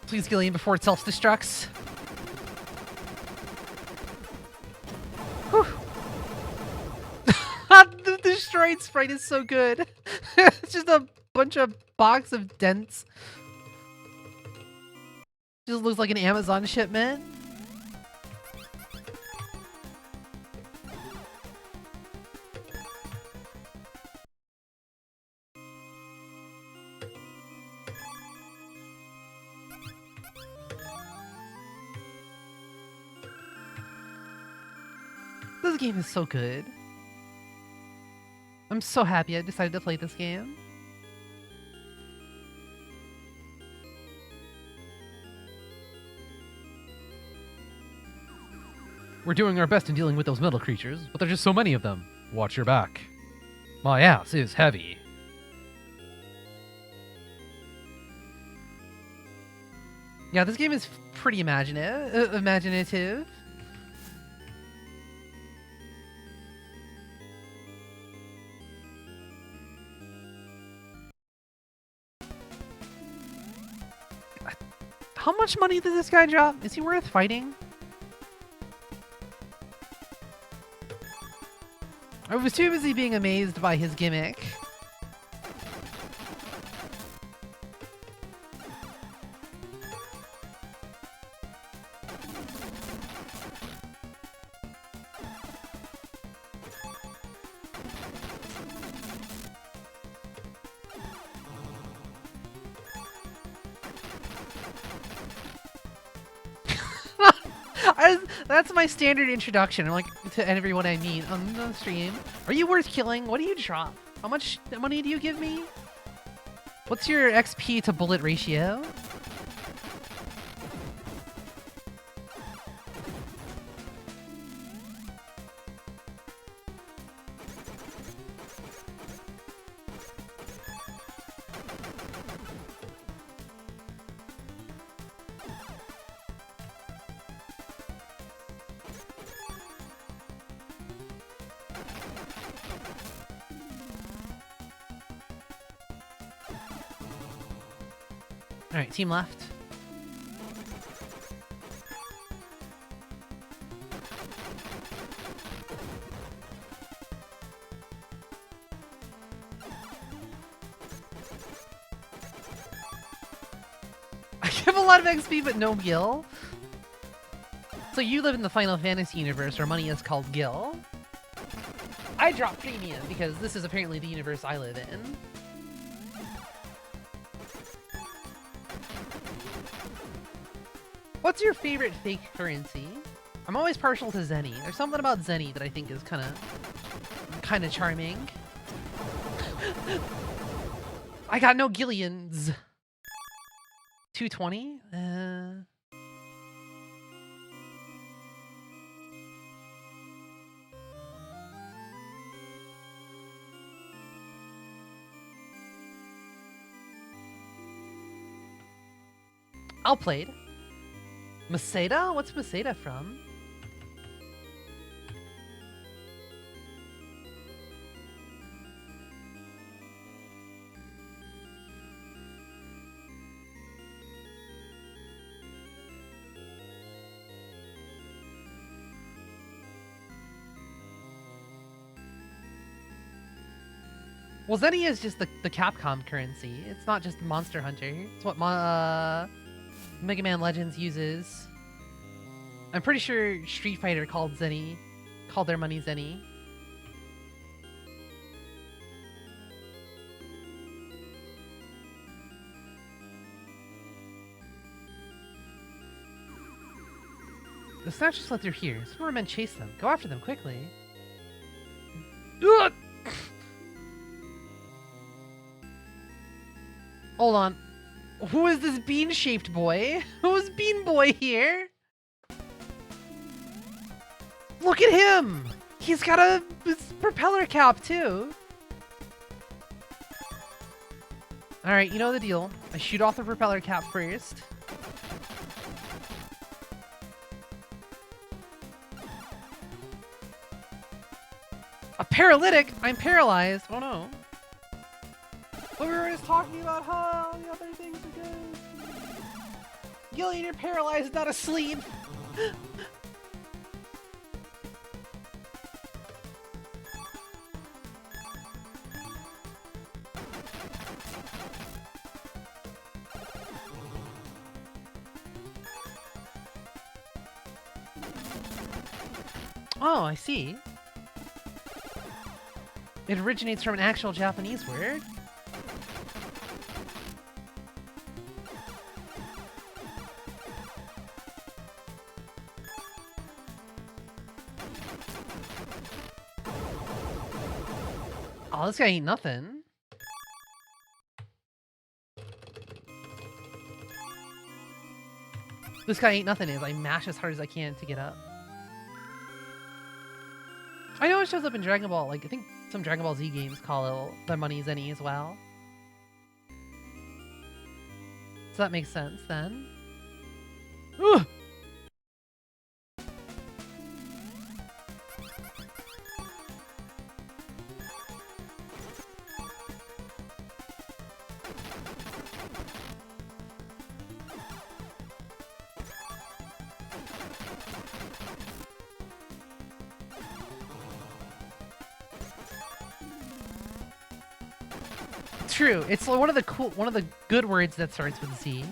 A: Please kill him before it self-destructs. Whew. The destroyed sprite is so good. It's just a bunch of box of dents. Just looks like an Amazon shipment. This game is so good. I'm so happy I decided to play this game.
C: We're doing our best in dealing with those metal creatures, but there's just so many of them. Watch your back. My ass is heavy.
A: Yeah, this game is pretty imaginative. How much money did this guy drop? Is he worth fighting? I was too busy being amazed by his gimmick. That's my standard introduction. I'm like to everyone I meet on the stream. Are you worth killing? What do you drop? How much money do you give me? What's your XP to bullet ratio? Alright, team left. I give a lot of XP but no Gil. So you live in the Final Fantasy universe where money is called Gil. I drop premium because this is apparently the universe I live in. What's your favorite fake currency? I'm always partial to Zenny. There's something about Zenny that I think is kind of charming. I got no Gillians. 220? Outplayed. Maseda? What's Maseda from? Well, Zenny is just the Capcom currency. It's not just Monster Hunter. It's what Mega Man Legends uses. I'm pretty sure Street Fighter called their money Zenny. The Snatcher slid through here. Some more men chase them. Go after them quickly. Ugh! Hold on. Who is this bean-shaped boy? Who's Bean Boy here? Look at him! He's got a propeller cap, too. Alright, you know the deal. I shoot off the propeller cap first. A paralytic? I'm paralyzed. Oh no. But we were just talking about how the other things are good. Gillian, you're paralyzed, not asleep. Oh, I see. It originates from an actual Japanese word. Oh, this guy ain't nothing. This guy ain't nothing is I mash as hard as I can to get up. I know it shows up in Dragon Ball, like I think some Dragon Ball Z games call their money Zenny as well. So that makes sense then. Ugh! True. It's one of the good words that starts with Z.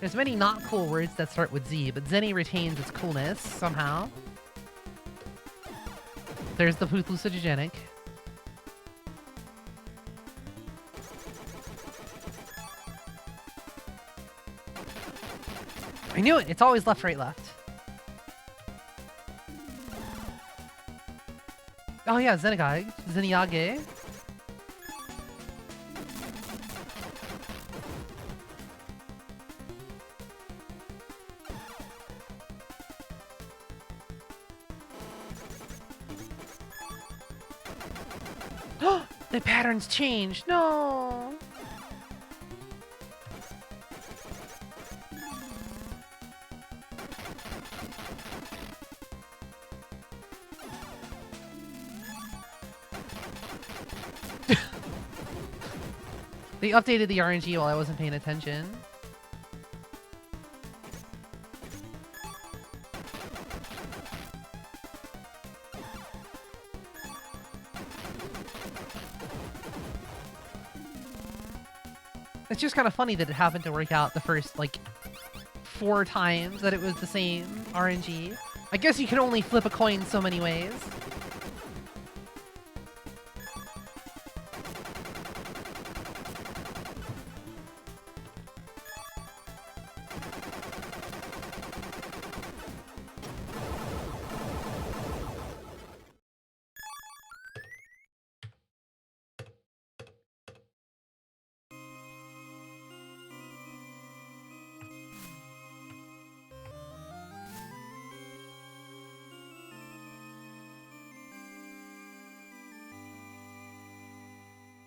A: There's many not cool words that start with Z, but Zenny retains its coolness somehow. There's the hallucinogenic. I knew it. It's always left, right, left. Oh yeah, Zenigage. The pattern's changed. No. They updated the RNG while I wasn't paying attention. It's just kind of funny that it happened to work out the first, like, 4 times that it was the same RNG. I guess you can only flip a coin so many ways.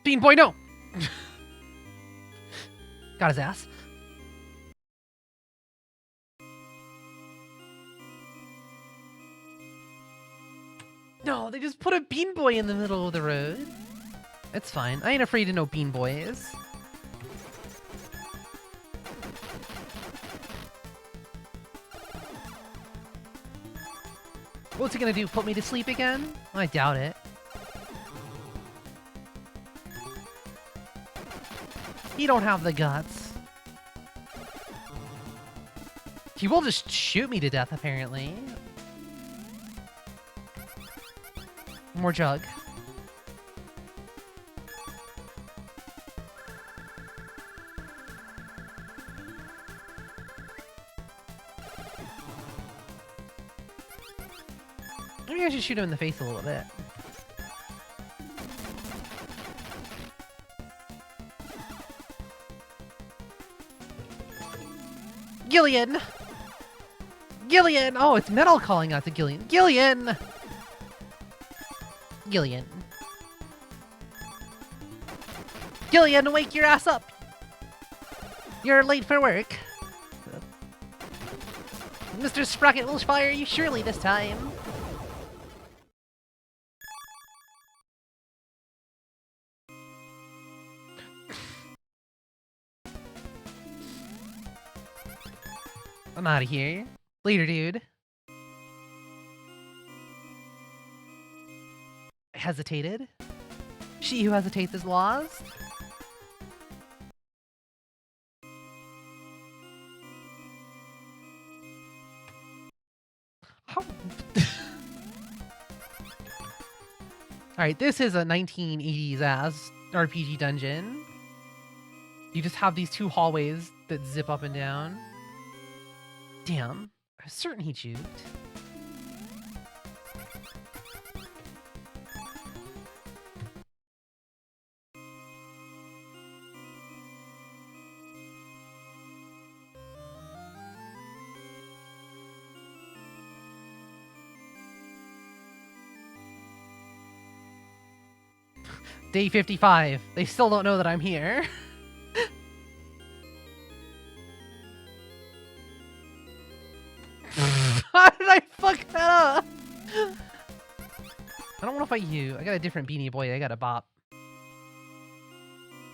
A: Bean Boy, no! Got his ass. No, they just put a Bean Boy in the middle of the road. It's fine. I ain't afraid of no Bean Boys. What's he gonna do? Put me to sleep again? I doubt it. He don't have the guts. He will just shoot me to death, apparently. More jug. Maybe I should shoot him in the face a little bit. Gillian! Gillian! Oh, it's Metal calling out to Gillian. Gillian! Gillian. Gillian, wake your ass up! You're late for work. Mr. Sprocket will fire you surely this time. I'm out of here. Later, dude. I hesitated. She who hesitates is lost. Alright, this is a 1980s ass RPG dungeon. You just have these 2 hallways that zip up and down. Damn, I was certain he juked. Day 55. They still don't know that I'm here. How did I fuck that up? I don't want to fight you. I got a different Beanie Boy I gotta bop.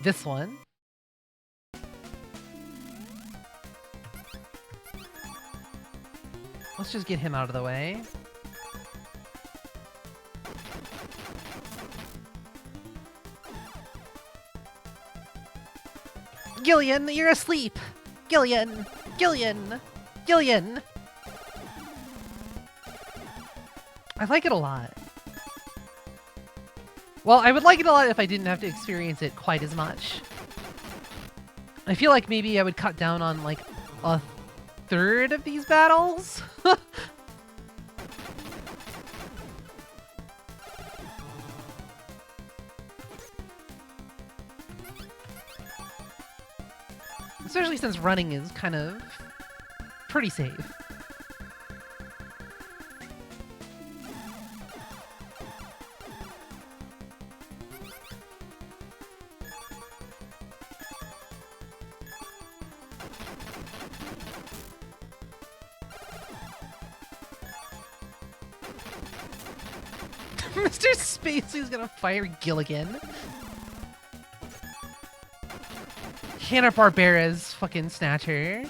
A: This one. Let's just get him out of the way. Gillian, you're asleep! Gillian! Gillian! Gillian! I like it a lot. Well, I would like it a lot if I didn't have to experience it quite as much. I feel like maybe I would cut down on, like, a third of these battles? Especially since running is kind of pretty safe. Mr. Spacey's gonna fire Gilligan. Hanna-Barbera's fucking Snatcher.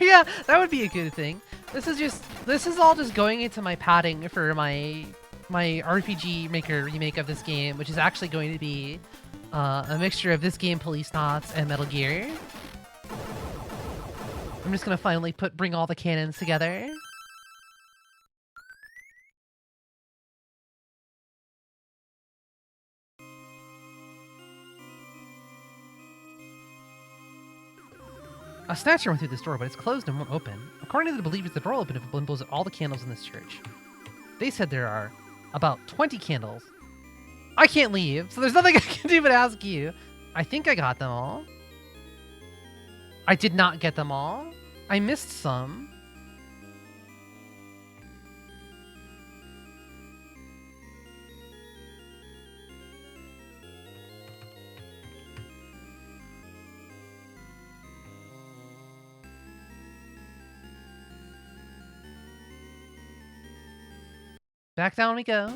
A: Yeah, that would be a good thing. This is all just going into my padding for my RPG Maker remake of this game, which is actually going to be a mixture of this game, Police Knots, and Metal Gear. I'm just gonna finally bring all the cannons together. A Snatcher went through this door, but it's closed and won't open. According to the believers, the door will open if a balloon blows out all the candles in this church. They said there are about 20 candles. I can't leave, so there's nothing I can do but ask you. I think I got them all. I did not get them all. I missed some. Back down we go.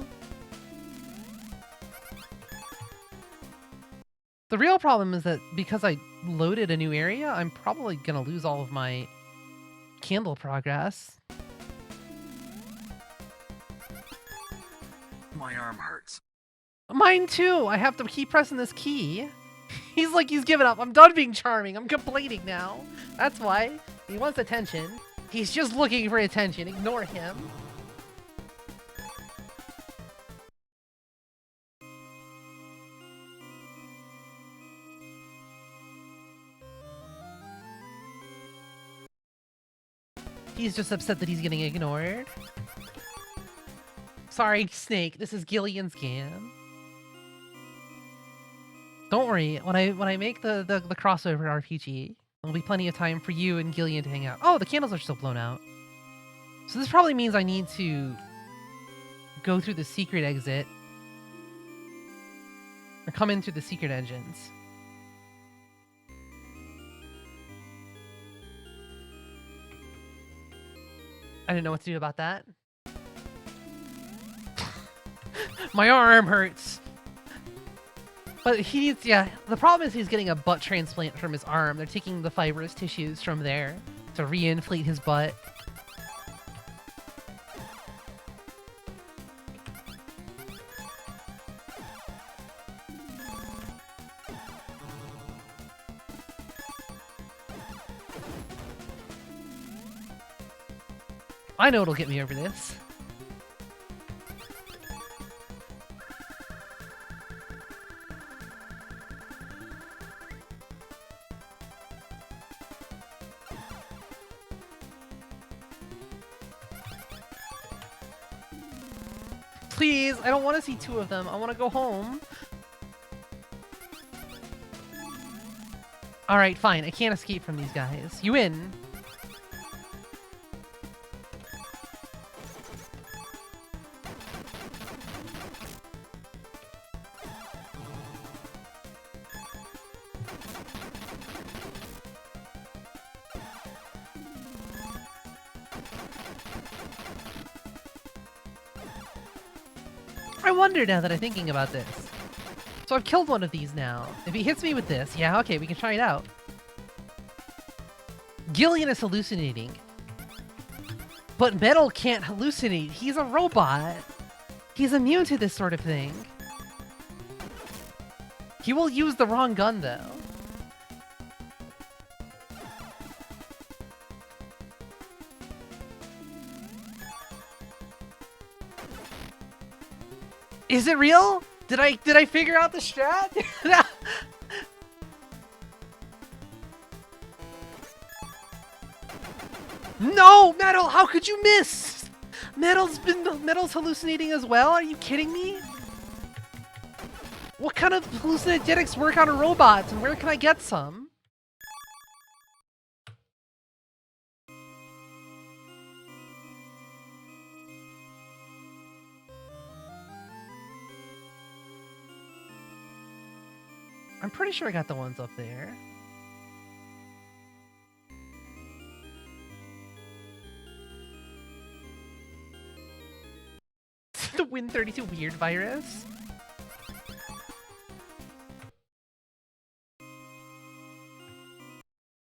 A: The real problem is that because I loaded a new area, I'm probably gonna lose all of my candle progress.
D: My arm hurts.
A: Mine too! I have to keep pressing this key. He's like, he's given up. I'm done being charming. I'm complaining now. That's why. He wants attention. He's just looking for attention. Ignore him. He's just upset that he's getting ignored. Sorry, Snake. This is Gillian's game. Don't worry. When I make the crossover RPG, there'll be plenty of time for you and Gillian to hang out. Oh, the candles are still blown out. So this probably means I need to go through the secret exit. Or come in through the secret engines. I didn't know what to do about that. My arm hurts. But he needs, yeah, the problem is he's getting a butt transplant from his arm. They're taking the fibrous tissues from there to reinflate his butt. I know it'll get me over this. Please, I don't want to see two of them. I want to go home. Alright, fine. I can't escape from these guys. You win. I wonder now that I'm thinking about this. So I've killed one of these now. If he hits me with this, yeah, okay, we can try it out. Gillian is hallucinating. But Metal can't hallucinate. He's a robot. He's immune to this sort of thing. He will use the wrong gun, though. Is it real? Did I figure out the strat? No, Metal, how could you miss? Metal's hallucinating as well? Are you kidding me? What kind of hallucinogenics work on a robot, and where can I get some? I'm pretty sure I got the ones up there. The Win32 weird virus?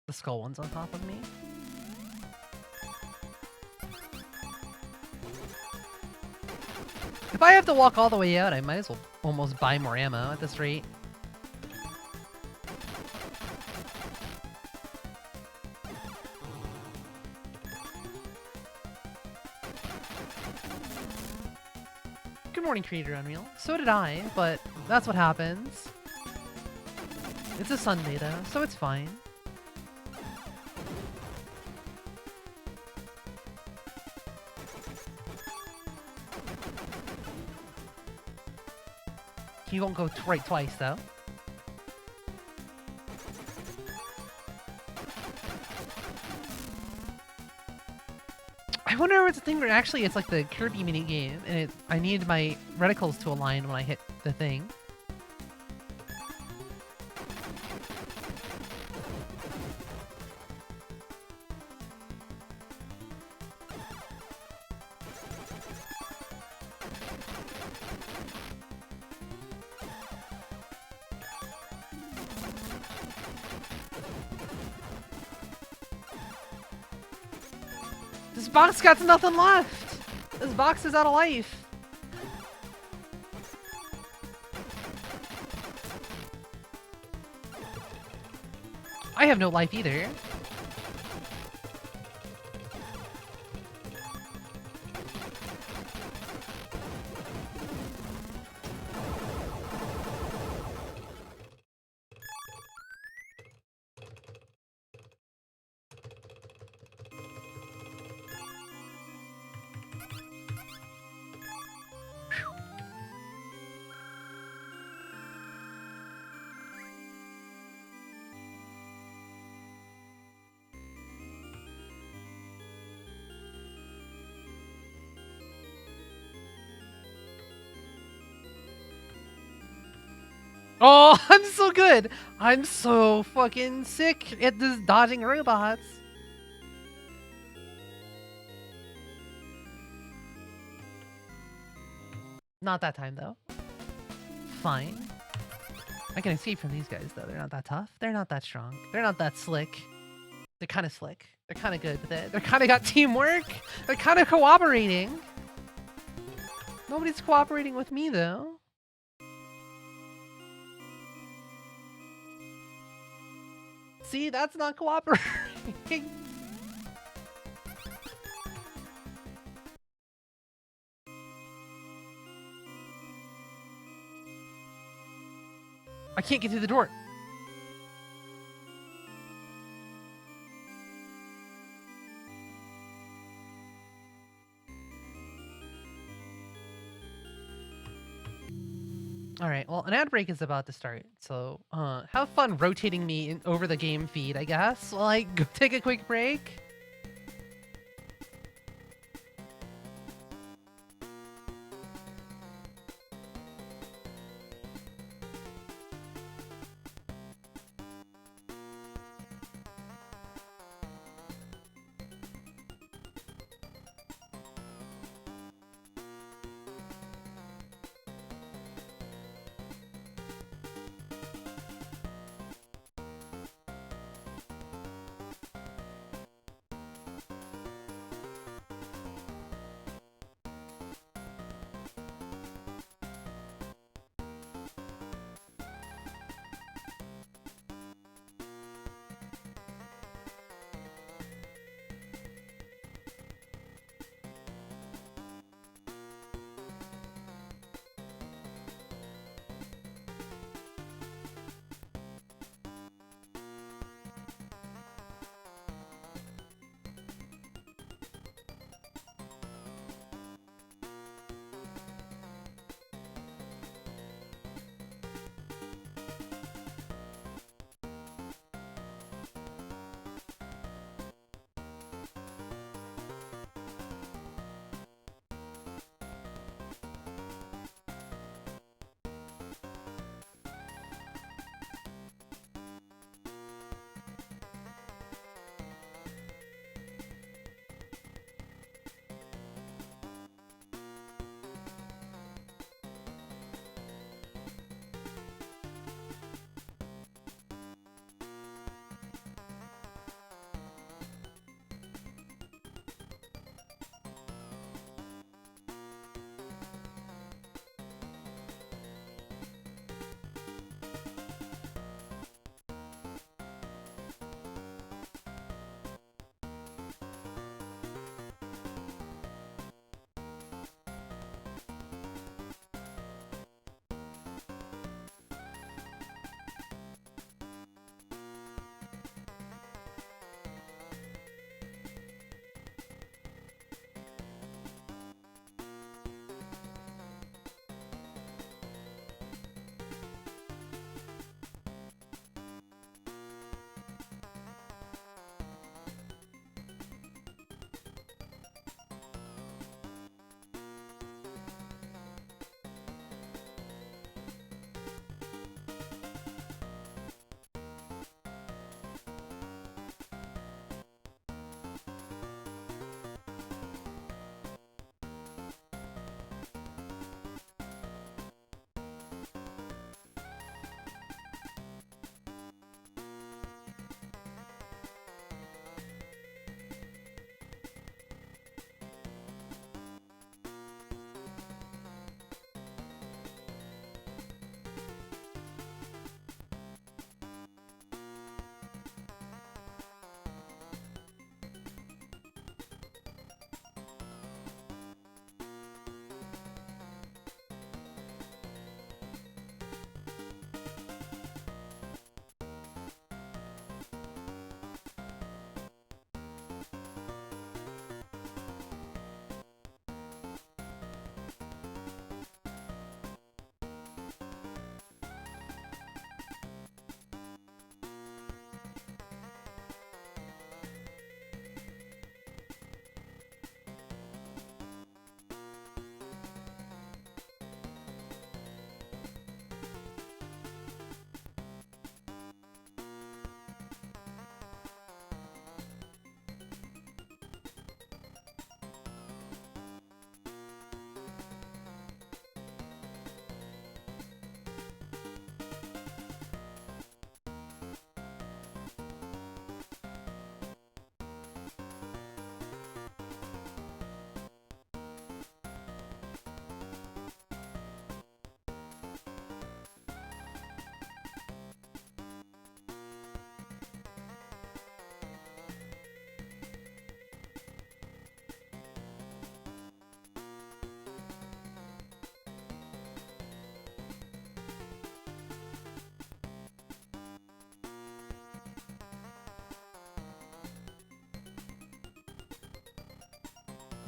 A: The skull one's on top of me. If I have to walk all the way out, I might as well almost buy more ammo at this rate. Good morning, Creator Unreal. So did I, but that's what happens. It's a Sunday though, so it's fine. You won't go right twice though. I wonder if it's a thing where actually it's like the Kirby mini game, and I need my reticles to align when I hit the thing. This box got nothing left! This box is out of life! I have no life either. Oh, I'm so good! I'm so fucking sick at this dodging robots. Not that time, though. Fine. I can escape from these guys, though. They're not that tough. They're not that strong. They're not that slick. They're kind of slick. They're kind of good with it. They're kind of got teamwork. They're kind of cooperating. Nobody's cooperating with me, though. See, that's not cooperating. I can't get through the door. Alright, well, an ad break is about to start, so, have fun rotating me over the game feed, I guess. Like, go take a quick break.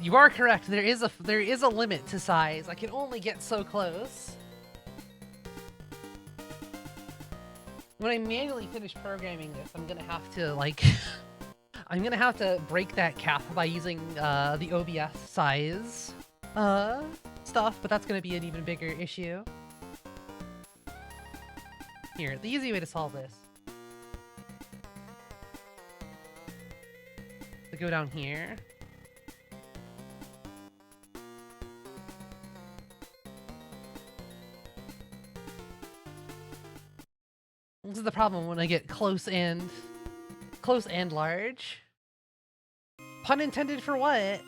A: You are correct. There is a limit to size. I can only get so close. When I manually finish programming this, I'm gonna have to like I'm gonna have to break that cap by using the OBS size stuff, but that's gonna be an even bigger issue. Here, the easy way to solve this. To go down here. This is the problem when I get close and large. Pun intended for what?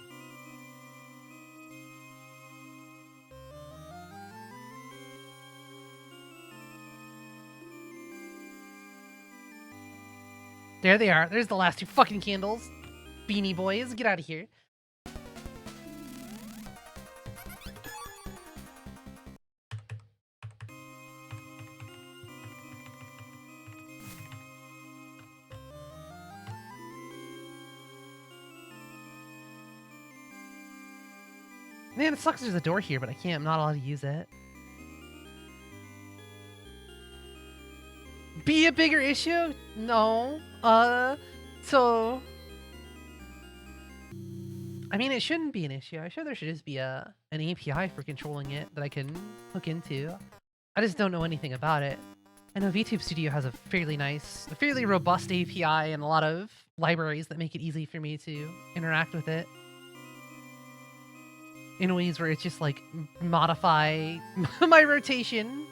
A: There they are. There's the last two fucking candles. Beanie Boys, get out of here. Man, it sucks there's a door here, but I can't. I'm not allowed to use it. Be a bigger issue? No. So... I mean, it shouldn't be an issue. I'm sure there should just be an API for controlling it that I can hook into. I just don't know anything about it. I know VTube Studio has a fairly robust API and a lot of libraries that make it easy for me to interact with it. In ways where it's just like, modify my rotation.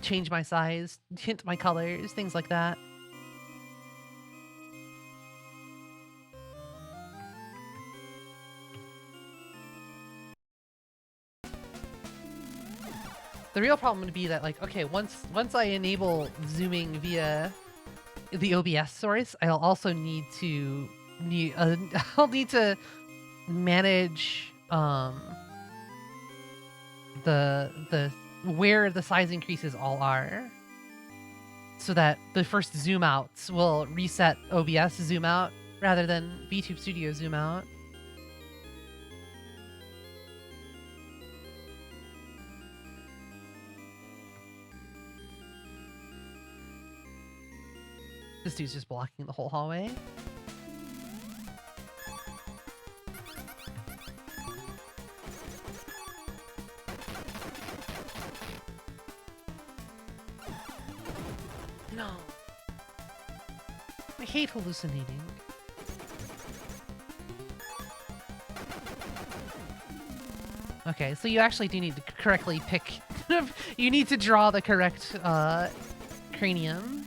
A: Change my size, tint my colors, things like that. The real problem would be that, like, okay, once I enable zooming via the OBS source, I'll also need to I'll need to manage the where the size increases all are, so that the first zoom outs will reset OBS zoom out rather than VTube Studio zoom out. This dude's just blocking the whole hallway. No. I hate hallucinating. Okay, so you actually do need to correctly pick... you need to draw the correct cranium.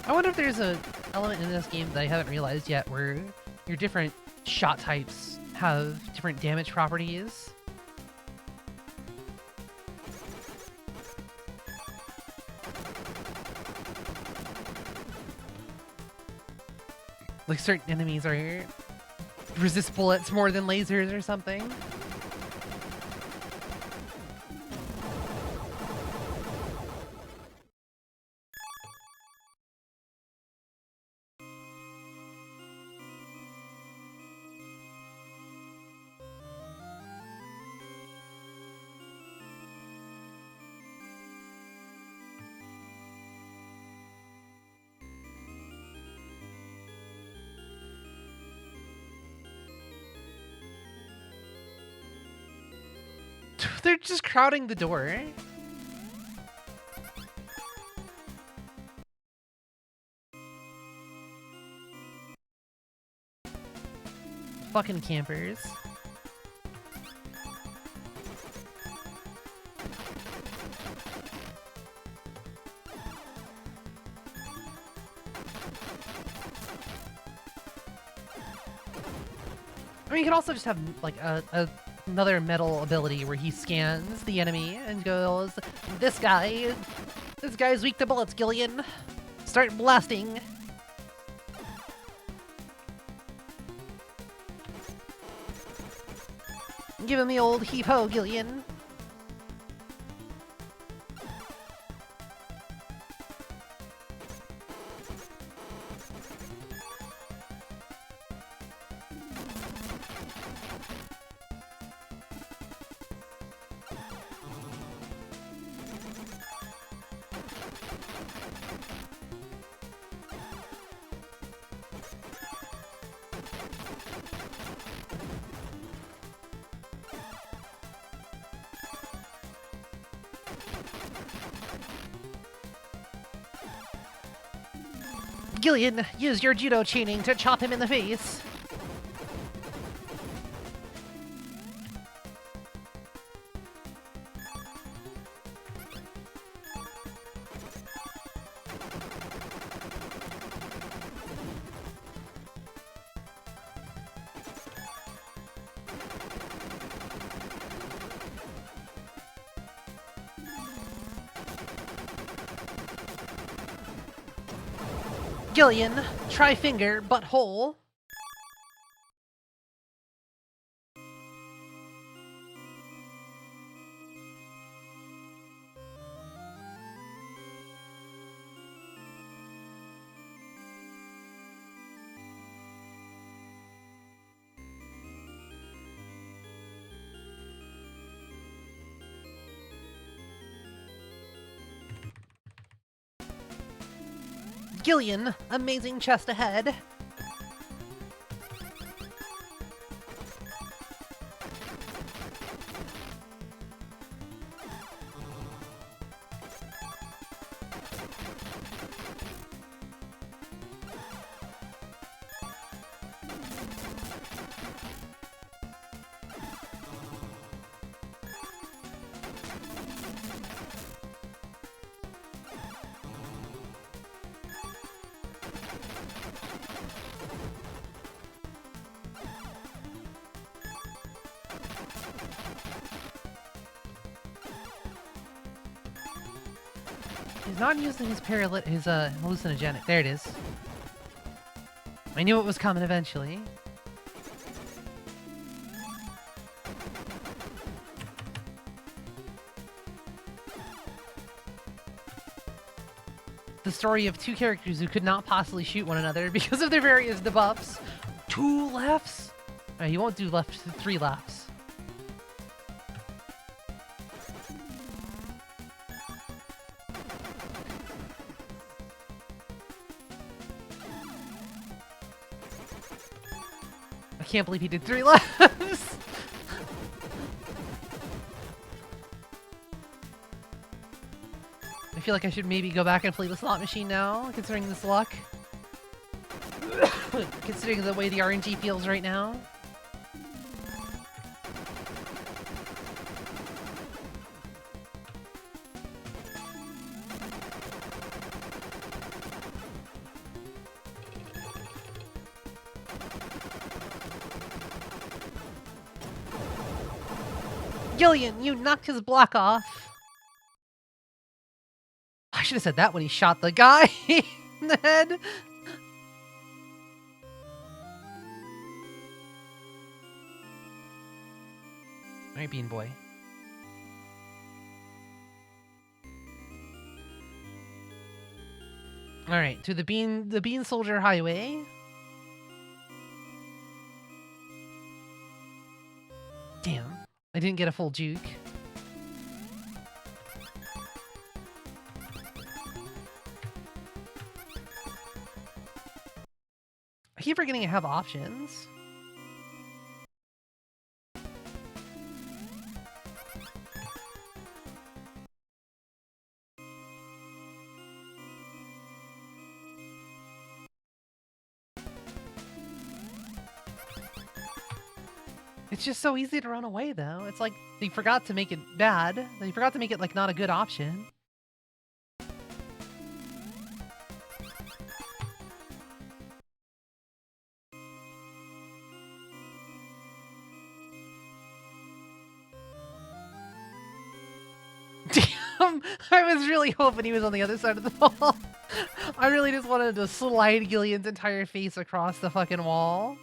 A: I wonder if there's an element in this game that I haven't realized yet where your different shot types have different damage properties. Like certain enemies are resist bullets more than lasers or something. They're just crowding the door. Fucking campers. I mean, you could also just have like another metal ability where he scans the enemy and goes, this guy's weak to bullets, Gillian. Start blasting. Give him the old heave-ho, Gillian. Gillian, use your judo training to chop him in the face. Gillian, try finger, but hole. Gillian, amazing chest ahead. He's not using his hallucinogenic. There it is. I knew it was coming eventually. The story of two characters who could not possibly shoot one another because of their various debuffs. 2 lefts? You won't do left 3 laps. I can't believe he did 3 lefts! I feel like I should maybe go back and play the slot machine now, considering this luck. Considering the way the RNG feels right now. Gillian, you knocked his block off. I should have said that when he shot the guy in the head. Alright, Bean Boy. Alright, to the Bean Soldier Highway. Damn, I didn't get a full juke. I keep forgetting I have options. It's just so easy to run away, though. It's like they forgot to make it bad. They forgot to make it, like, not a good option. Damn! I was really hoping he was on the other side of the wall. I really just wanted to slide Gillian's entire face across the fucking wall.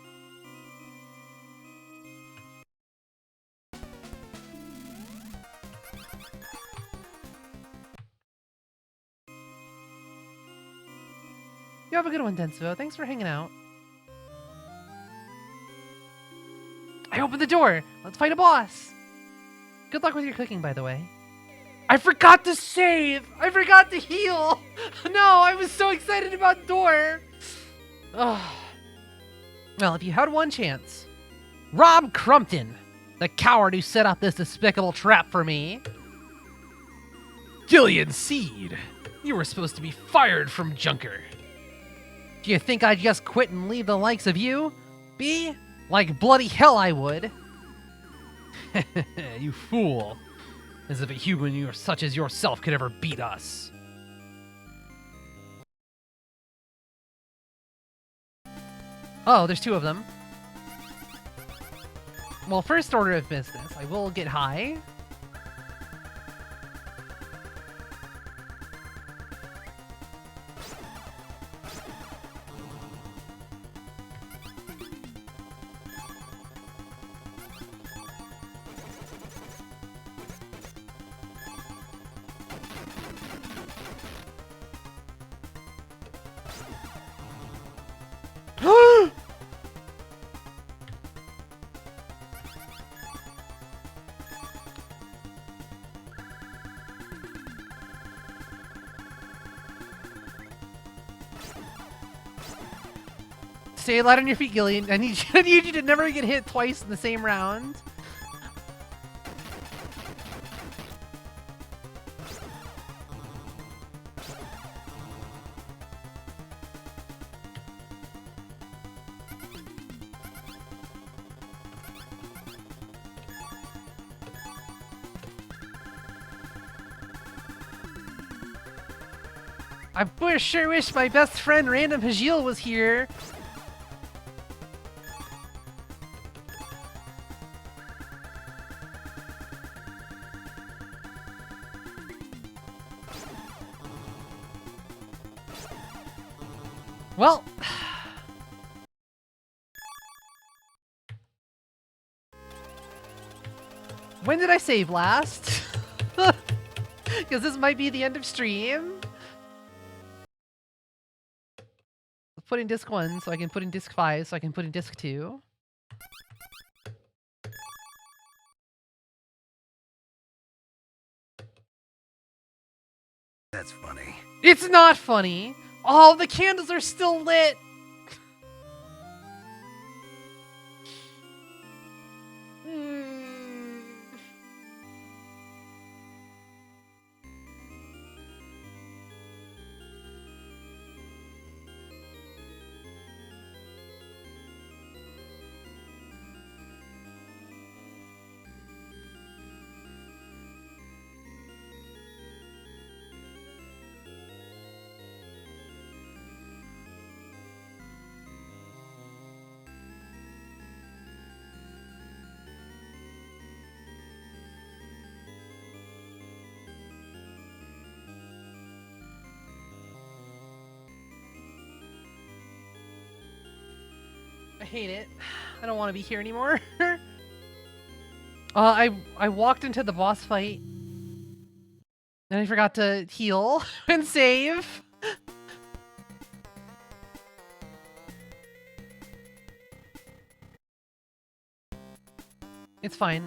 A: You have a good one, Denso. Thanks for hanging out. I opened the door. Let's fight a boss. Good luck with your cooking, by the way. I forgot to save. I forgot to heal. No, I was so excited about door. Ugh. Well, if you had one chance, Rob Crumpton, the coward who set up this despicable trap for me.
C: Gillian Seed, you were supposed to be fired from Junker.
A: Do you think I'd just quit and leave the likes of you? Be? Like bloody hell I would.
C: You fool. As if a human such as yourself could ever beat us.
A: Oh, there's two of them. Well, first order of business, I will get high. Stay light on your feet, Gillian. I need you to never get hit twice in the same round. I sure wish my best friend Random Hajil was here. Well, when did I save last? Because this might be the end of stream. Put in disc 1 so I can put in disc 5 so I can put in disc 2.
D: That's funny.
A: It's not funny. Oh, the candles are still lit. I hate it. I don't want to be here anymore. I walked into the boss fight and I forgot to heal and save. It's fine.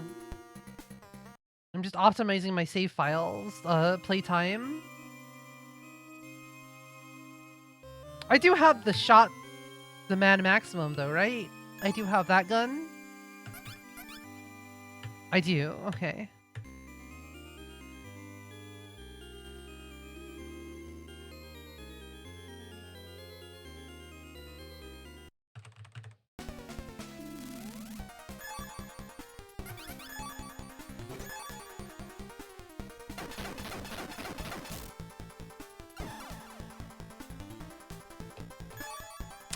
A: I'm just optimizing my save files, playtime. I do have the shot, the Mad Maximum though, right? I do have that gun. I do, okay.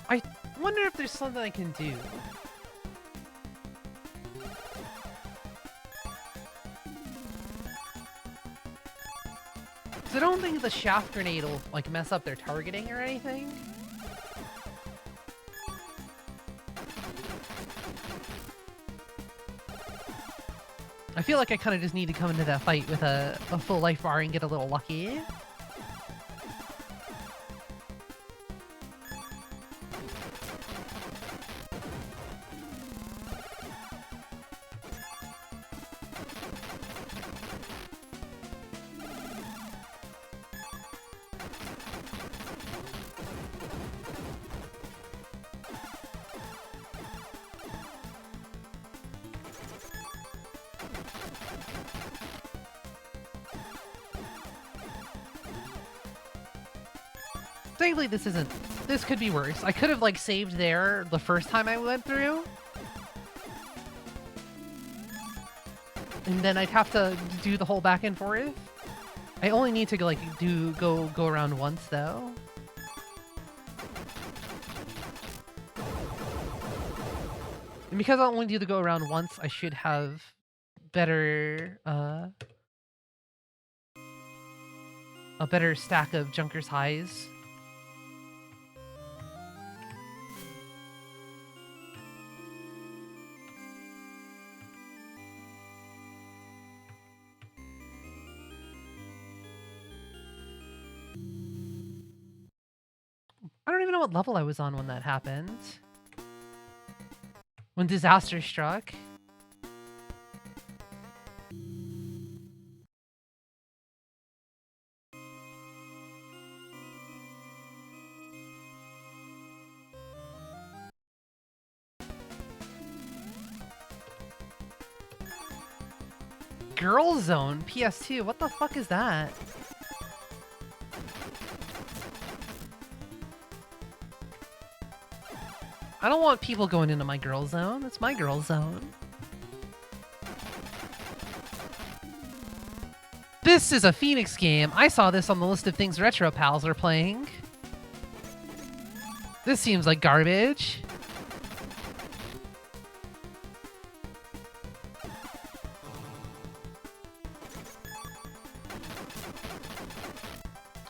A: I wonder if there's something I can do. I don't think the shaft grenade will like mess up their targeting or anything. I feel like I kind of just need to come into that fight with a full life bar and get a little lucky. Thankfully, this could be worse. I could have, like, saved there the first time I went through. And then I'd have to do the whole back and forth. I only need to, like, go around once, though. And because I only do the go around once, I should have better, a better stack of Junker's Highs. I don't even know what level I was on when that happened. When disaster struck. Girl Zone PS2, what the fuck is that? I don't want people going into my girl zone. It's my girl zone. This is a Phoenix game. I saw this on the list of things Retro Pals are playing. This seems like garbage.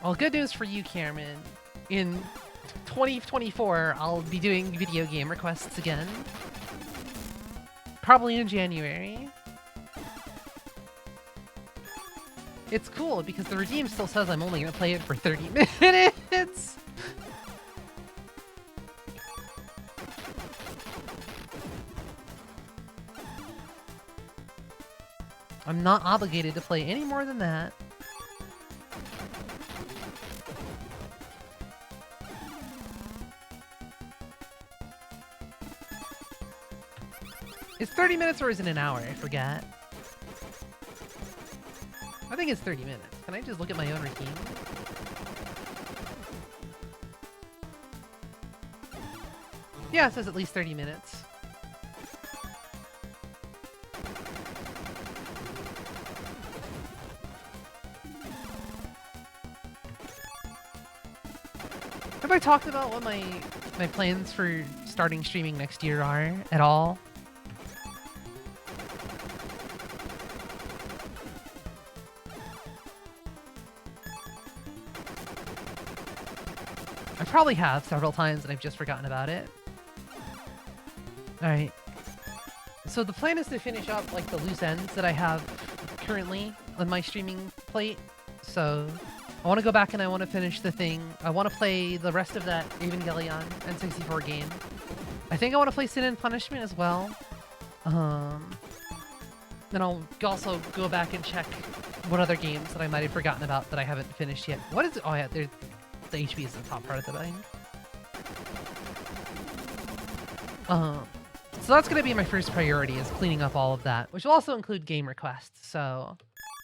A: Well, good news for you, Cameron. In 2024, I'll be doing video game requests again. Probably in January. It's cool because the redeem still says I'm only going to play it for 30 minutes. I'm not obligated to play any more than that. It's 30 minutes or is it an hour? I forget. I think it's 30 minutes. Can I just look at my own routine? Yeah, it says at least 30 minutes. Have I talked about what my plans for starting streaming next year are at all? I probably have several times and I've just forgotten about it. Alright. So the plan is to finish up like the loose ends that I have currently on my streaming plate. So I want to go back and I want to finish the thing. I want to play the rest of that Evangelion N64 game. I think I want to play Sin and Punishment as well. Then I'll also go back and check what other games that I might have forgotten about that I haven't finished yet. What is it? Oh yeah, there's the HB is the top part of the thing. So that's going to be my first priority, is cleaning up all of that, which will also include game requests. So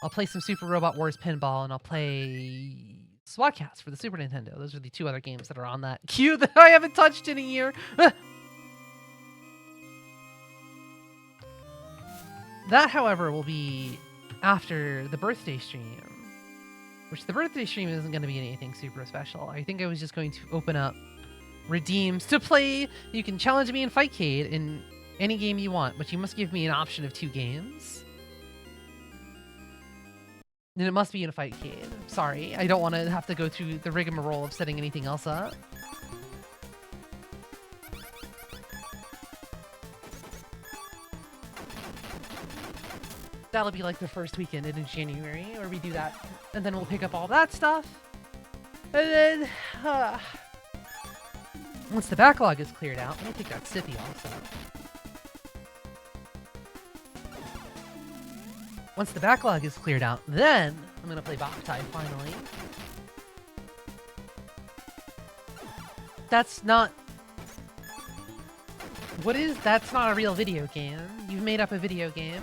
A: I'll play some Super Robot Wars Pinball, and I'll play Swatcast for the Super Nintendo. Those are the two other games that are on that queue that I haven't touched in a year. That, however, will be after the birthday stream, which the birthday stream isn't going to be anything super special. I think I was just going to open up redeems to play. You can challenge me in Fightcade in any game you want, but you must give me an option of 2 games. And it must be in a Fightcade. Sorry, I don't want to have to go through the rigmarole of setting anything else up. That'll be like the first weekend in January, where we do that, and then we'll pick up all that stuff. And then, once the backlog is cleared out, let me take that sippy also. Once the backlog is cleared out, then I'm gonna play Boktai finally. That's not... What is... That's not a real video game. You've made up a video game.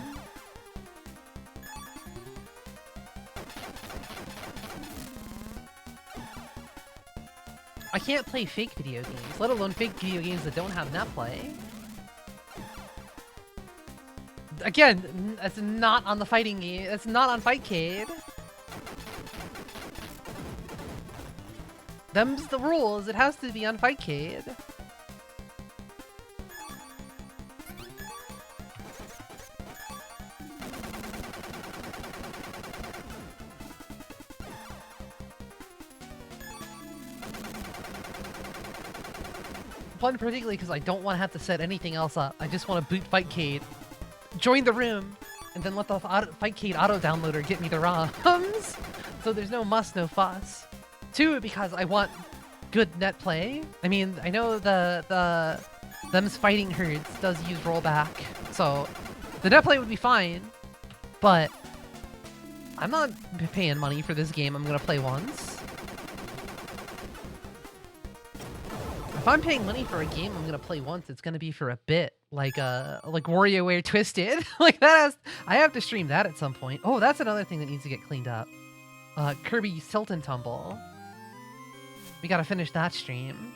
A: I can't play fake video games, let alone fake video games that don't have netplay. Again, that's not on the fighting game. That's not on Fightcade. Them's the rules. It has to be on Fightcade. One particularly because I don't want to have to set anything else up. I just want to boot Fightcade, join the room, and then let the Fightcade auto-downloader get me the ROMs. So there's no muss, no fuss. 2, because I want good net play. I mean, I know them's fighting herds does use rollback, so the net play would be fine, but I'm not paying money for this game I'm gonna play once. If I'm paying money for a game I'm gonna play once, it's gonna be for a bit, like WarioWare Twisted. Like that has, I have to stream that at some point. Oh, that's another thing that needs to get cleaned up. Kirby Tilt and Tumble. We gotta finish that stream.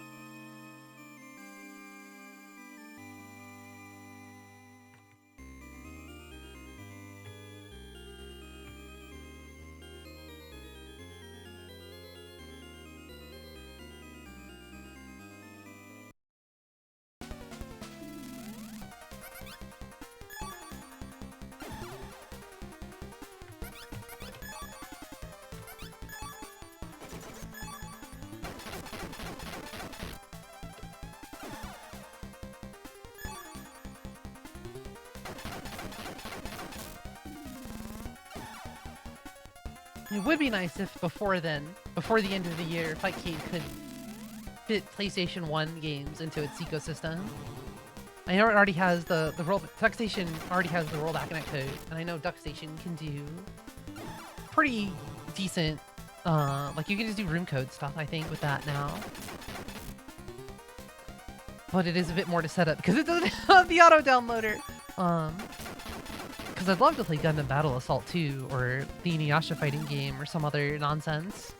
A: It would be nice if before then, before the end of the year, Fightcade could fit PlayStation 1 games into its ecosystem. I know it already has the DuckStation already has the rollback netcode, and I know DuckStation can do pretty decent, like you can just do room code stuff, I think, with that now. But it is a bit more to set up because it doesn't have the auto-downloader. Because I'd love to play Gundam Battle Assault 2, or the Inuyasha fighting game, or some other nonsense.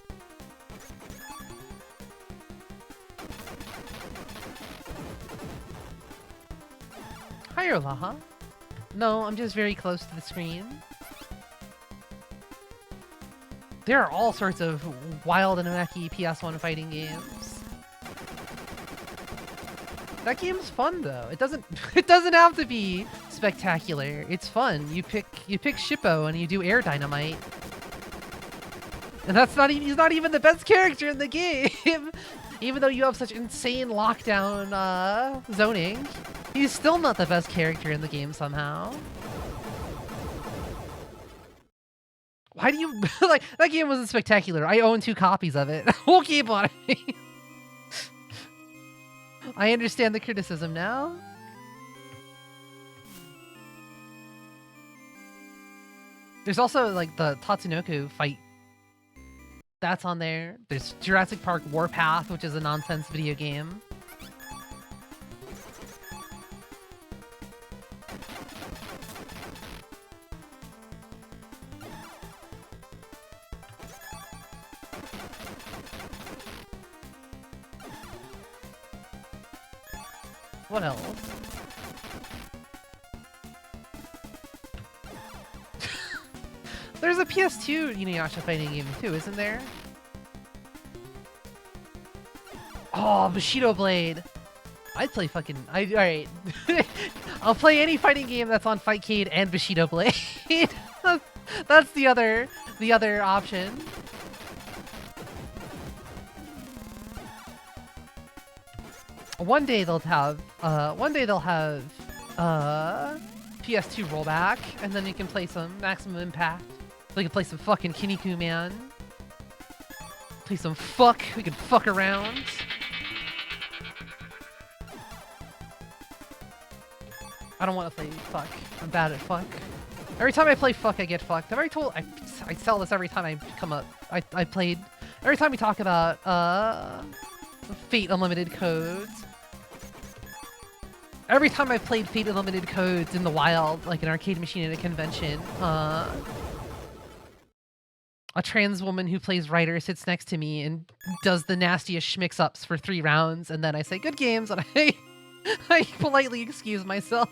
A: Hi, Olaha. No, I'm just very close to the screen. There are all sorts of wild and wacky PS1 fighting games. That game's fun though. It doesn't have to be spectacular. It's fun. You pick Shippo and you do air dynamite. And that's not even, he's not even the best character in the game. Even though you have such insane lockdown zoning, he's still not the best character in the game somehow. Why do you like that game wasn't spectacular? I own 2 copies of it. We'll keep on it. I understand the criticism now. There's also like the Tatsunoko fight. That's on there. There's Jurassic Park Warpath, which is a nonsense video game. What else? There's a PS2 Inuyasha fighting game too, isn't there? Oh, Bushido Blade. I'd play fucking. Alright. I'll play any fighting game that's on Fightcade and Bushido Blade. That's the other option. One day they'll have PS2 rollback, and then you can play some Maximum Impact. We can play some fucking Kinnikuman. Man. Play some fuck. We can fuck around. I don't want to play fuck. I'm bad at fuck. Every time I play fuck, I get fucked. I've already told. I tell this every time I come up. I played. Every time we talk about Fate Unlimited codes. Every time I played Fate Unlimited codes in the wild, like an arcade machine at a convention, a trans woman who plays writer sits next to me and does the nastiest schmix-ups for 3 rounds, and then I say, good games, and I politely excuse myself.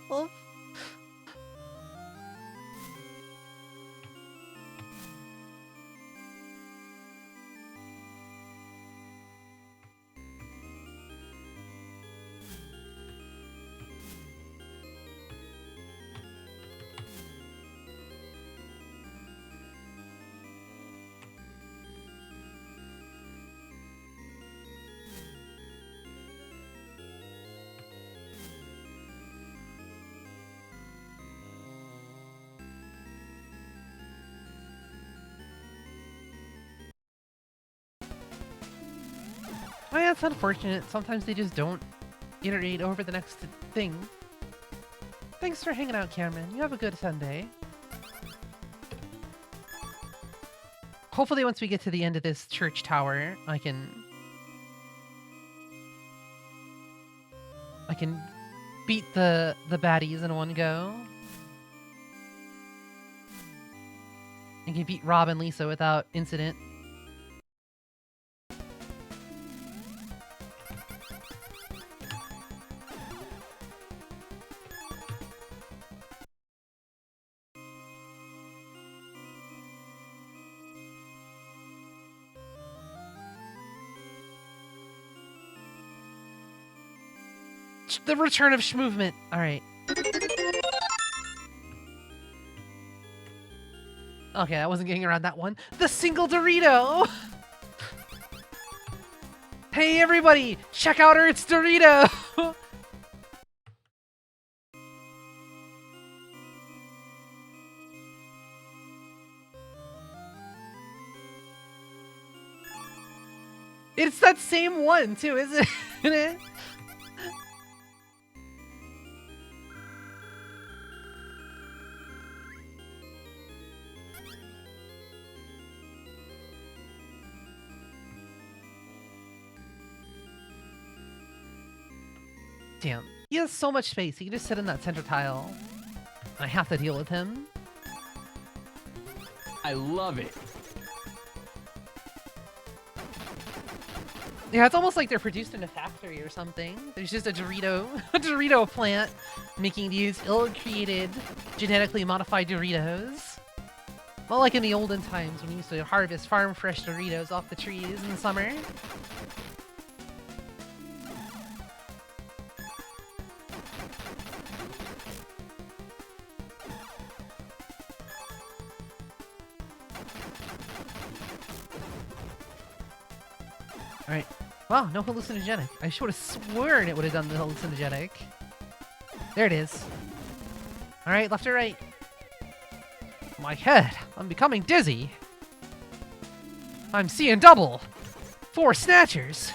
A: Oh yeah, it's unfortunate. Sometimes they just don't iterate over the next thing. Thanks for hanging out, Cameron. You have a good Sunday. Hopefully once we get to the end of this church tower, I can beat the baddies in one go. I can beat Rob and Lisa without incident. The return of Schmovement. Alright. Okay, I wasn't getting around that one. The single Dorito! Hey everybody! Check out Earth's Dorito! It's that same one too, isn't it? Damn. He has so much space. He can just sit in that center tile. I have to deal with him.
F: I love it.
A: Yeah, it's almost like they're produced in a factory or something. There's just a Dorito plant making these ill-created, genetically modified Doritos. Well, like in the olden times when we used to harvest farm-fresh Doritos off the trees in the summer. Alright. Wow, no hallucinogenic. I should have sworn it would have done the hallucinogenic. There it is. Alright, left or right? My head! I'm becoming dizzy! I'm seeing double! 4 snatchers!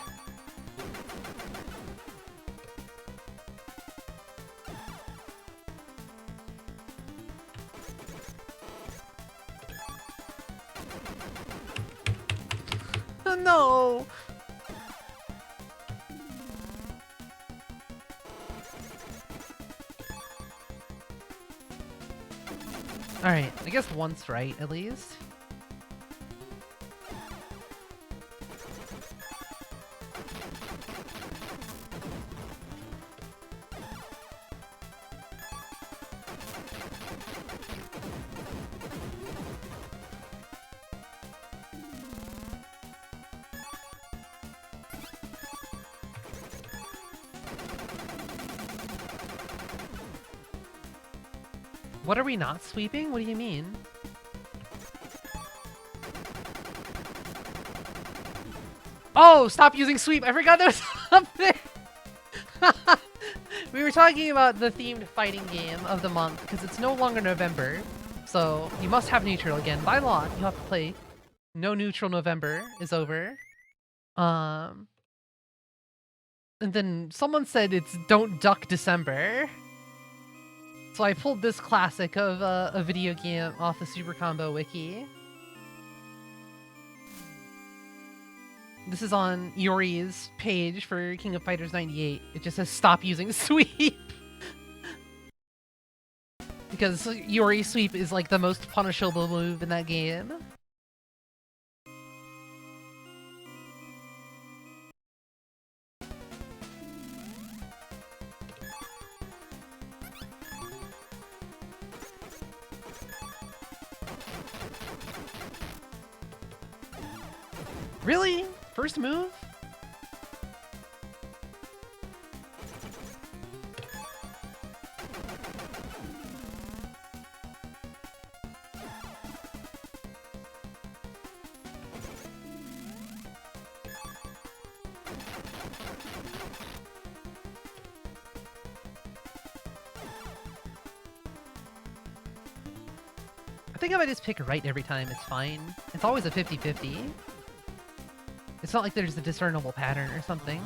A: Oh, no! Alright, I guess once right, at least. What are we not sweeping? What do you mean? Oh, stop using sweep. I forgot there was something. We were talking about the themed fighting game of the month because it's no longer November. So you must have neutral again. By law, you have to play no neutral November is over. And then someone said it's don't duck December. So I pulled this classic of a video game off the Super Combo Wiki. This is on Yori's page for King of Fighters 98. It just says stop using sweep. Because Yori sweep is like the most punishable move in that game. Really? First move? I think if I just pick right every time, it's fine. It's always a 50-50. It's not like there's a discernible pattern or something.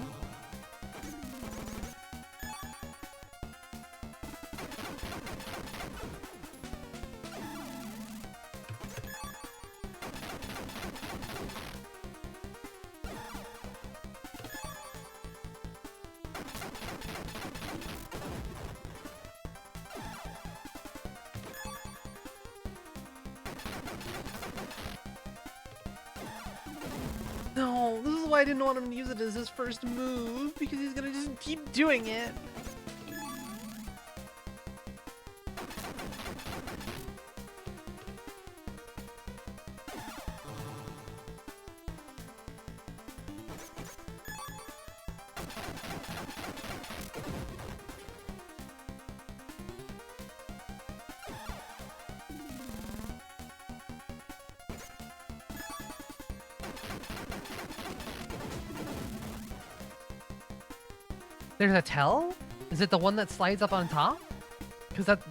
A: No, this is why I didn't want him to use it as his first move, because he's gonna just keep doing it. There's a tell? Is it the one that slides up on top? Because that...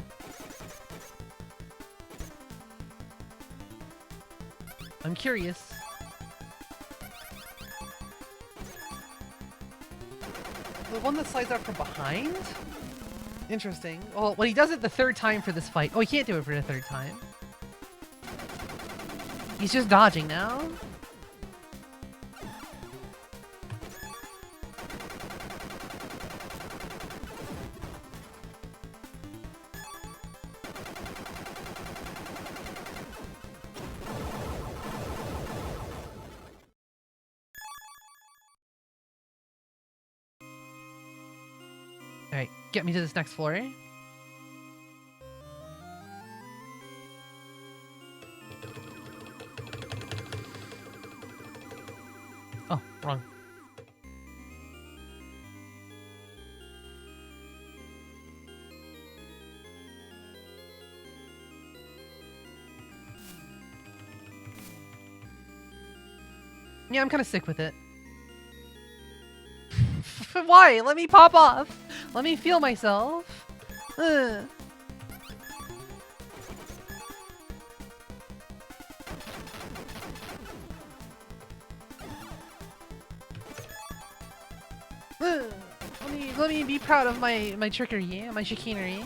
A: I'm curious. The one that slides out from behind? Interesting. Well, when he does it the third time for this fight... Oh, he can't do it for the third time. He's just dodging now. Alright, get me to this next floor. Oh, wrong. Yeah, I'm kind of sick with it. Why? Let me pop off. Let me feel myself. Ugh. Ugh. Let me be proud of my trickery, my chicanery.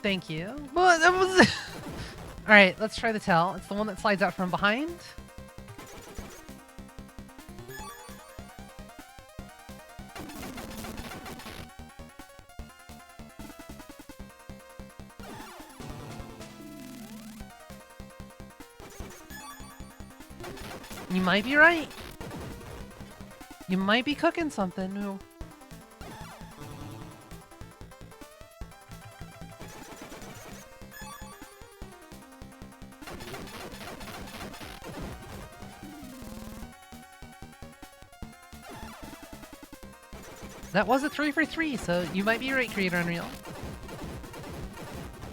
A: Thank you. Well, that was... Alright, let's try the tell. It's the one that slides out from behind. You might be right. You might be cooking something. That was a 3 for 3, so you might be right, Creator Unreal.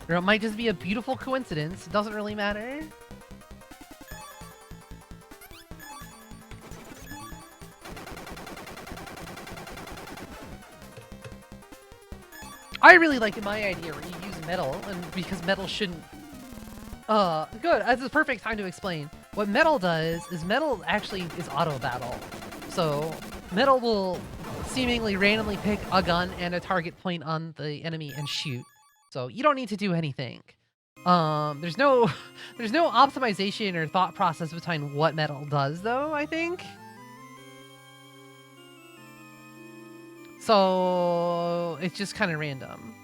A: Or it might just be a beautiful coincidence. It doesn't really matter. I really liked my idea where you use metal, and because metal shouldn't... good. That's the perfect time to explain. What metal does is metal actually is auto battle. So metal will seemingly randomly pick a gun and a target point on the enemy and shoot. So you don't need to do anything. There's no optimization or thought process behind what metal does, though, I think. So it's just kind of random.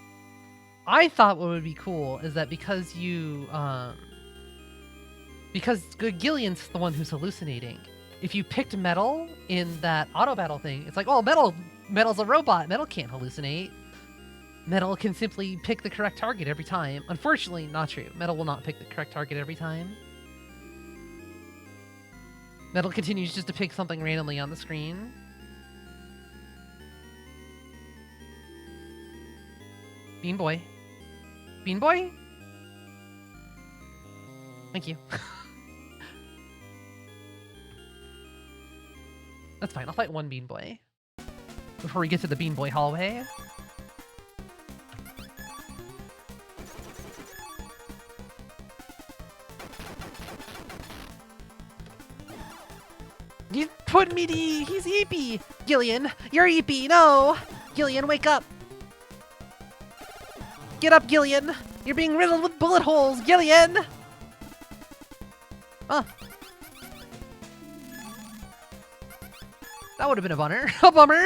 A: I thought what would be cool is that because Gillian's the one who's hallucinating, if you picked metal in that auto battle thing, it's like, oh, metal's a robot. Metal can't hallucinate. Metal can simply pick the correct target every time. Unfortunately, not true. Metal will not pick the correct target every time. Metal continues just to pick something randomly on the screen. Bean Boy. Bean Boy? Thank you. That's fine. I'll fight one Bean Boy before we get to the Bean Boy hallway. He's putting me to... He's Eepy! Gillian, you're Eepy! No! Gillian, wake up! Get up, Gillian! You're being riddled with bullet holes, Gillian! Huh. That would have been a bummer. A bummer!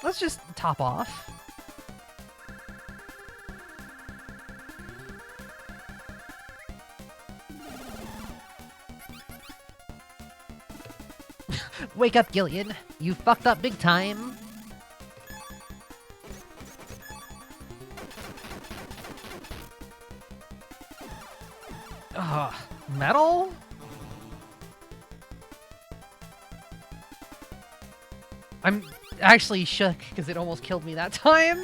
A: Let's just top off. Wake up, Gillian. You fucked up big time. Ugh. Metal? I'm actually shook because it almost killed me that time.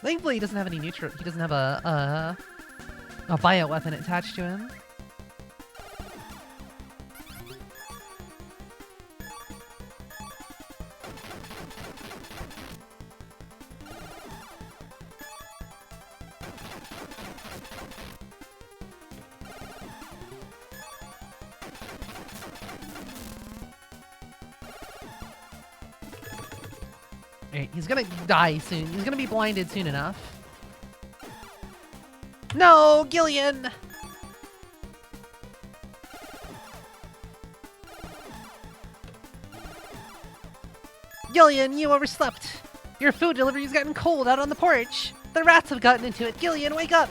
A: Thankfully, he doesn't have any neutral. He doesn't have a bioweapon attached to him. Alright, he's gonna die soon. He's gonna be blinded soon enough. No, Gillian! Gillian, you overslept. Your food delivery's gotten cold out on the porch. The rats have gotten into it. Gillian, wake up!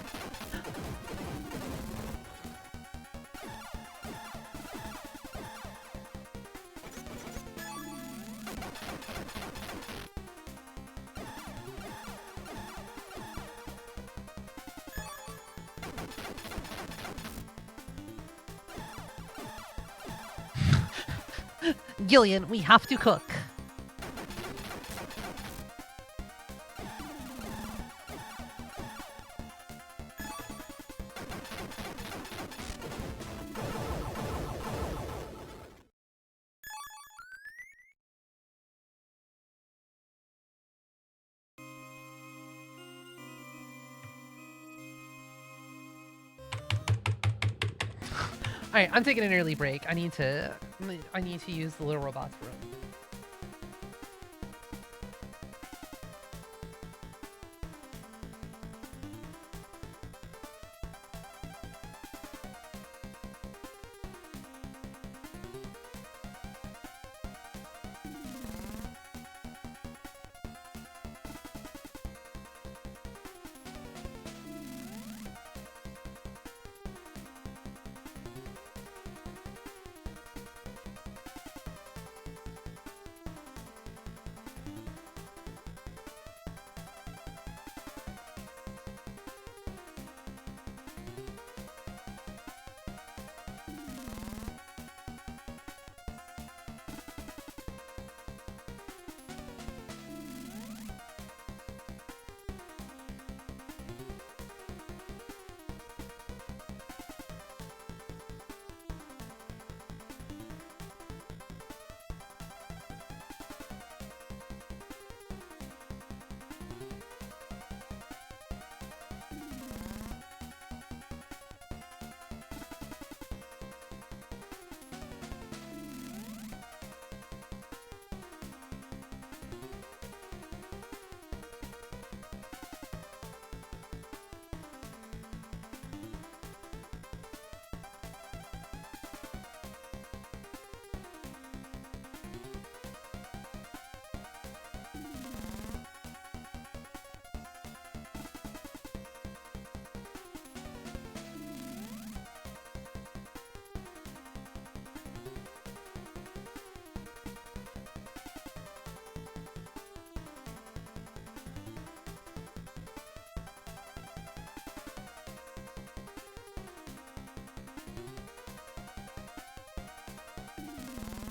A: Gillian, we have to cook. Alright, I'm taking an early break. I need to use the little robot's room.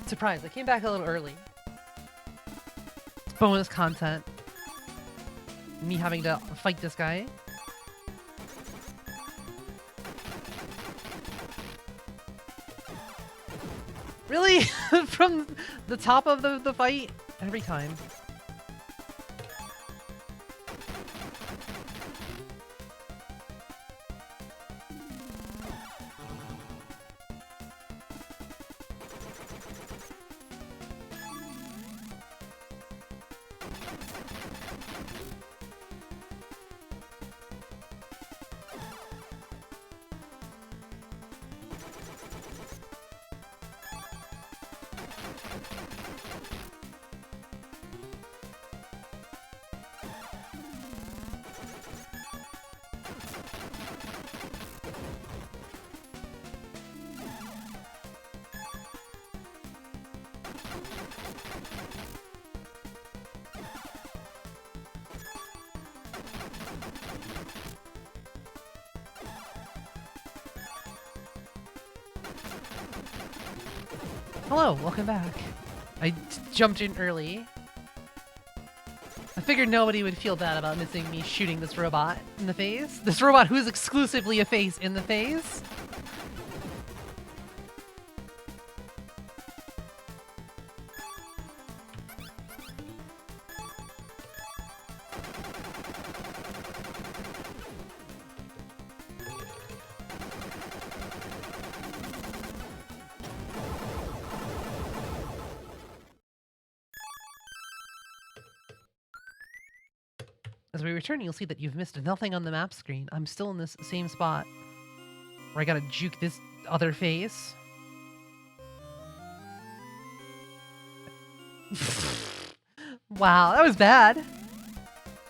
A: Surprise, I came back a little early. It's bonus content. Me having to fight this guy. Really? From the top of the fight? Every time. Hello, welcome back. I jumped in early. I figured nobody would feel bad about missing me shooting this robot in the face. This robot who's exclusively a face in the face. As we return, you'll see that you've missed nothing on the map screen. I'm still in this same spot where I gotta juke this other face. Wow, that was bad.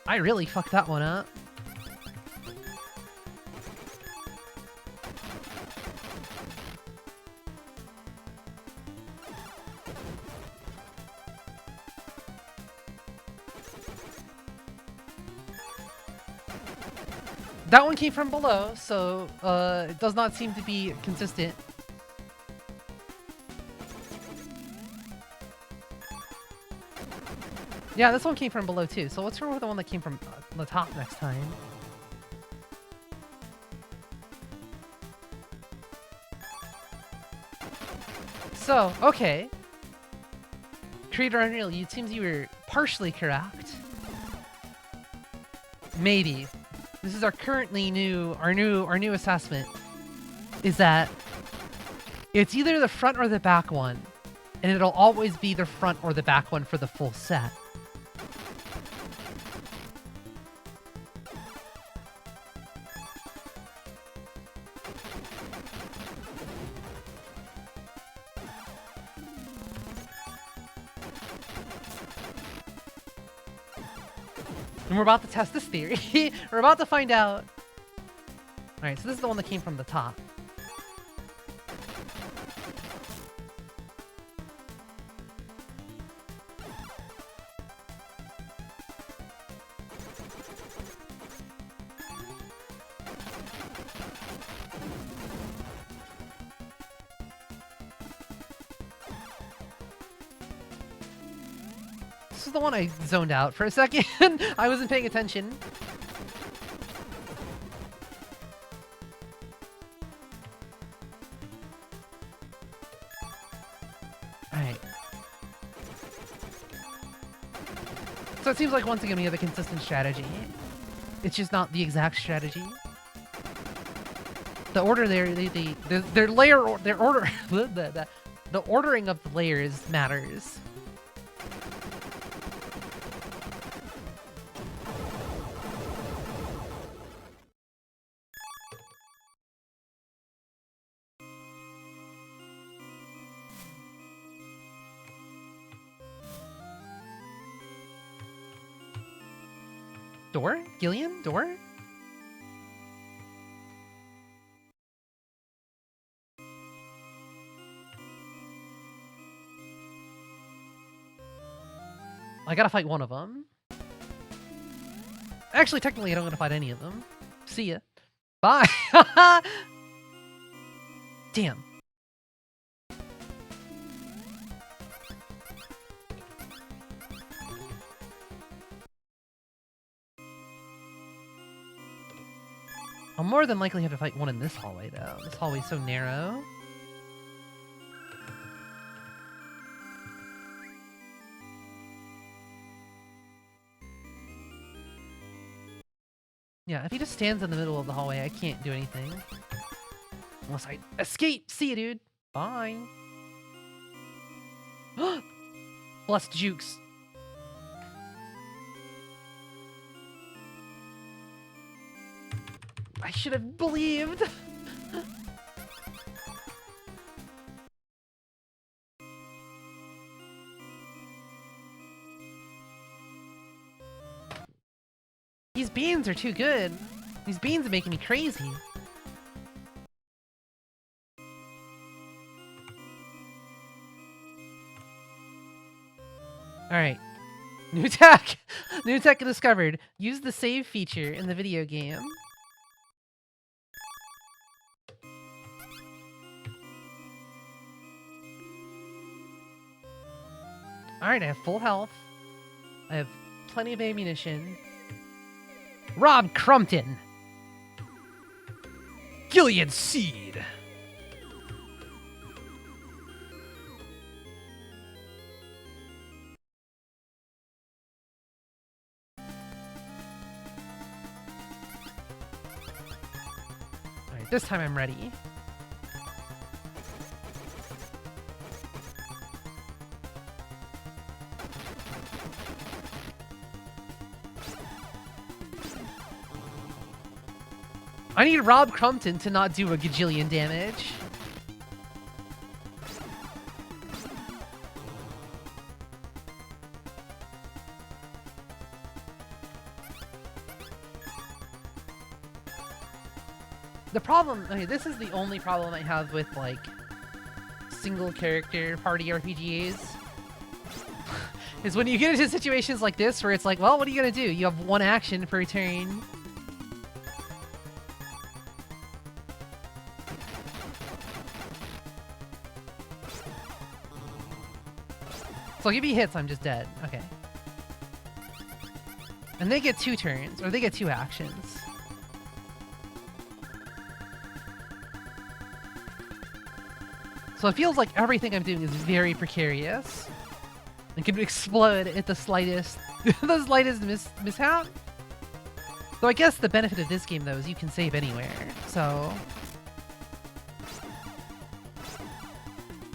A: I really fucked that one up. That one came from below, so it does not seem to be consistent. Yeah, this one came from below too, so let's go with the one that came from the top next time. So, okay. Creator Unreal, it seems you were partially correct. Maybe. This is our new assessment, is that it's either the front or the back one, and it'll always be the front or the back one for the full set. And we're about to test this theory. We're about to find out. Alright, so this is the one that came from the top. This is the one I zoned out for a second. I wasn't paying attention. Alright. So it seems like once again we have a consistent strategy. It's just not the exact strategy. The order there, their layer, their order, the ordering of the layers matters. Door? Gillian? Door? I gotta fight one of them. Actually, technically, I don't gotta fight any of them. See ya. Bye! Damn. I'll more than likely have to fight one in this hallway, though. This hallway's so narrow. Yeah, if he just stands in the middle of the hallway, I can't do anything. Unless I escape! See you, dude! Bye! Blessed jukes. I should have believed! These beans are too good. These beans are making me crazy. Alright. New tech! New tech discovered. Use the save feature in the video game. Alright, I have full health. I have plenty of ammunition. Rob Crumpton!
C: Gilead Seed!
A: Alright, this time I'm ready. I need Rob Crumpton to not do a gajillion damage. The problem, okay, this is the only problem I have with, like, single character party RPGs. Is when you get into situations like this where it's like, well, what are you gonna do? You have one action per turn. So if he hits, I'm just dead. Okay. And they get 2 turns, or they get 2 actions. So it feels like everything I'm doing is very precarious. It can explode at the slightest, the slightest mishap. Though I guess the benefit of this game, though, is you can save anywhere. So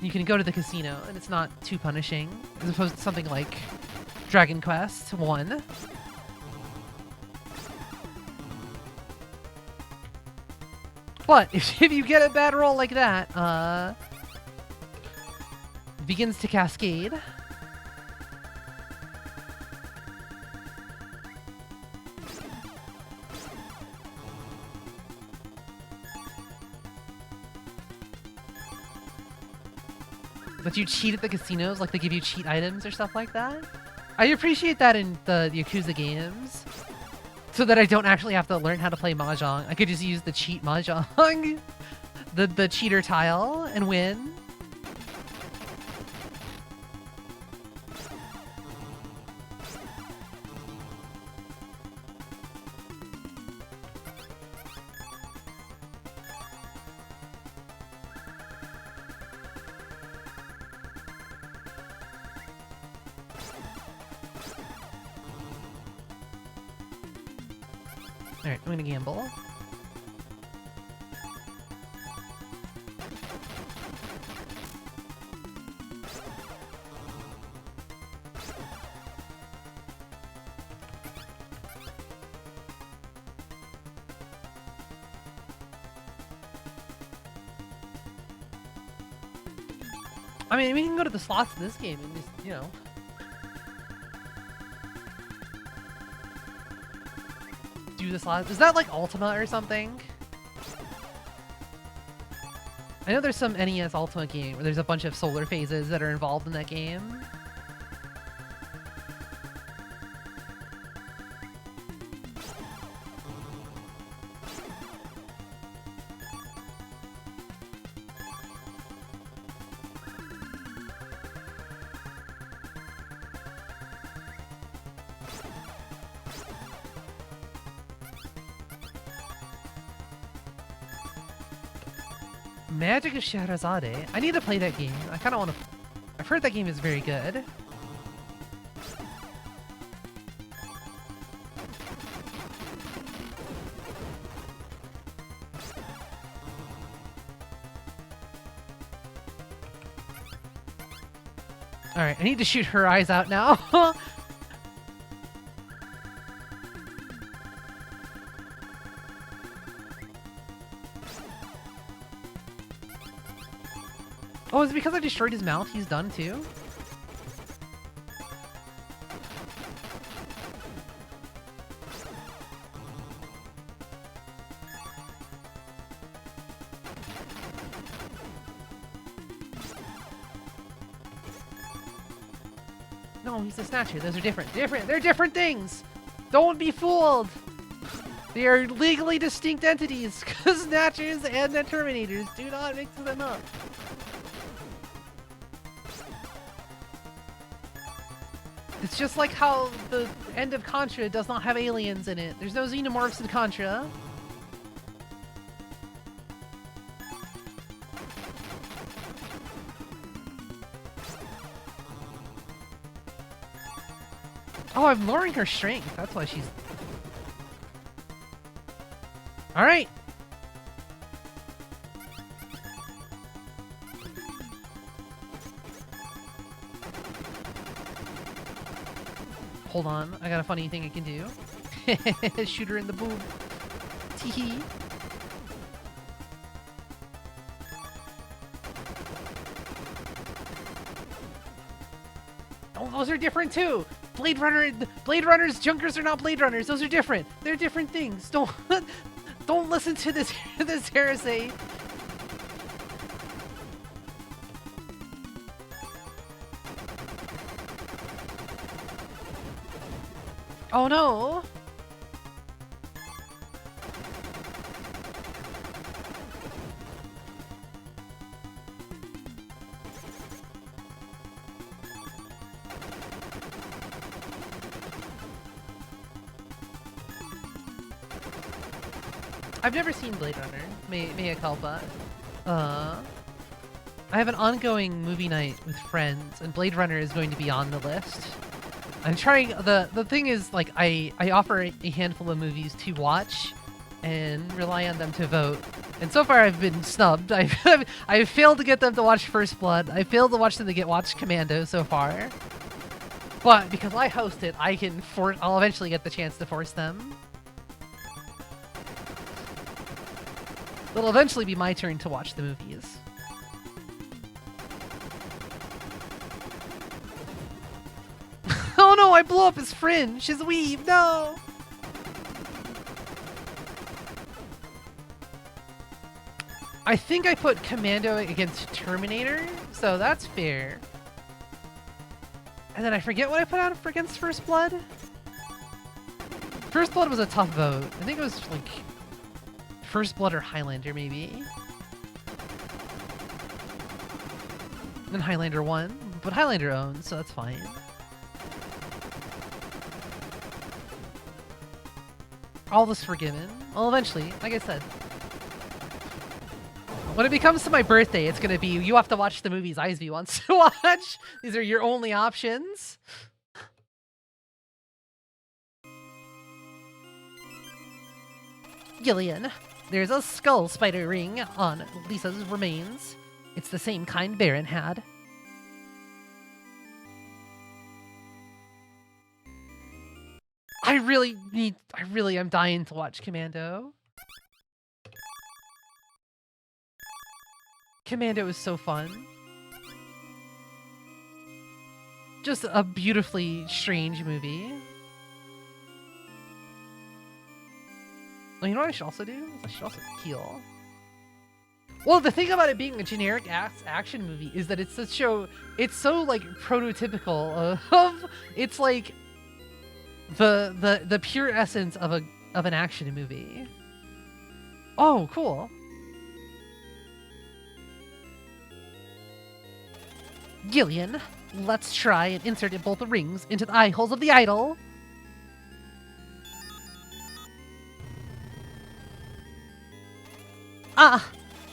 A: you can go to the casino, and it's not too punishing, as opposed to something like Dragon Quest 1. But if you get a bad roll like that, it begins to cascade. But you cheat at the casinos, like they give you cheat items or stuff like that. I appreciate that in the Yakuza games, so that I don't actually have to learn how to play Mahjong. I could just use the cheat Mahjong, the cheater tile, and win. Alright, I'm gonna gamble. I mean, we can go to the slots in this game and just, you know, do the slots. Is that like Ultima or something? I know there's some NES Ultima game where there's a bunch of solar phases that are involved in that game. Magic of Shahrazade. I need to play that game. I kind of want to... I've heard that game is very good. Alright, I need to shoot her eyes out now. Oh, is it because I destroyed his mouth? He's done too? No, he's a Snatcher. Those are different. They're different things! Don't be fooled! They are legally distinct entities, because Snatchers and the Terminators do not mix them up. It's just like how the end of Contra does not have aliens in it. There's no xenomorphs in Contra. Oh, I'm lowering her strength. That's why she's... Alright! Hold on, I got a funny thing I can do. Shoot her in the boob. Teehee. Oh, those are different too! Blade Runners, Junkers are not Blade Runners. Those are different. They're different things. Don't listen to this heresy. Oh no! I've never seen Blade Runner. Mea culpa. I have an ongoing movie night with friends, and Blade Runner is going to be on the list. I'm trying, the thing is, like, I offer a handful of movies to watch and rely on them to vote. And so far I've been snubbed. I've failed to get them to watch First Blood. I failed to watch them to watch Commando so far. But because I host it, I'll eventually get the chance to force them. It'll eventually be my turn to watch the movies. Oh no, I blew up his fringe, his weave, no! I think I put Commando against Terminator, so that's fair. And then I forget what I put out against First Blood. First Blood was a tough vote. I think it was like First Blood or Highlander, maybe. Then Highlander won, but Highlander owns, so that's fine. All this forgiven. Well, eventually, like I said. When it becomes to my birthday, it's gonna be, you have to watch the movies Isby wants to watch. These are your only options. Gillian, there's a skull spider ring on Lisa's remains. It's the same kind Baron had. I really am dying to watch Commando. Commando is so fun. Just a beautifully strange movie. Oh, you know what I should also do? I should also heal. Well, the thing about it being a generic action movie is that it's so like prototypical of it's like the pure essence of an action movie. Oh, cool. Gillian, let's try and insert both the rings into the eye holes of the idol. Ah,